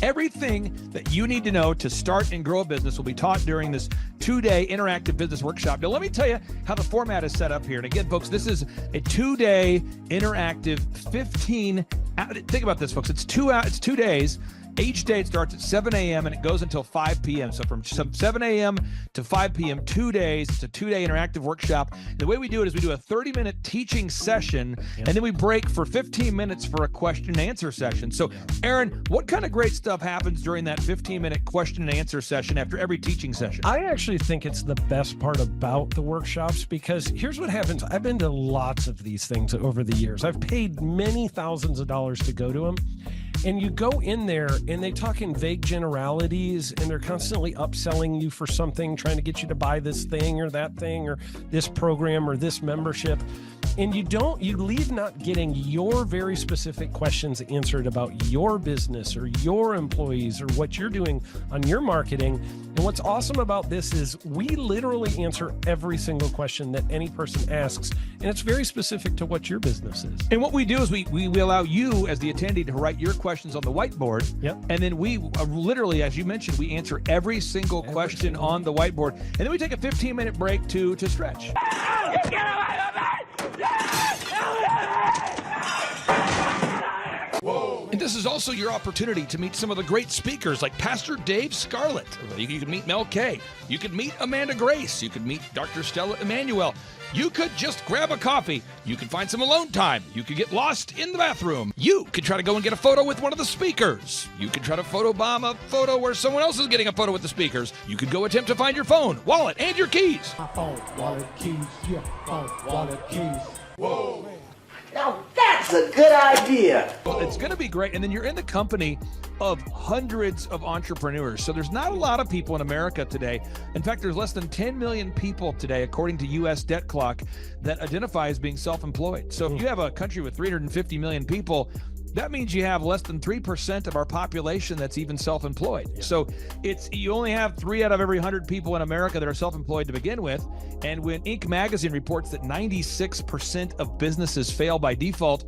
Speaker 3: Everything that you need to know to start and grow a business will be taught during this 2-day interactive business workshop. Now, let me tell you how the format is set up here. And again, folks, this is a 2-day interactive 15. Think about this, folks. It's 2 days. Each day it starts at 7 a.m. and it goes until 5 p.m. So from 7 a.m. to 5 p.m., 2 days. It's a 2-day interactive workshop. The way we do it is we do a 30-minute teaching session, and then we break for 15 minutes for a question and answer session. So, Aaron, what kind of great stuff happens during that 15-minute question and answer session after every teaching session?
Speaker 16: I actually think it's the best part about the workshops, because here's what happens. I've been to lots of these things over the years. I've paid many thousands of dollars to go to them. And you go in there and they talk in vague generalities, and they're constantly upselling you for something, trying to get you to buy this thing or that thing or this program or this membership. And you leave not getting your very specific questions answered about your business or your employees or what you're doing on your marketing. And what's awesome about this is we literally answer every single question that any person asks, and it's very specific to what your business is.
Speaker 3: And what we do is we allow you as the attendee to write your questions on the whiteboard. And then we literally, as you mentioned, we answer every single question on the whiteboard. And then we take a 15-minute break to stretch. And this is also your opportunity to meet some of the great speakers like Pastor Dave Scarlett. You can meet Mel Kay. You could meet Amanda Grace. You could meet Dr. Stella Emmanuel. You could just grab a coffee. You could find some alone time. You could get lost in the bathroom. You could try to go and get a photo with one of the speakers. You could try to photobomb a photo where someone else is getting a photo with the speakers. You could go attempt to find your phone, wallet, and your keys.
Speaker 10: My phone, wallet, keys, yeah, phone, wallet, keys. Whoa.
Speaker 20: Now that's a good idea.
Speaker 3: Well, it's going to be great. And then you're in the company of hundreds of entrepreneurs. So there's not a lot of people in America today. In fact, there's less than 10 million people today, according to U.S. Debt Clock, that identify as being self-employed. So if you have a country with 350 million people, that means you have less than 3% of our population that's even self-employed. Yeah. So you only have 3 out of every 100 people in America that are self-employed to begin with. And when Inc. magazine reports that 96% of businesses fail by default,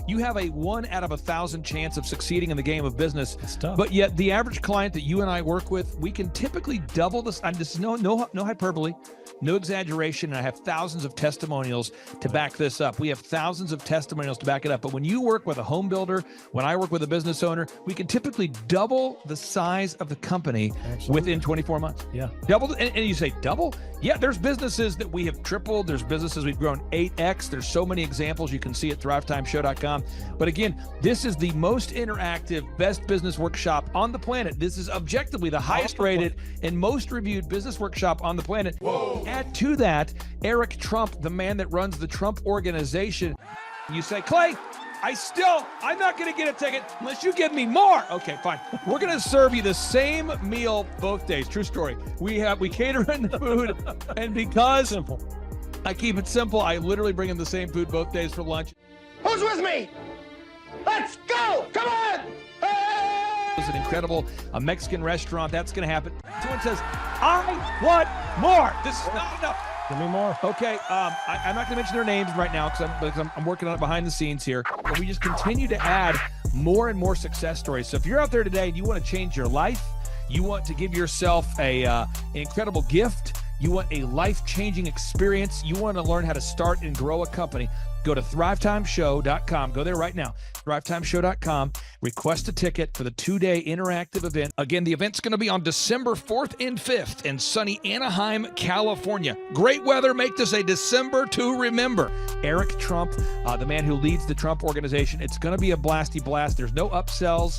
Speaker 3: you have a 1 out of 1,000 chance of succeeding in the game of business. But yet the average client that you and I work with, we can typically double this. And this is no hyperbole, no exaggeration. And I have thousands of testimonials to back this up. We have thousands of testimonials to back it up. But when you work with a home builder, when I work with a business owner, we can typically double the size of the company within 24 months.
Speaker 16: Yeah.
Speaker 3: Double. And you say double? Yeah, there's businesses that we have tripled. There's businesses we've grown 8x. There's so many examples you can see at thrivetimeshow.com. But again, this is the most interactive, best business workshop on the planet. This is objectively the highest rated and most reviewed business workshop on the planet. Whoa. Add to that, Eric Trump, the man that runs the Trump Organization. You say, Clay, I'm not going to get a ticket unless you give me more. Okay, fine. We're going to serve you the same meal both days. True story. We cater in the food, and because I keep it simple, I literally bring in the same food both days for lunch.
Speaker 18: Who's with me? Let's go! Come on!
Speaker 3: It's an incredible Mexican restaurant. That's going to happen. Someone says, I want more. This is not enough.
Speaker 16: Give me more.
Speaker 3: Okay, I'm not going to mention their names right now because I'm working on it behind the scenes here. But we just continue to add more and more success stories. So if you're out there today and you want to change your life, you want to give yourself an incredible gift, you want a life-changing experience, you want to learn how to start and grow a company, go to thrivetimeshow.com. Go there right now. thrivetimeshow.com. Request a ticket for the 2-day interactive event. Again, the event's going to be on December 4th and 5th in sunny Anaheim, California. Great weather. Make this a December to remember. Eric Trump, the man who leads the Trump Organization. It's going to be a blasty blast. There's no upsells.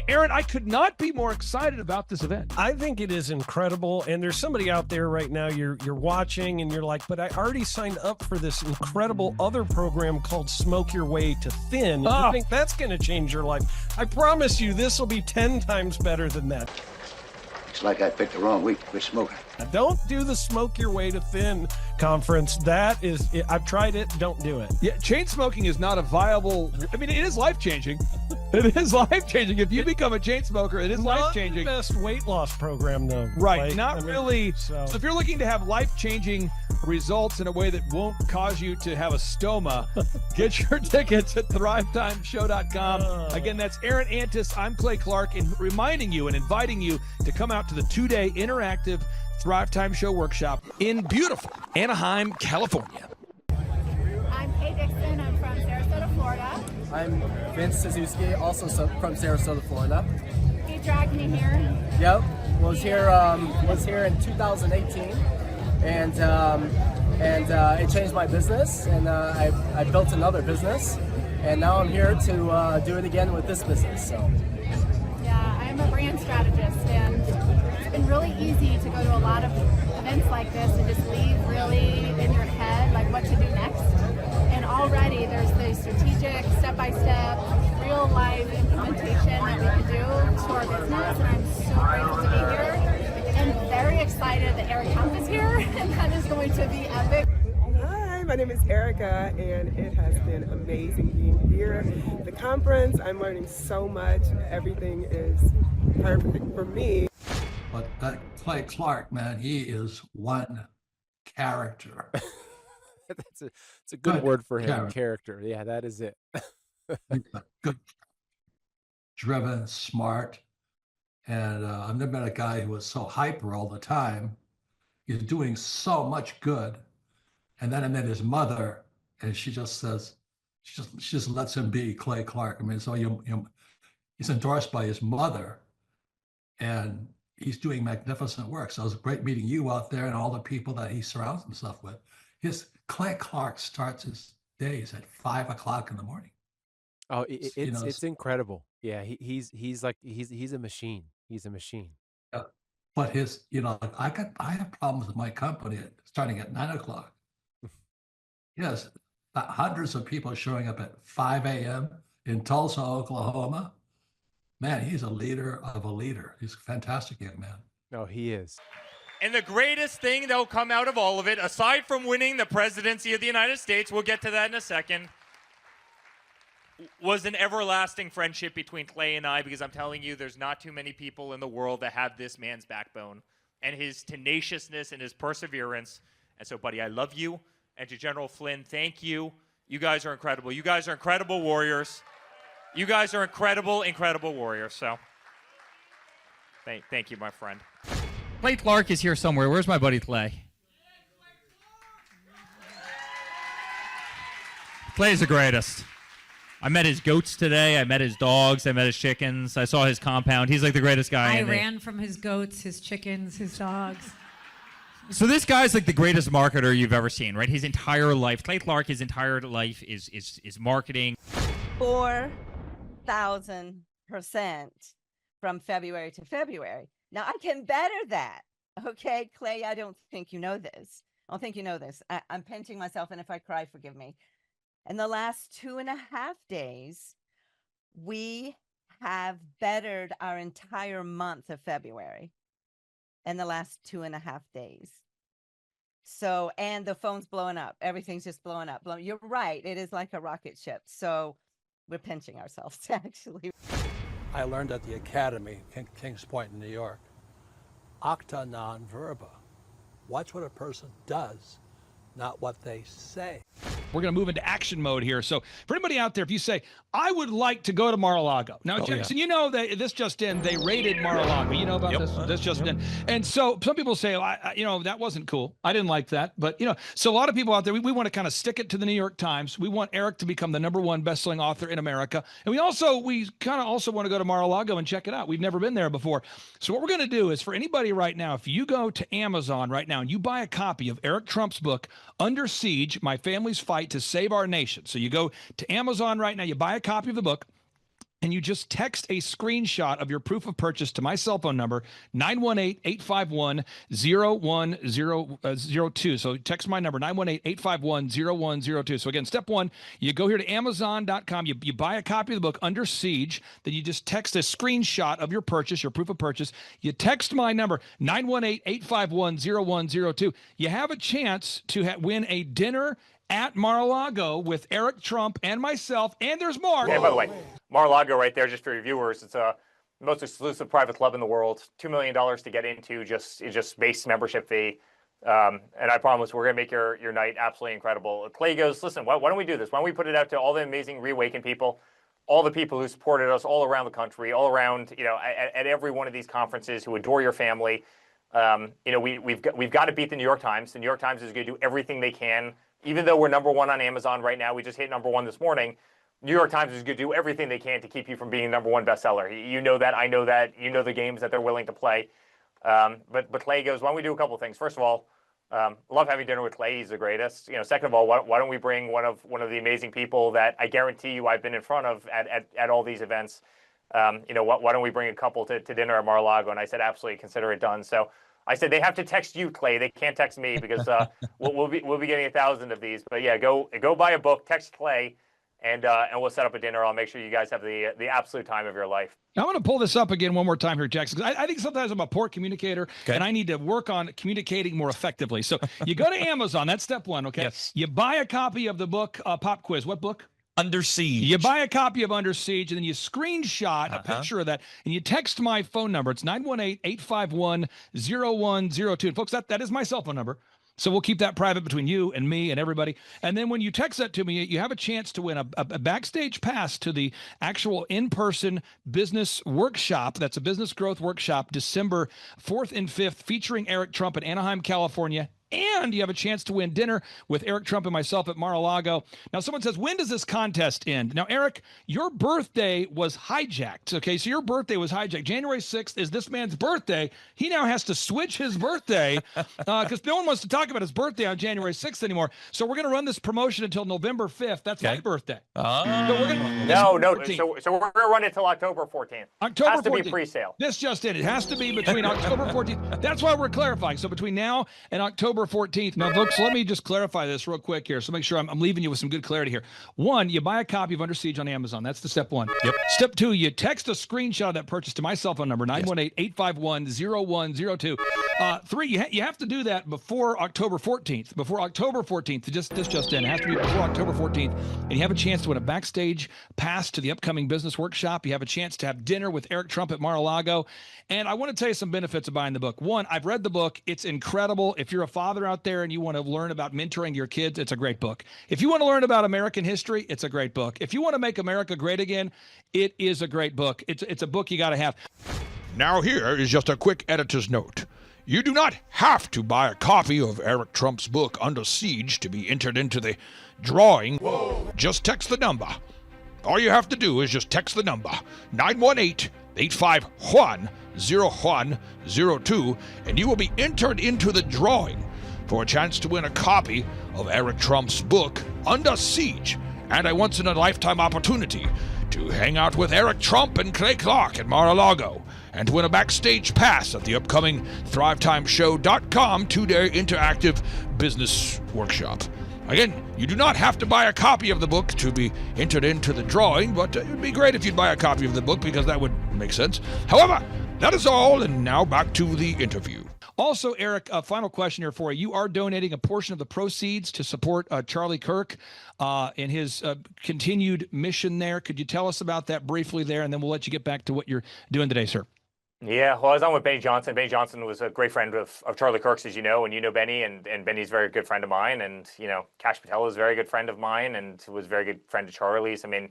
Speaker 3: Aaron, I could not be more excited about this event.
Speaker 16: I think it is incredible. And there's somebody out there right now, you're watching and you're like, but I already signed up for this incredible other program called Smoke Your Way to Thin. I think that's going to change your life. I promise you, this will be 10 times better than that.
Speaker 21: It's like I picked the wrong week to quit smoking.
Speaker 16: Now, don't do the Smoke Your Way to Thin conference. I've tried it. Don't do it.
Speaker 3: Yeah, chain smoking is not a viable. I mean, it is life-changing. It is life-changing. If you become a chain smoker, it is life-changing.
Speaker 16: Not the best weight loss program, though.
Speaker 3: Right, really. So if you're looking to have life-changing results in a way that won't cause you to have a stoma, get your tickets at thrivetimeshow.com. Again, that's Aaron Antis. I'm Clay Clark, and reminding you and inviting you to come out to the 2-day interactive Thrive Time Show workshop in beautiful Anaheim, California.
Speaker 22: I'm Kay Dixon. I'm from Sarasota, Florida.
Speaker 23: I'm Vince Suzuki, also from Sarasota, Florida.
Speaker 22: He dragged me here.
Speaker 23: Yep, was here in 2018, and it changed my business, and I built another business, and now I'm here to do it again with this business. So.
Speaker 22: Yeah, I'm a brand strategist, and it's been really easy to go to a lot of events like this and just leave really in your head like what to do next. And already there's the strategic, step-by-step, real-life implementation that we can do to our business, and I'm so grateful to be here and very excited that Eric Trump is here, and that is going to be epic.
Speaker 24: Hi, my name is Erica, and it has been amazing being here. The conference, I'm learning so much. Everything is perfect for me.
Speaker 25: But that Clay Clark, man, he is one character.
Speaker 26: It's a good word for him. Character. Yeah, that is it.
Speaker 25: Good, driven, smart, and I've never met a guy who was so hyper all the time. He's doing so much good, and then I met his mother, and she just says, she just lets him be Clay Clark. I mean, so he's endorsed by his mother, and he's doing magnificent work. So it was great meeting you out there and all the people that he surrounds himself with. Clay Clark starts his days at 5 o'clock in the morning.
Speaker 26: Oh, it's incredible. Yeah, he's a machine. He's a machine.
Speaker 25: Yeah. But I have problems with my company starting at 9 o'clock. Yes, hundreds of people showing up at 5 a.m. in Tulsa, Oklahoma. Man, he's a leader of a leader. He's a fantastic young man.
Speaker 26: No, he is.
Speaker 1: And the greatest thing that'll come out of all of it, aside from winning the presidency of the United States, we'll get to that in a second, was an everlasting friendship between Clay and I, because I'm telling you, there's not too many people in the world that have this man's backbone and his tenaciousness and his perseverance. And so, buddy, I love you. And to General Flynn, thank you. You guys are incredible. You guys are incredible warriors. You guys are incredible, incredible warriors. So thank you, my friend.
Speaker 4: Clay Clark is here somewhere. Where's my buddy Clay? Clay is the greatest. I met his goats today. I met his dogs. I met his chickens. I saw his compound. He's like the greatest guy.
Speaker 5: I ran from his goats, his chickens, his dogs.
Speaker 4: So this guy's like the greatest marketer you've ever seen, right? His entire life, Clay Clark, his entire life is marketing.
Speaker 6: 4,000% from February to February. Now I can better that. Okay, Clay, I don't think you know this. I don't think you know this. I'm pinching myself, and if I cry, forgive me. In the last 2.5 days, we have bettered our entire month of February in the last 2.5 days. So, and the phone's blowing up. Everything's just blowing up. You're right. It is like a rocket ship. So we're pinching ourselves, actually.
Speaker 7: I learned at the academy, Kings Point in New York, acta non verba. Watch what a person does, not what they say.
Speaker 3: We're going to move into action mode here. So for anybody out there, if you say, I would like to go to Mar-a-Lago. Now, Jackson, you know that this just in, they raided Mar-a-Lago. You know about this? This just in. And so some people say, that wasn't cool. I didn't like that. But, so a lot of people out there, we want to kind of stick it to the New York Times. We want Eric to become the #1 best-selling author in America. And we kind of also want to go to Mar-a-Lago and check it out. We've never been there before. So what we're going to do is, for anybody right now, if you go to Amazon right now and you buy a copy of Eric Trump's book, Under Siege, My Family's Fight to Save Our Nation. So you go to Amazon right now, you buy a copy of the book, and you just text a screenshot of your proof of purchase to my cell phone number, 918-851-0102. So text my number, 918-851-0102. So again, step one, you go here to Amazon.com, you buy a copy of the book, Under Siege, then you just text a screenshot of your purchase, your proof of purchase. You text my number, 918-851-0102. You have a chance to win a dinner at Mar-a-Lago with Eric Trump and myself, and there's more.
Speaker 1: And by the way, Mar-a-Lago right there, just for your viewers, it's the most exclusive private club in the world. $2 million to get into, just base membership fee. And I promise we're going to make your night absolutely incredible. Clay goes, listen, why don't we do this? Why don't we put it out to all the amazing Reawaken people, all the people who supported us all around the country, all around, at every one of these conferences, who adore your family. We've got to beat the New York Times. The New York Times is going to do everything they can. Even though we're #1 on Amazon right now, we just hit #1 this morning. New York Times is going to do everything they can to keep you from being #1 bestseller. You know that, I know that, you know the games that they're willing to play. But Clay goes, why don't we do a couple of things? First of all, love having dinner with Clay. He's the greatest. Second of all, why don't we bring one of the amazing people that I guarantee you I've been in front of at all these events. Why don't we bring a couple to dinner at Mar-a-Lago? And I said, absolutely, consider it done. So I said, they have to text you, Clay. They can't text me, because we'll be getting 1,000 of these. But yeah, go buy a book, text Clay, and we'll set up a dinner. I'll make sure you guys have the absolute time of your life.
Speaker 3: I want to pull this up again one more time here, Jackson, because I think sometimes I'm a poor communicator, and I need to work on communicating more effectively. So you go to Amazon. That's step one, okay?
Speaker 2: Yes.
Speaker 3: You buy a copy of the book, Pop Quiz. What book?
Speaker 2: Under Siege.
Speaker 3: You buy a copy of Under Siege, and then you screenshot a picture of that, and you text my phone number. It's 918-851-0102. And folks, that is my cell phone number. So we'll keep that private between you and me and everybody. And then when you text that to me, you have a chance to win a backstage pass to the actual in-person business workshop. That's a business growth workshop, December 4th and 5th, featuring Eric Trump in Anaheim, California. and you have a chance to win dinner with Eric Trump and myself at Mar-a-Lago. Now, someone says, when does this contest end? Now, Eric, your birthday was hijacked. Okay, so your birthday was hijacked. January 6th is this man's birthday. He now has to switch his birthday because no one wants to talk about his birthday on January 6th anymore. So we're going to run this promotion until November 5th. That's my birthday. So we're gonna,
Speaker 1: no. So we're going to run it till October 14th.
Speaker 3: October
Speaker 1: has to
Speaker 3: 14th.
Speaker 1: Be pre-sale.
Speaker 3: This just in. It has to be between October 14th. That's why we're clarifying. So between now and October 14th. Now, folks, let me just clarify this real quick here. So make sure I'm leaving you with some good clarity here. One, you buy a copy of Under Siege on Amazon. That's the step one.
Speaker 2: Yep.
Speaker 3: Step two, you text a screenshot of that purchase to my cell phone number, 918-851-0102. Three, you have to do that before October 14th. Before October 14th. This just in. It has to be before October 14th. And you have a chance to win a backstage pass to the upcoming business workshop. You have a chance to have dinner with Eric Trump at Mar-a-Lago. And I want to tell you some benefits of buying the book. One, I've read the book. It's incredible. If you're a father out there and you want to learn about mentoring your kids, it's a great book. If you want to learn about American history, it's a great book. If you want to make America great again, it is a great book. It's a book you got to have.
Speaker 2: Now here is just a quick editor's note. You do not have to buy a copy of Eric Trump's book Under Siege to be entered into the drawing. Whoa. Just text the number. All you have to do is just text the number 918-851-0102 and you will be entered into the drawing for a chance to win a copy of Eric Trump's book Under Siege and a once-in-a-lifetime opportunity to hang out with Eric Trump and Clay Clark at Mar-a-Lago and to win a backstage pass at the upcoming ThriveTimeShow.com 2-day interactive business workshop. Again, you do not have to buy a copy of the book to be entered into the drawing, but it would be great if you'd buy a copy of the book because that would make sense. However, that is all, and now back to the interview.
Speaker 3: Also, Eric, a final question here for you. You are donating a portion of the proceeds to support Charlie Kirk in his continued mission there. Could you tell us about that briefly there, and then we'll let you get back to what you're doing today, sir?
Speaker 1: Yeah, well, I was on with Benny Johnson. Benny Johnson was a great friend of Charlie Kirk's, as you know, and you know Benny, and Benny's a very good friend of mine, and, you know, Kash Patel is a very good friend of mine, and was a very good friend of Charlie's. I mean,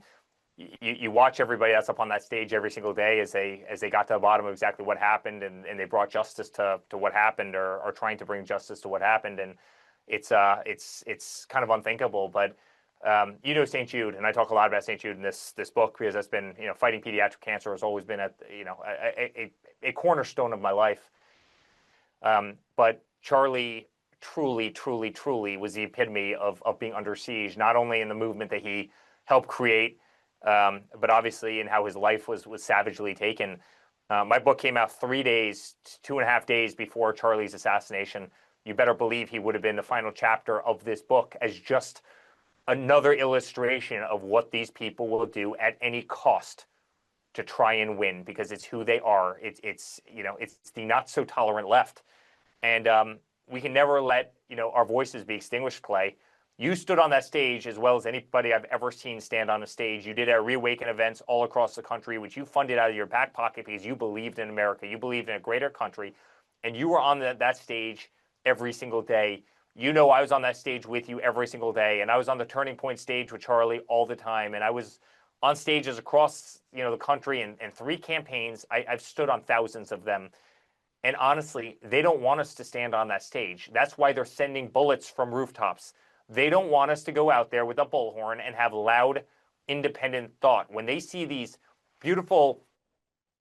Speaker 1: you watch everybody that's up on that stage every single day as they got to the bottom of exactly what happened, and they brought justice to what happened, or are trying to bring justice to what happened, and it's kind of unthinkable, but you know St. Jude, and I talk a lot about St. Jude in this book because that's been, you know, fighting pediatric cancer has always been a cornerstone of my life. But Charlie truly was the epitome of being under siege, not only in the movement that he helped create, but obviously in how his life was savagely taken. My book came out 2.5 days before Charlie's assassination. You better believe he would have been the final chapter of this book as just another illustration of what these people will do at any cost to try and win, because it's who they are. It's the not so tolerant left, and we can never let our voices be extinguished. Clay, you stood on that stage as well as anybody I've ever seen stand on a stage. You did at Reawaken events all across the country, which you funded out of your back pocket because you believed in America, you believed in a greater country, and you were on that stage every single day. You know, I was on that stage with you every single day, and I was on the Turning Point stage with Charlie all the time, and I was on stages across, the country, and 3 campaigns. I've stood on thousands of them, and honestly, they don't want us to stand on that stage. That's why they're sending bullets from rooftops. They don't want us to go out there with a bullhorn and have loud, independent thought. When they see these beautiful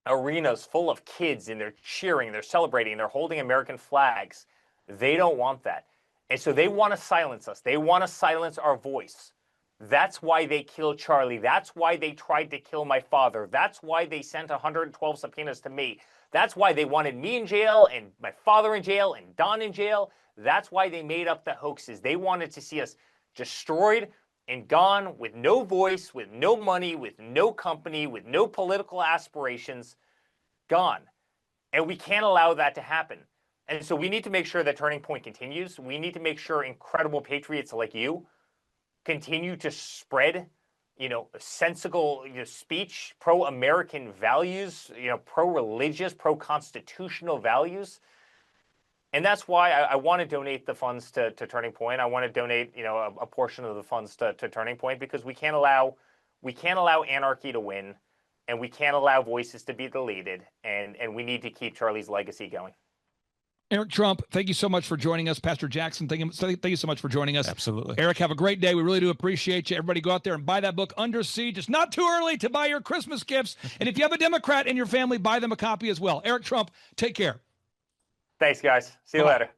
Speaker 1: arenas full of kids and they're cheering, they're celebrating, they're holding American flags, they don't want that. And so they want to silence us. They want to silence our voice. That's why they killed Charlie. That's why they tried to kill my father. That's why they sent 112 subpoenas to me. That's why they wanted me in jail and my father in jail and Don in jail. That's why they made up the hoaxes. They wanted to see us destroyed and gone with no voice, with no money, with no company, with no political aspirations, gone. And we can't allow that to happen. And so we need to make sure that Turning Point continues. We need to make sure incredible patriots like you continue to spread, sensible speech, pro-American values, pro-religious, pro-constitutional values. And that's why I want to donate the funds to Turning Point. I want to donate, a portion of the funds to Turning Point, because we can't allow anarchy to win, and we can't allow voices to be deleted, and we need to keep Charlie's legacy going.
Speaker 3: Eric Trump, thank you so much for joining us. Pastor Jackson, thank you so much for joining us.
Speaker 16: Absolutely.
Speaker 3: Eric, have a great day. We really do appreciate you. Everybody go out there and buy that book, Under Siege. It's not too early to buy your Christmas gifts. And if you have a Democrat in your family, buy them a copy as well. Eric Trump, take care.
Speaker 1: Thanks, guys. See you later.